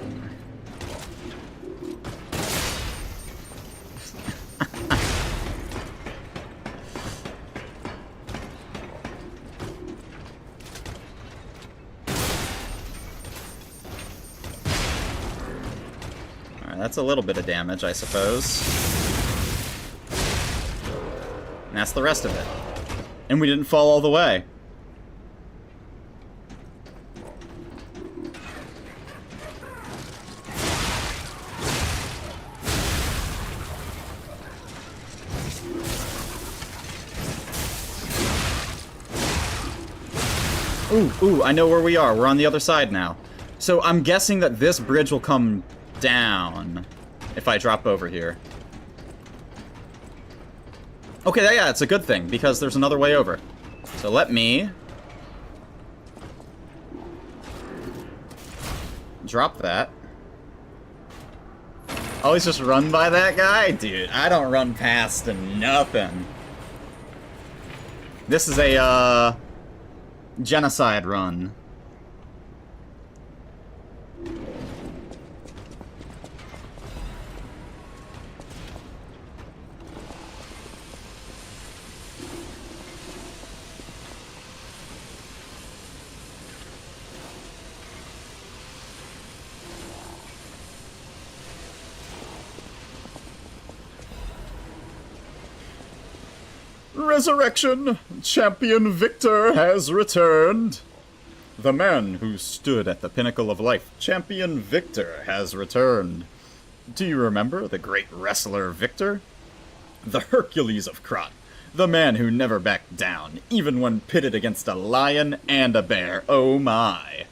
Alright, that's a little bit of damage, I suppose. And that's the rest of it. And we didn't fall all the way. Ooh, I know where we are. We're on the other side now. So I'm guessing that this bridge will come down if I drop over here. Okay, yeah, it's a good thing, because there's another way over. So let me drop that. Always just run by that guy? Dude, I don't run past nothing. This is a, genocide run. Resurrection! Champion Victor has returned! The man who stood at the pinnacle of life, Champion Victor, has returned. Do you remember the great wrestler Victor? The Hercules of Krat. The man who never backed down, even when pitted against a lion and a bear. Oh my!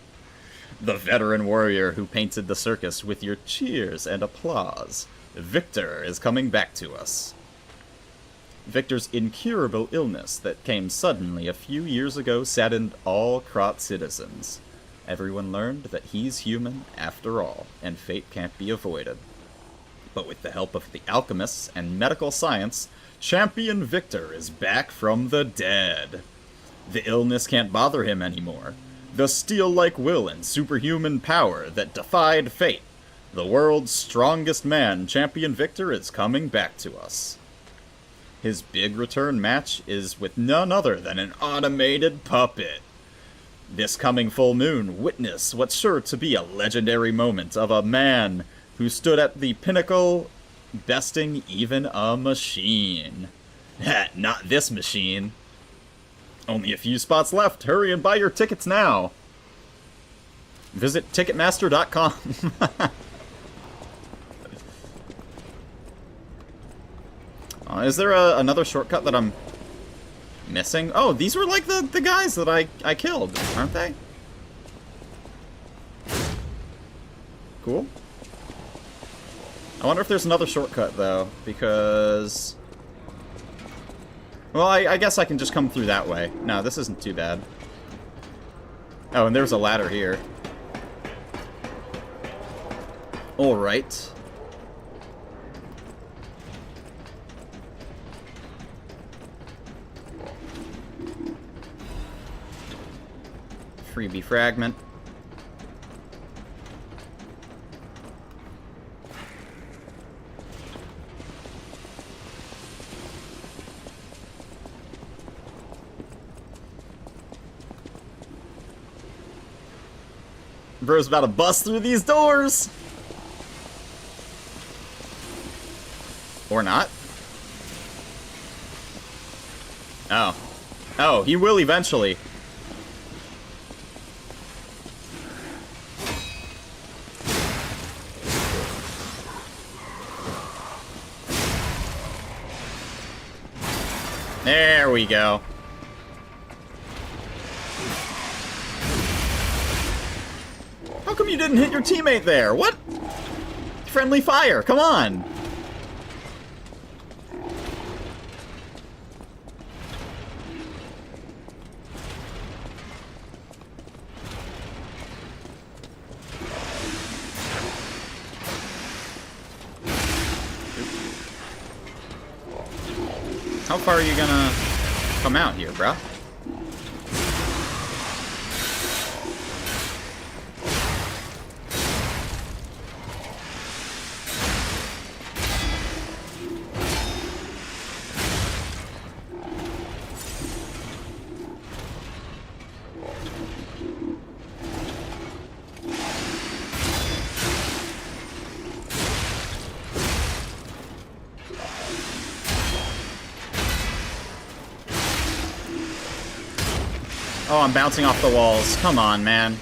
The veteran warrior who painted the circus with your cheers and applause. Victor is coming back to us. Victor's incurable illness that came suddenly a few years ago saddened all Krat citizens. Everyone learned that he's human after all, and fate can't be avoided. But with the help of the alchemists and medical science, Champion Victor is back from the dead. The illness can't bother him anymore. The steel-like will and superhuman power that defied fate. The world's strongest man, Champion Victor, is coming back to us. His big return match is with none other than an automated puppet. This coming full moon, witness what's sure to be a legendary moment of a man who stood at the pinnacle, besting even a machine. Not this machine. Only a few spots left. Hurry and buy your tickets now. Visit Ticketmaster.com. Is there another shortcut that I'm missing? Oh, these were like the guys that I killed, aren't they? Cool. I wonder if there's another shortcut, though, because... Well, I guess I can just come through that way. No, this isn't too bad. Oh, and there's a ladder here. Alright. Freebie fragment. Bro's about to bust through these doors! Or not. Oh. Oh, he will eventually. we go. How come you didn't hit your teammate there? What? Friendly fire, come on! How far are you gonna come out here, bruh? Oh, I'm bouncing off the walls. Come on, man.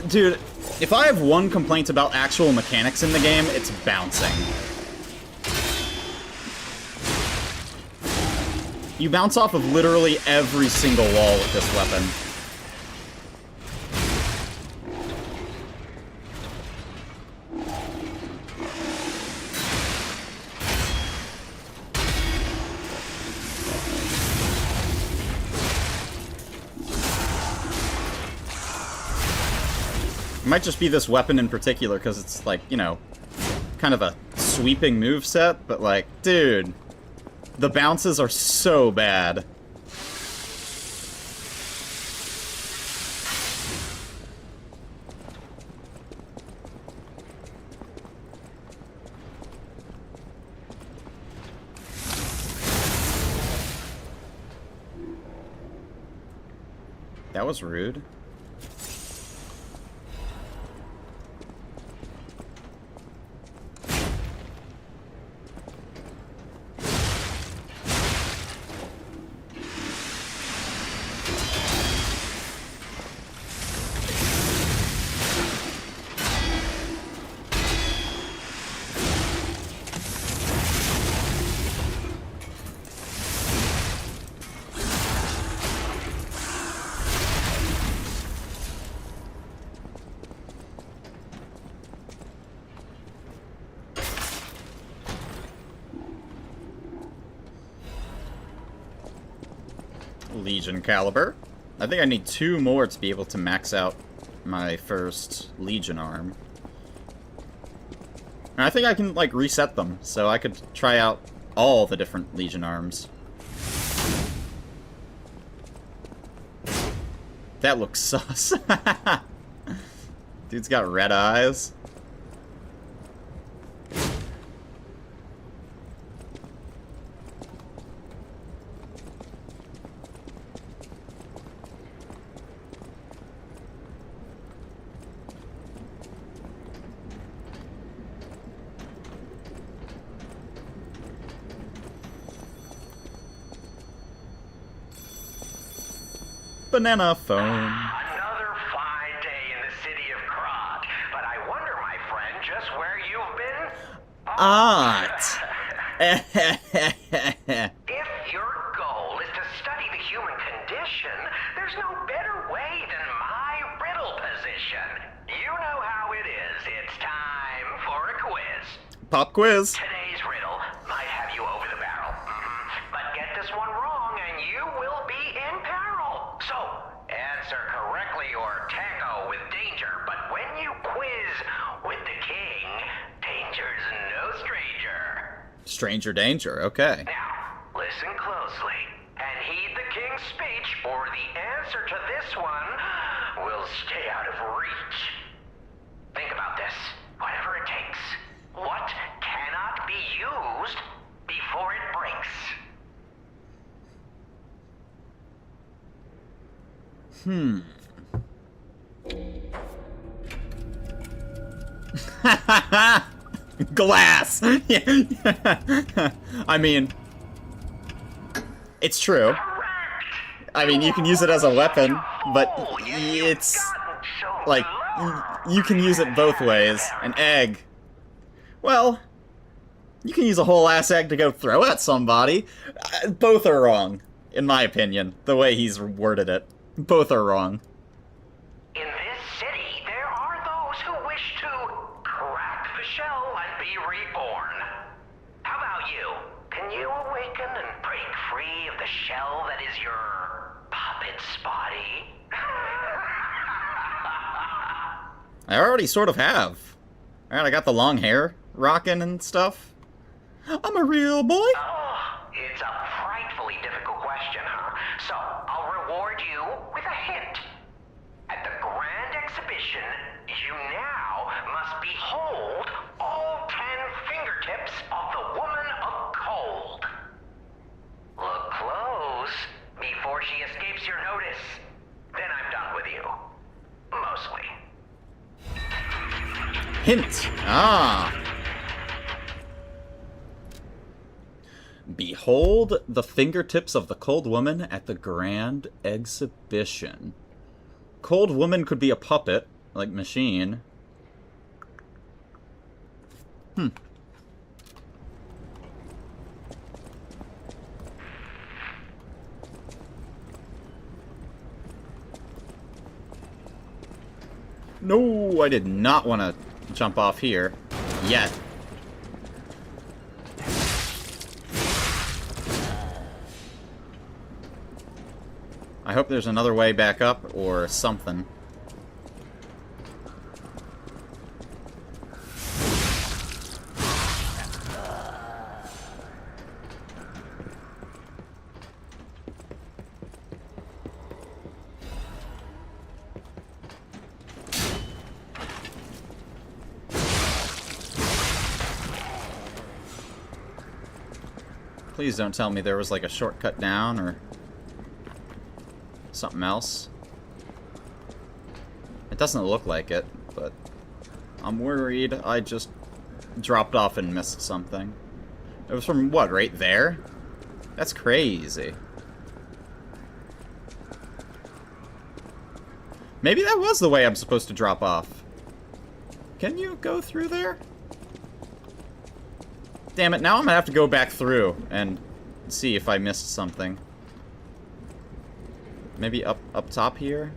Dude, if I have one complaint about actual mechanics in the game, it's bouncing. You bounce off of literally every single wall with this weapon. It might just be this weapon in particular, because it's, like, you know, kind of a sweeping moveset, but, like, dude, the bounces are so bad. That was rude. Legion caliber. I think I need 2 more to be able to max out my first Legion arm. And I think I can, like, reset them, so I could try out all the different Legion arms. That looks sus. Dude's got red eyes. Banana phone. Another fine day in the city of Krat, but I wonder, my friend, just where you've been? Art. If your goal is to study the human condition, there's no better way than my riddle position. You know how it is. It's time for a quiz. Pop quiz. Today's riddle might have you over the barrel. But get this one wrong and you will be in peril. So, answer correctly or tango with danger. But when you quiz with the king, danger's no stranger. Stranger danger, okay. Now, listen closely and heed the king's speech, or the answer to this one will stay out of reach. Think about this. Whatever it takes. What cannot be used before it breaks? Glass! I mean, it's true. I mean, you can use it as a weapon, but it's like, you can use it both ways. An egg. Well, You can use a whole ass egg to go throw at somebody. Both are wrong, in my opinion, the way he's worded it. Both are wrong. In this city, there are those who wish to crack the shell and be reborn. How about you? Can you awaken and break free of the shell that is your puppet's body? I already sort of have. Alright, I got the long hair rocking and stuff. I'm a real boy. Oh, it's a frightfully difficult question, huh? So, I'll reward you with a hint. At the Grand Exhibition, you now must behold all 10 fingertips of the Woman of Cold. Look close before she escapes your notice. Then I'm done with you. Mostly. Hint. Ah. Behold the fingertips of the Cold Woman at the Grand Exhibition. Cold Woman could be a puppet, like machine. No, I did not want to jump off here. Yet. I hope there's another way back up, or something. Please don't tell me there was like a shortcut down, or something else. It doesn't look like it, but I'm worried I just dropped off and missed something. It was from what, right there? That's crazy. Maybe that was the way I'm supposed to drop off. Can you go through there? Damn it, now I'm gonna have to go back through and see if I missed something. Maybe up top here?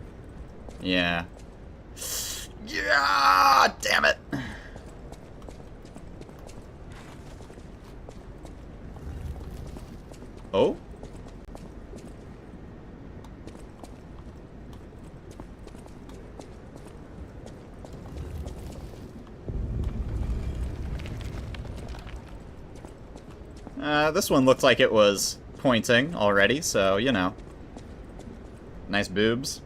Yeah. Yeah! Damn it! Oh? This one looked like it was pointing already, so, you know. Nice boobs.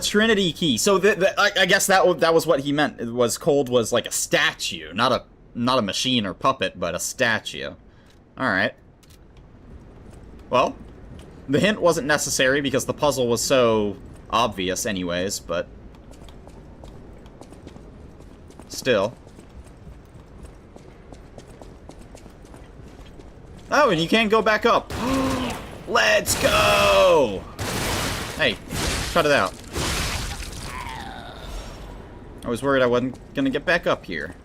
Trinity key. So I guess that was what he meant. It was Cold was like a statue, not a machine or puppet, but a statue. All right. Well, the hint wasn't necessary because the puzzle was so obvious, anyways. But still. Oh, and you can't go back up. Let's go! Hey, cut it out. I was worried I wasn't gonna get back up here.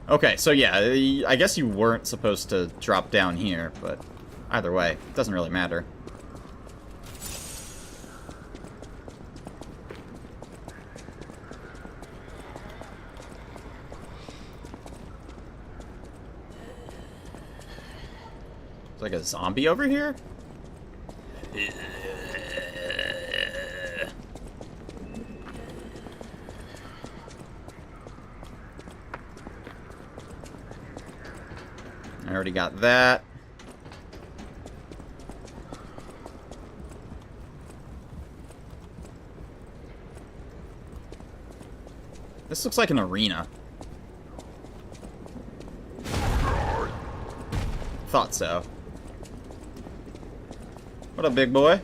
Okay, so yeah, I guess you weren't supposed to drop down here, but either way, it doesn't really matter. Like a zombie over here? I already got that. This looks like an arena. Thought so. What up, big boy?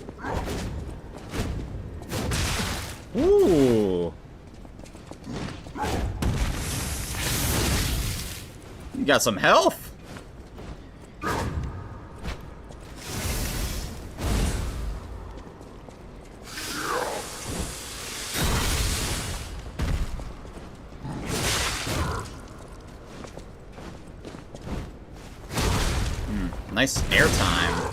Ooh. You got some health. Nice airtime.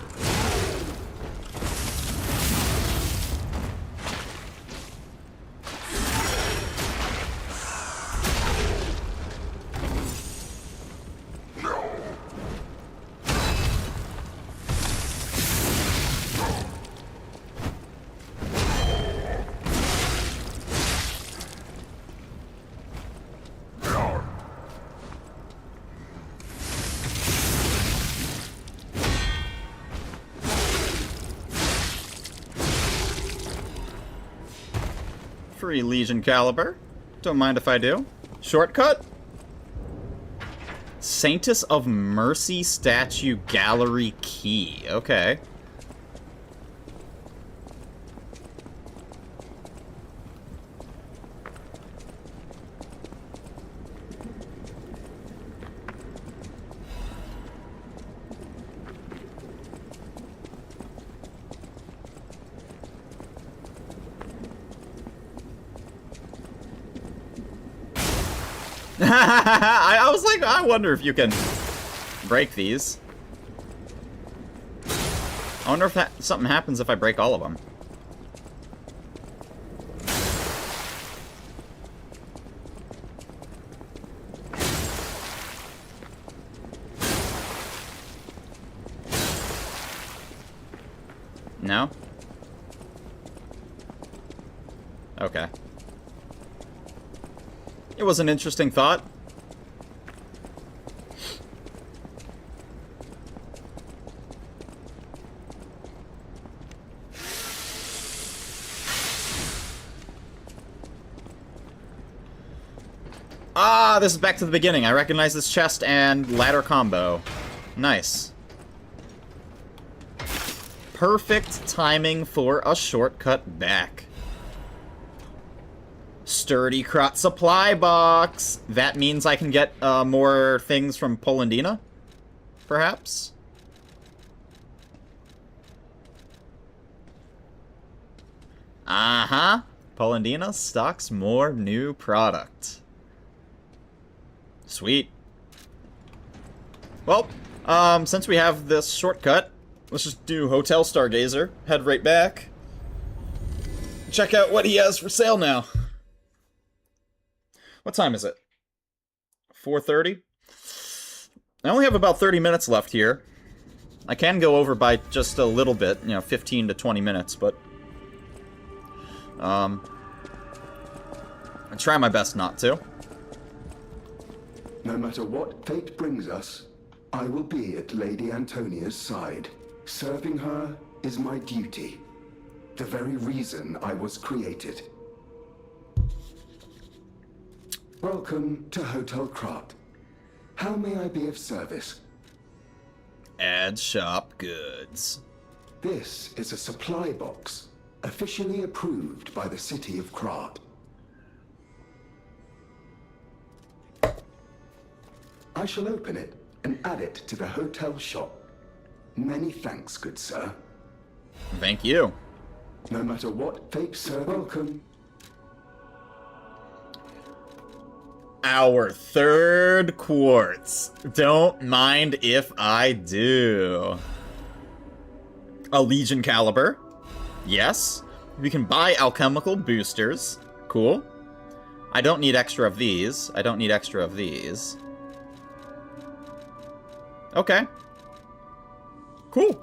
Free Legion caliber. Don't mind if I do. Shortcut? Saintess of Mercy statue gallery key. Okay. I was like, I wonder if you can break these. I wonder if something happens if I break all of them. No? Okay. It was an interesting thought. Ah, this is back to the beginning. I recognize this chest and ladder combo. Nice. Perfect timing for a shortcut back. Sturdy Crot supply box. That means I can get more things from Polandina, perhaps? Uh-huh. Polandina stocks more new product. Sweet. Well, since we have this shortcut, let's just do Hotel Stargazer, head right back, check out what he has for sale now. What time is it? 4:30? I only have about 30 minutes left here. I can go over by just a little bit, 15 to 20 minutes, but I try my best not to. No matter what fate brings us, I will be at Lady Antonia's side. Serving her is my duty. The very reason I was created. Welcome to Hotel Krat. How may I be of service? Add shop goods. This is a supply box, officially approved by the city of Krat. I shall open it and add it to the hotel shop. Many thanks, good sir. Thank you. No matter what fate, sir, welcome. Our third quartz. Don't mind if I do. A Legion caliber. Yes. We can buy alchemical boosters. Cool. I don't need extra of these. I don't need extra of these. Okay. Cool.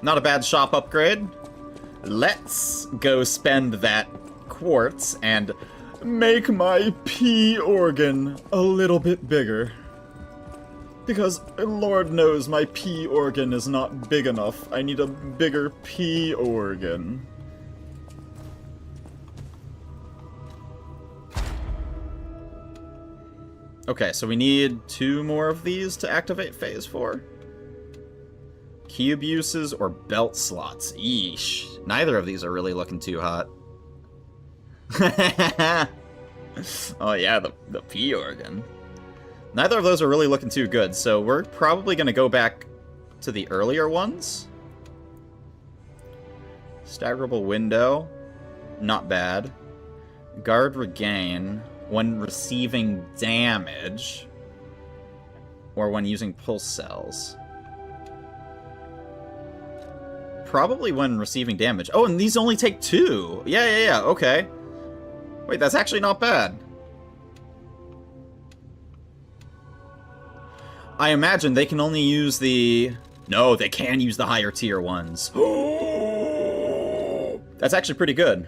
Not a bad shop upgrade. Let's go spend that quartz and make my pee organ a little bit bigger. Because Lord knows my pee organ is not big enough. I need a bigger pee organ. Okay, so we need 2 more of these to activate phase 4. Cube uses or belt slots. Yeesh. Neither of these are really looking too hot. Oh yeah, the P organ. Neither of those are really looking too good, so we're probably going to go back to the earlier ones. Staggerable window. Not bad. Guard regain when receiving damage. Or when using pulse cells. probably when receiving damage. Oh, and these only take 2. Yeah, okay. Wait, that's actually not bad. I imagine they can only use the... No, they can use the higher tier ones. That's actually pretty good.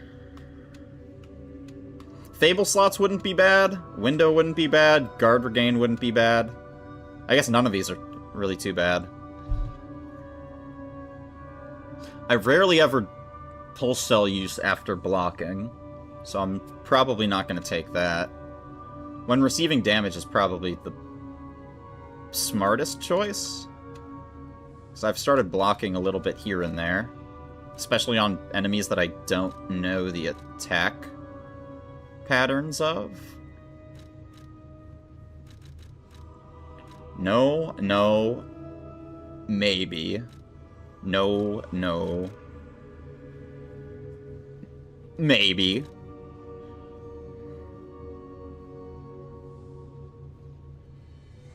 Fable slots wouldn't be bad. Window wouldn't be bad. Guard Regain wouldn't be bad. I guess none of these are really too bad. I rarely ever pulse cell use after blocking, so I'm probably not going to take that. When receiving damage is probably the smartest choice, because I've started blocking a little bit here and there, especially on enemies that I don't know the attack patterns of. No, no, maybe. No, no. Maybe.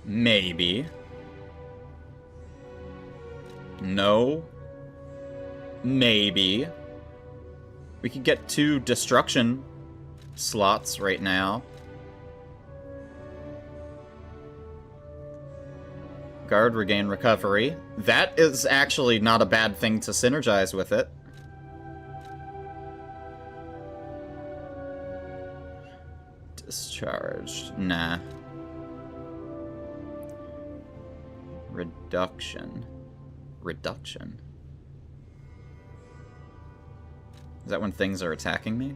Maybe. No. Maybe. We could get 2 destruction slots right now. Guard, Regain, Recovery. That is actually not a bad thing to synergize with it. Discharged. Nah. Reduction. Reduction? Is that when things are attacking me?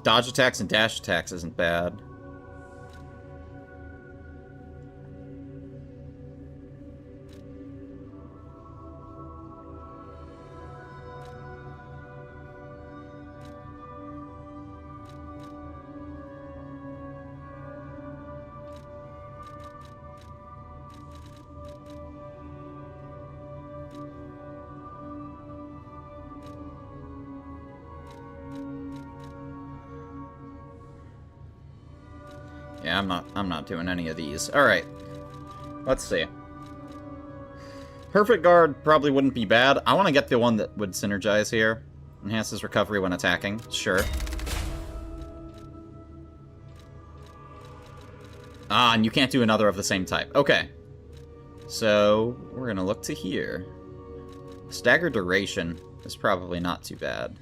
Dodge attacks and dash attacks isn't bad. Yeah, I'm not doing any of these. Alright. Let's see. Perfect Guard probably wouldn't be bad. I want to get the one that would synergize here. Enhances recovery when attacking. Sure. Ah, and you can't do another of the same type. Okay. So, we're gonna look to here. Stagger duration is probably not too bad.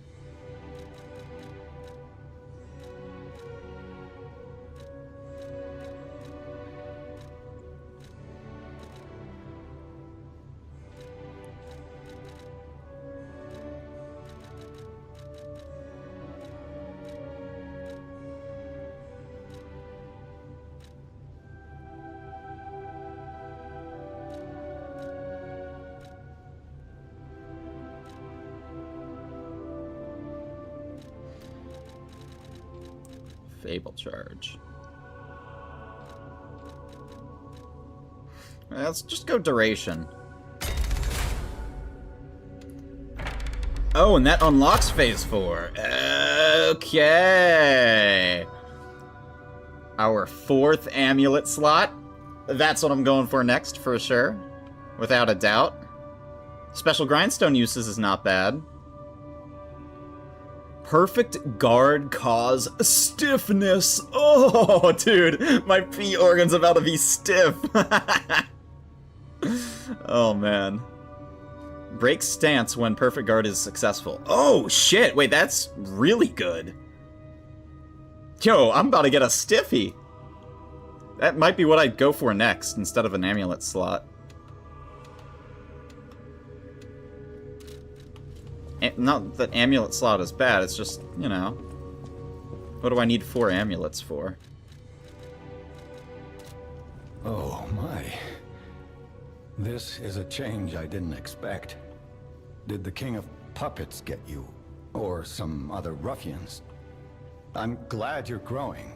Fable charge. Let's just go duration. Oh, and that unlocks phase 4. Okay. Our 4th amulet slot. That's what I'm going for next, for sure. Without a doubt. Special grindstone uses is not bad. Perfect Guard cause stiffness. Oh, dude, my pee organ's about to be stiff. Oh, man. Break stance when Perfect Guard is successful. Oh, shit. Wait, that's really good. Yo, I'm about to get a stiffy. That might be what I'd go for next instead of an amulet slot. Not that amulet slot is bad, it's just, you know, what do I need 4 amulets for? Oh my. This is a change I didn't expect. Did the King of Puppets get you? Or some other ruffians? I'm glad you're growing.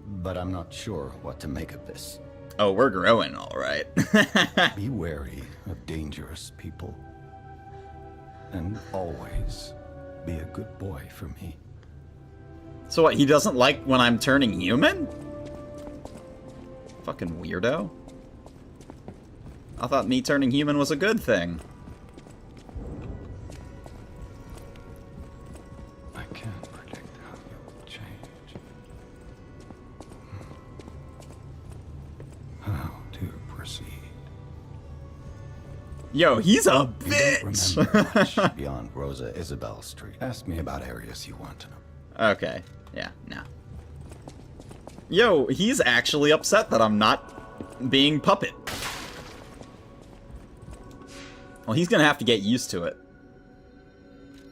but I'm not sure what to make of this. Oh, we're growing, all right. Be wary of dangerous people. And always be a good boy for me. So what, he doesn't like when I'm turning human? Fucking weirdo. I thought me turning human was a good thing. I can't predict how you'll change. How to proceed. Yo, he's a You don't bitch! remember much beyond Rosa Isabel Street. Ask me about areas you want to know. Okay. Yeah, no. Yo, he's actually upset that I'm not being puppet. Well, he's gonna have to get used to it.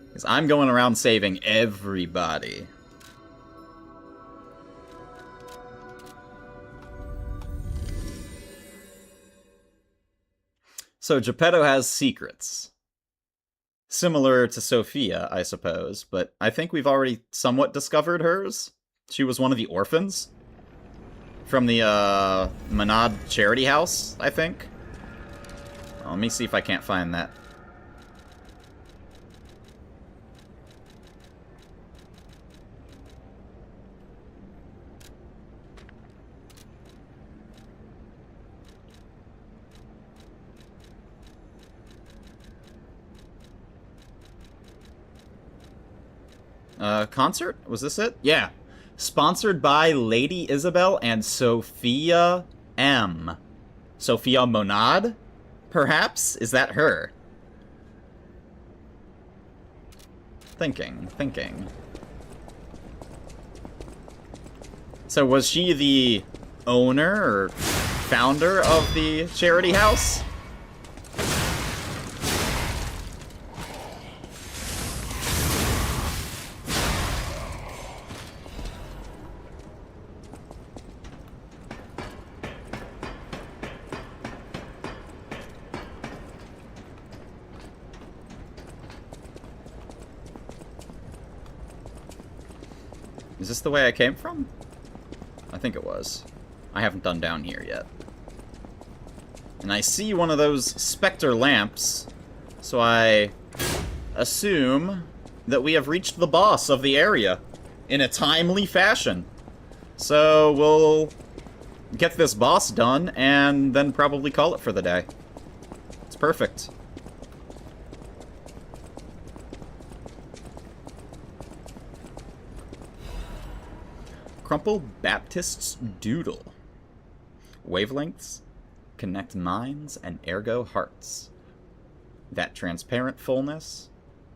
Because I'm going around saving everybody. So, Geppetto has secrets. Similar to Sophia, I suppose, but I think we've already somewhat discovered hers. She was one of the orphans from the Monad charity house, I think. Let me see if I can't find that. Concert? Was this it? Yeah. Sponsored by Lady Isabel and Sophia M. Sophia Monad? Perhaps? Is that her? Thinking. So was she the owner or founder of the charity house? Is this the way I came from? I think it was. I haven't done down here yet. And I see one of those specter lamps, so I assume that we have reached the boss of the area in a timely fashion. So we'll get this boss done and then probably call it for the day. It's perfect. Crumple Baptist's Doodle. Wavelengths connect minds and ergo hearts. That transparent fullness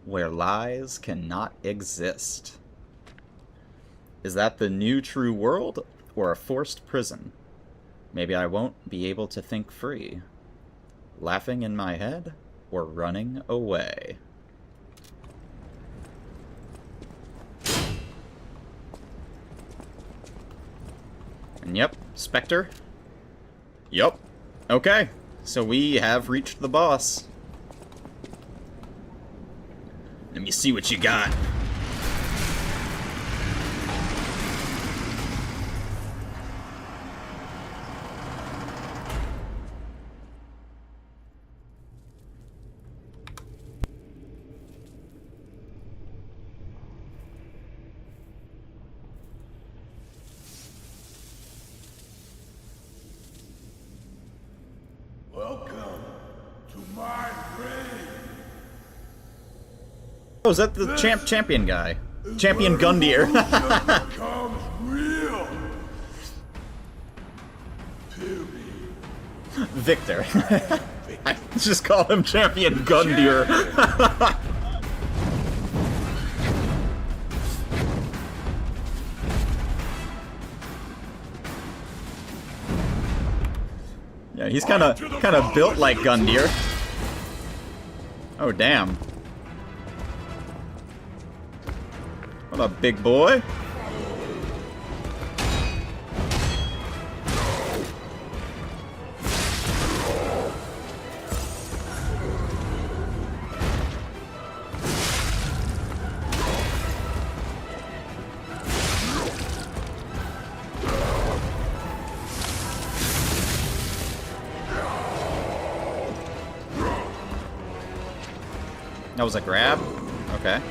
where lies cannot exist. Is that the new true world or a forced prison? Maybe I won't be able to think free. Laughing in my head or running away? And yep, Spectre. Yup. Okay, so we have reached the boss. Let me see what you got. Welcome to my grave. Oh, is that the champion guy? Champion Gundyr. Becomes real. Victor. I just call him Champion Gundyr. Yeah, he's kind of built like Gundyr. Oh damn! What a big boy! That was a grab? Okay.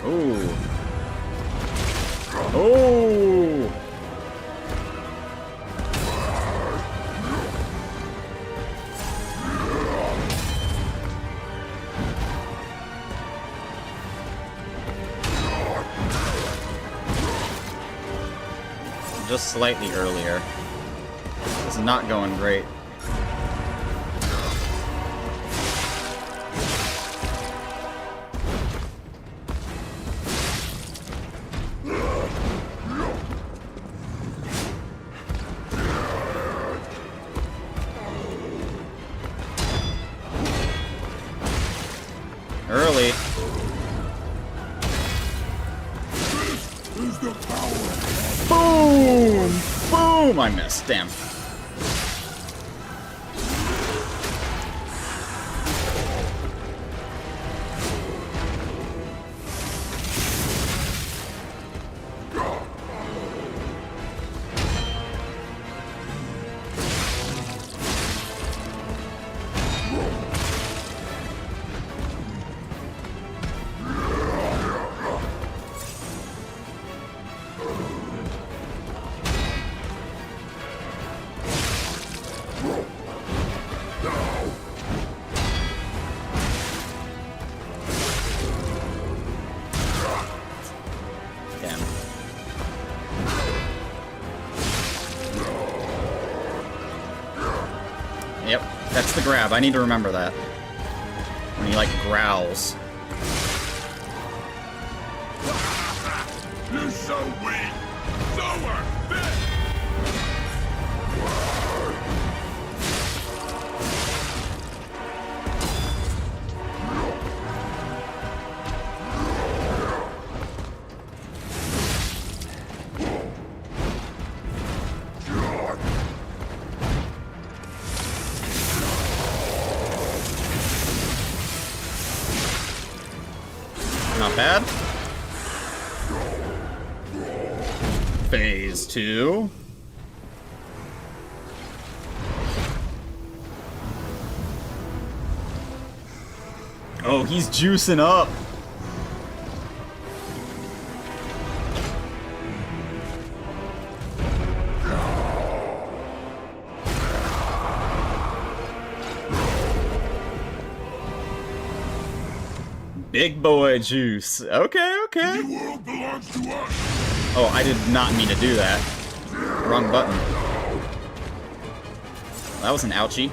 Ooh. Oh! Just slightly earlier. It's not going great. Early. Is the power. Boom! Boom! I missed. Damn. Yep, that's the grab. I need to remember that. When he, like, growls. You're so weak! So unfit! Not bad. Phase 2. Oh, he's juicing up. Big boy juice. Okay, okay. The world belongs to us. Oh, I did not mean to do that. Wrong button. That was an ouchie.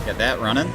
Get that running.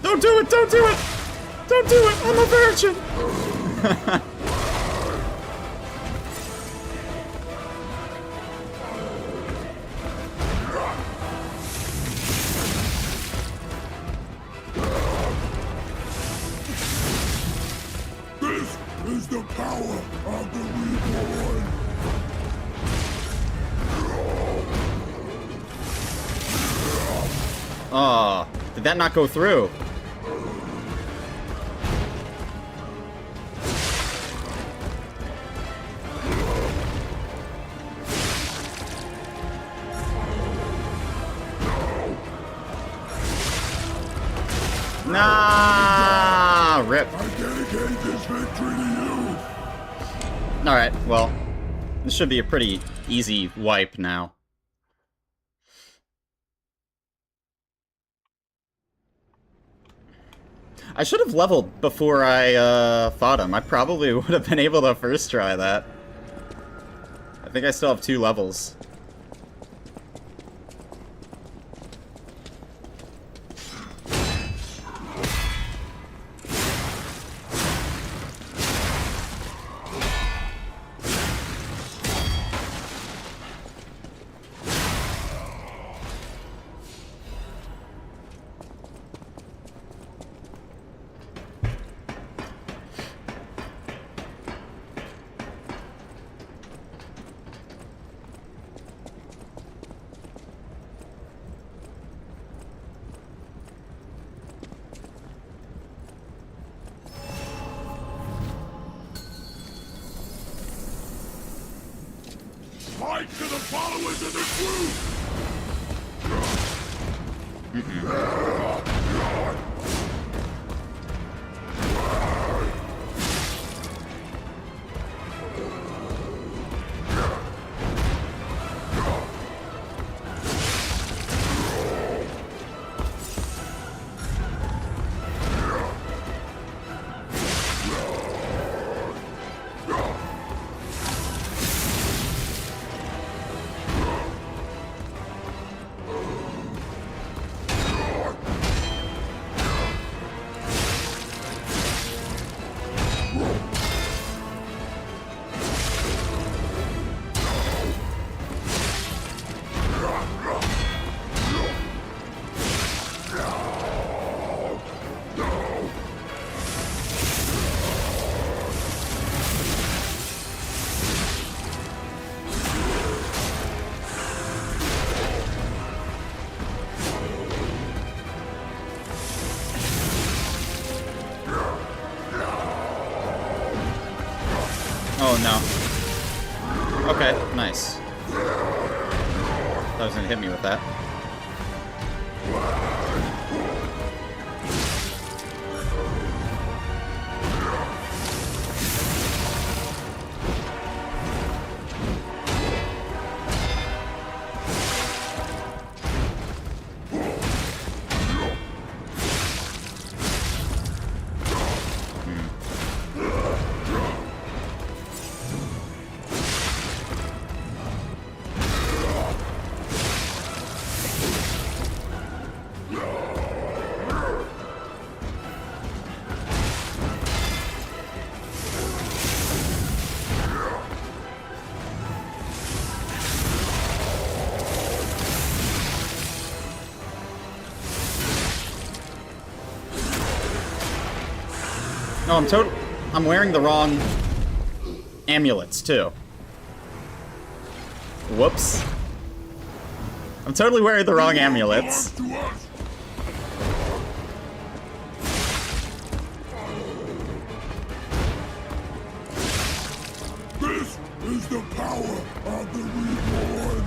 Don't do it! Don't do it! Don't do it! I'm a virgin! This is the power of the reborn. Oh, did that not go through? Nah, rip. I dedicate this victory to you. Alright, well, this should be a pretty easy wipe now. I should have leveled before I fought him. I probably would have been able to first try that. I think I still have 2 levels. Fight to the followers of the truth! Oh no. Okay, nice. That was gonna hit me with that. No, I'm wearing the wrong amulets, too. Whoops. I'm totally wearing the wrong amulets. This is the power of the Reborn.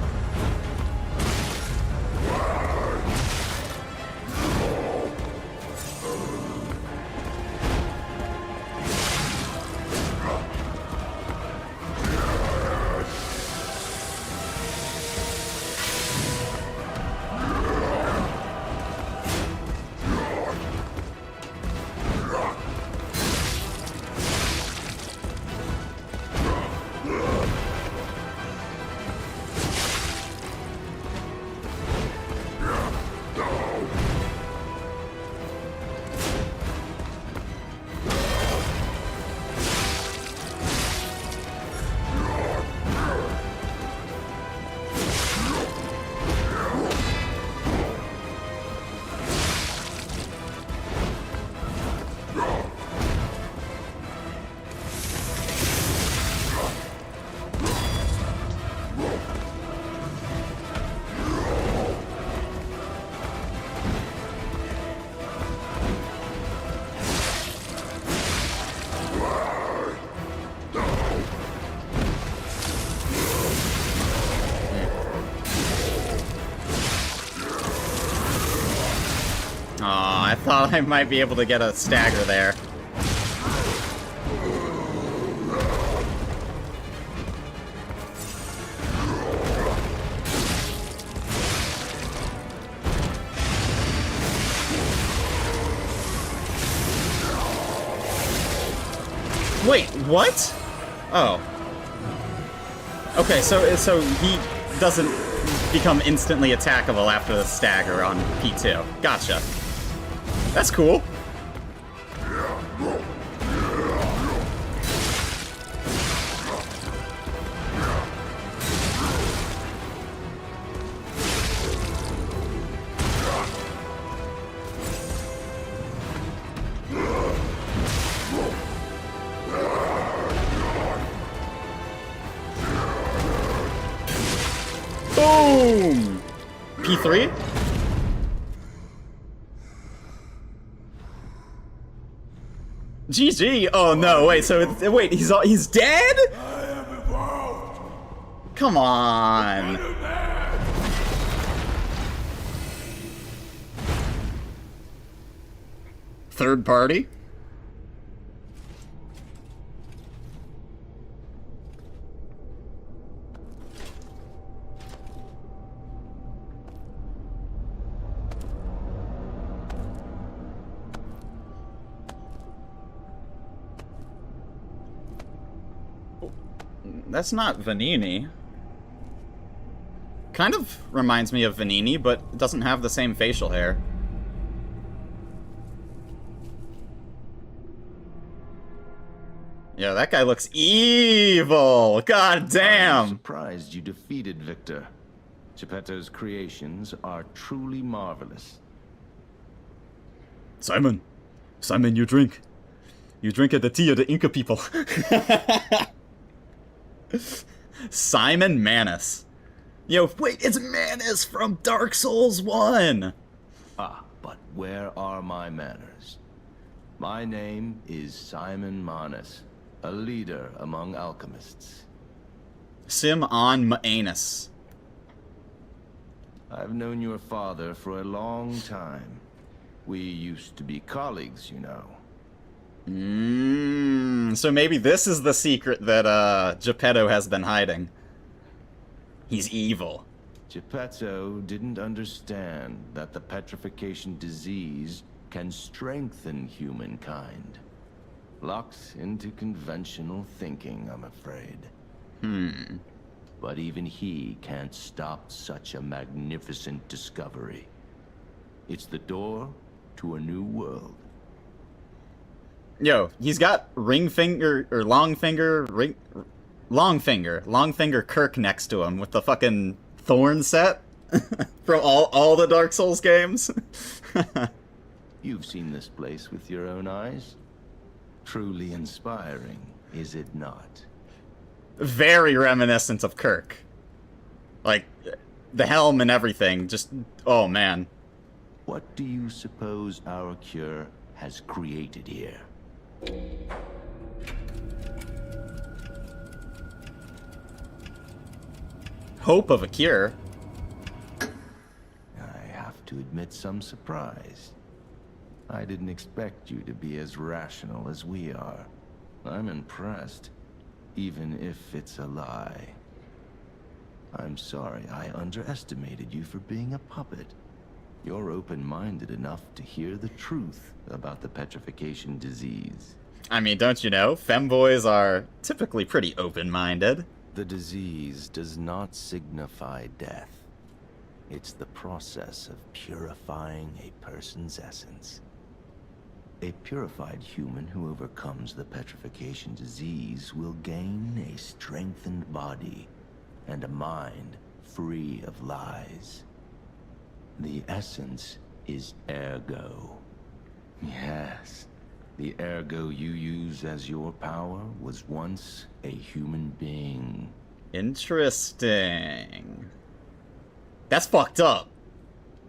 I thought I might be able to get a stagger there. Wait, what? Oh. Okay, so he doesn't become instantly attackable after the stagger on P2. Gotcha. That's cool. Boom! P3? GG! Oh no, wait, so wait, he's dead? I am involved. Come on. Third party? That's not Vanini. Kind of reminds me of Vanini, but doesn't have the same facial hair. Yeah, that guy looks evil! God damn! I'm surprised you defeated Victor. Geppetto's creations are truly marvelous. Simon! Simon, you drink. You drink at the tea of the Inca people. Simon Manus. Yo, wait, it's Manus from Dark Souls 1! Ah, but where are my manners? My name is Simon Manus, a leader among alchemists. Simon Manus. I've known your father for a long time. We used to be colleagues, you know. So maybe this is the secret that Geppetto has been hiding. He's evil. Geppetto didn't understand that the petrification disease can strengthen humankind. Locked into conventional thinking, I'm afraid. But even he can't stop such a magnificent discovery. It's the door to a new world. Yo, he's got ring finger, or long finger Kirk next to him with the fucking thorn set from all the Dark Souls games. You've seen this place with your own eyes. Truly inspiring, is it not? Very reminiscent of Kirk. Like, the helm and everything, just, oh man. What do you suppose our cure has created here? Hope of a cure. I have to admit some surprise. I didn't expect you to be as rational as we are. I'm impressed, even if it's a lie. I'm sorry I underestimated you for being a puppet. You're open-minded enough to hear the truth about the petrification disease. I mean, don't you know, femboys are typically pretty open-minded. The disease does not signify death. It's the process of purifying a person's essence. A purified human who overcomes the petrification disease will gain a strengthened body and a mind free of lies. The essence is ergo. Yes, the ergo you use as your power was once a human being. Interesting. That's fucked up.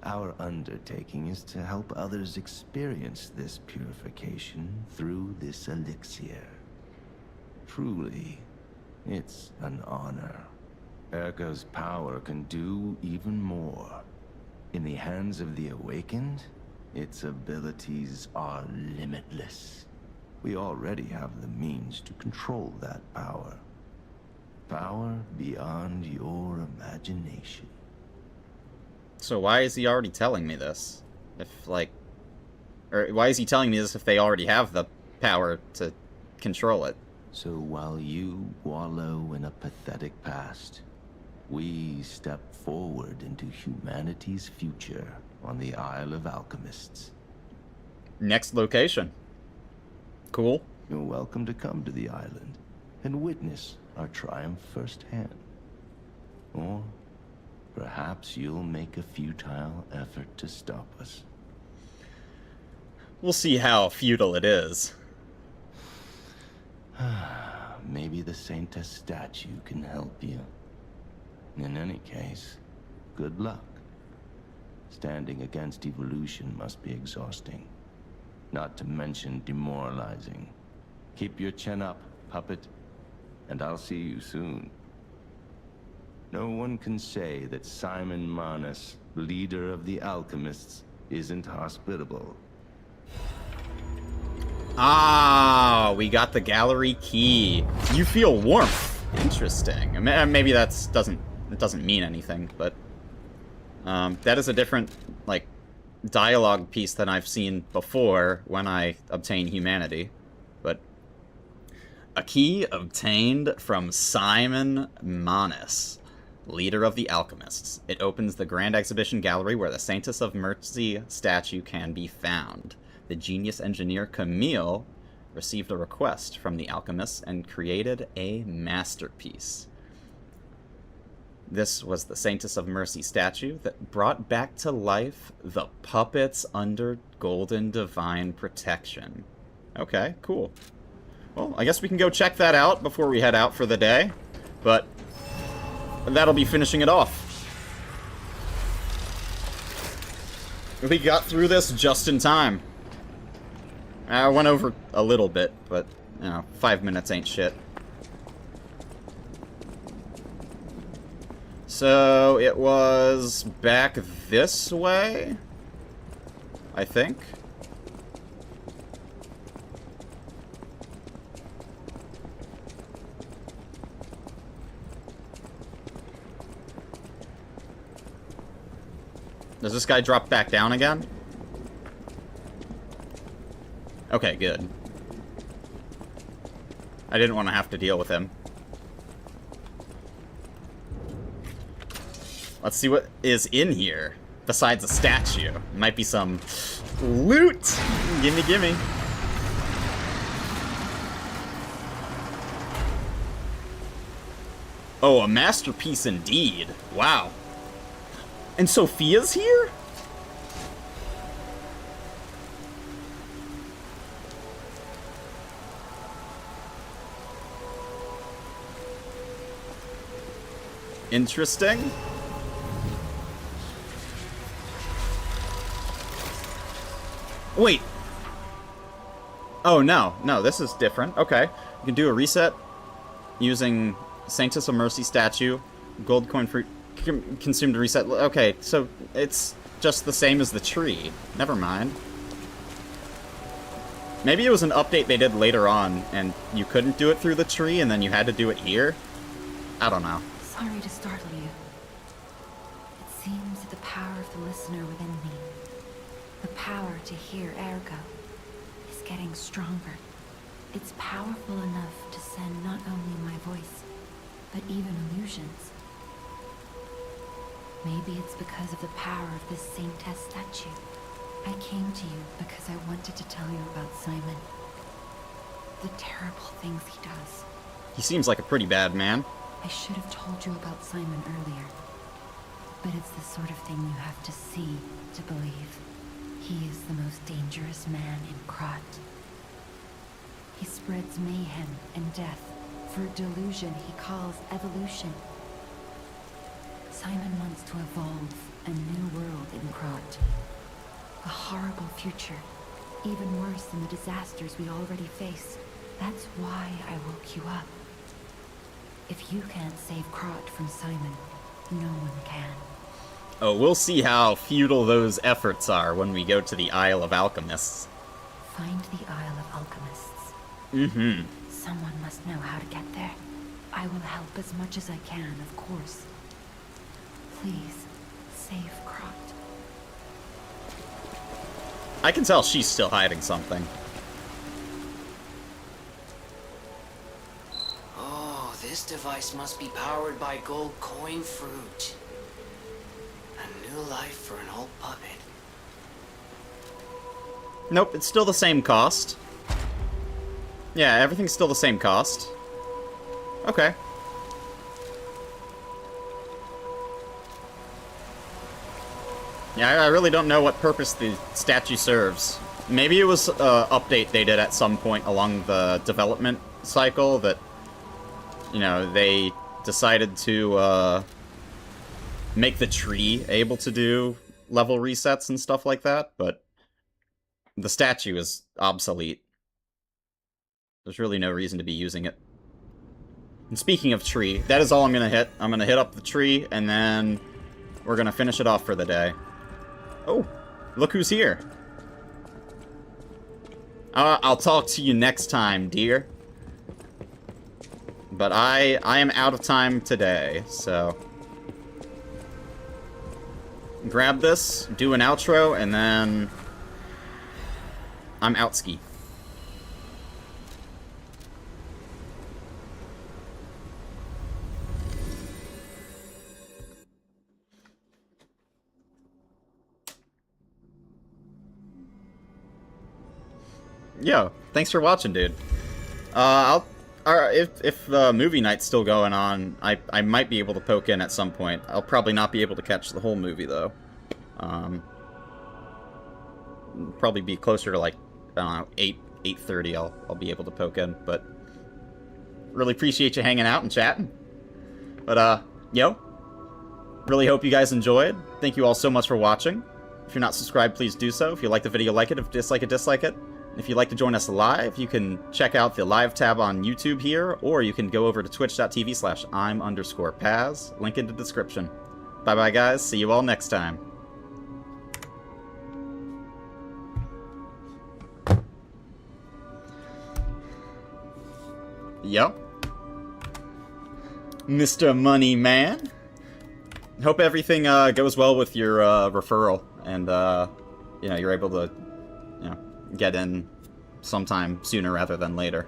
Our undertaking is to help others experience this purification through this elixir. Truly, it's an honor. Ergo's power can do even more. In the hands of the awakened, Its abilities are limitless. We already have the means to control that power. Power beyond your imagination. So why is he already telling me this? If, like... Or why is he telling me this if they already have the power to control it? So while you wallow in a pathetic past, we step forward into humanity's future on the Isle of Alchemists. Next location. Cool. You're welcome to come to the island and witness our triumph firsthand. Or perhaps you'll make a futile effort to stop us. We'll see how futile it is. Maybe the Saintess statue can help you. In any case, good luck. Standing against evolution must be exhausting. Not to mention demoralizing. Keep your chin up, puppet, and I'll see you soon. No one can say that Simon Manus, leader of the alchemists, isn't hospitable. Ah, we got the gallery key. You feel warmth. Interesting. Maybe it doesn't mean anything, but that is a different, like, dialogue piece than I've seen before when I obtain humanity. But a key obtained from Simon Manus, leader of the alchemists. It opens the Grand Exhibition Gallery where the Saintess of Mercy statue can be found. The genius engineer Camille received a request from the alchemists and created a masterpiece. This was the Saintess of Mercy statue that brought back to life the puppets under Golden Divine protection. Okay, cool. Well, I guess we can go check that out before we head out for the day, but that'll be finishing it off. We got through this just in time. I went over a little bit, but, you know, 5 minutes ain't shit. So, it was back this way, I think. Does this guy drop back down again? Okay, good. I didn't want to have to deal with him. Let's see what is in here, besides a statue. Might be some loot! Gimme, gimme. Oh, a masterpiece indeed. Wow. And Sophia's here? Interesting. Wait. Oh, no. No, this is different. Okay. You can do a reset using Saintess of Mercy statue, gold coin fruit consumed to reset. Okay, so it's just the same as the tree. Never mind. Maybe it was an update they did later on, and you couldn't do it through the tree, and then you had to do it here? I don't know. Sorry to startle you. It seems that the power of the listener within me, the power to hear ergo, is getting stronger. It's powerful enough to send not only my voice, but even illusions. Maybe it's because of the power of this Saintess statue. I came to you because I wanted to tell you about Simon. The terrible things he does. He seems like a pretty bad man. I should have told you about Simon earlier. But it's the sort of thing you have to see to believe. He is the most dangerous man in Krat. He spreads mayhem and death for a delusion he calls evolution. Simon wants to evolve a new world in Krat. A horrible future, even worse than the disasters we already face. That's why I woke you up. If you can't save Krat from Simon, no one can. Oh, we'll see how futile those efforts are when we go to the Isle of Alchemists. Find the Isle of Alchemists. Mm-hmm. Someone must know how to get there. I will help as much as I can, of course. Please, save Krot. I can tell she's still hiding something. Oh, this device must be powered by gold coin fruit. A new life for an old puppet. Nope, it's still the same cost. Yeah, everything's still the same cost. Okay. Yeah, I really don't know what purpose the statue serves. Maybe it was an update they did at some point along the development cycle that, you know, they decided to make the tree able to do level resets and stuff like that, but the statue is obsolete. There's really no reason to be using it. And speaking of tree, that is all I'm gonna hit. I'm gonna hit up the tree, and then we're gonna finish it off for the day. Oh, look who's here. I'll talk to you next time, dear. But I am out of time today, so... grab this, do an outro, and then... I'm outski. Yo, thanks for watching, dude. If movie night's still going on, I might be able to poke in at some point. I'll probably not be able to catch the whole movie, though. Probably be closer to, like, I don't know, 8:30 I'll be able to poke in, but really appreciate you hanging out and chatting. But, yo, really hope you guys enjoyed. Thank you all so much for watching. If you're not subscribed, please do so. If you like the video, like it. If you dislike it, dislike it. If you'd like to join us live, you can check out the live tab on YouTube here, or you can go over to twitch.tv/I'm_Paz. Link in the description. Bye-bye, guys. See you all next time. Yep. Mr. Money Man. Hope everything goes well with your referral, and you know, you're able to, you know, get in sometime sooner rather than later.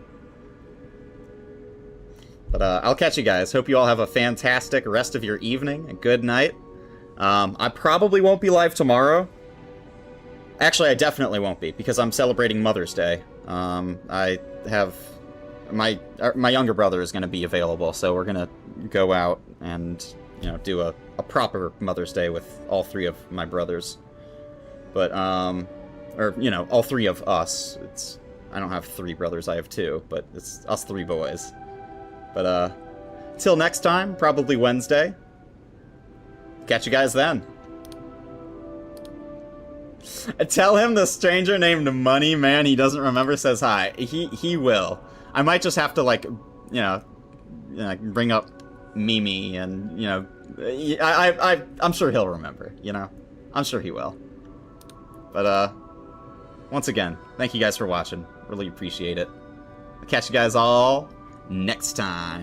But I'll catch you guys. Hope you all have a fantastic rest of your evening. A good night. I probably won't be live tomorrow. Actually, I definitely won't be, because I'm celebrating Mother's Day. I have... My younger brother is going to be available, so we're going to go out and, you know, do a proper Mother's Day with all three of my brothers. But, or, you know, all three of us. I don't have three brothers, I have two, but it's us three boys. But, till next time, probably Wednesday. Catch you guys then. Tell him the stranger named Money Man he doesn't remember says hi. He will. I might just have to, like, you know, bring up Mimi and, you know, I'm sure he'll remember, you know? I'm sure he will. But, once again, thank you guys for watching. Really appreciate it. I'll catch you guys all next time.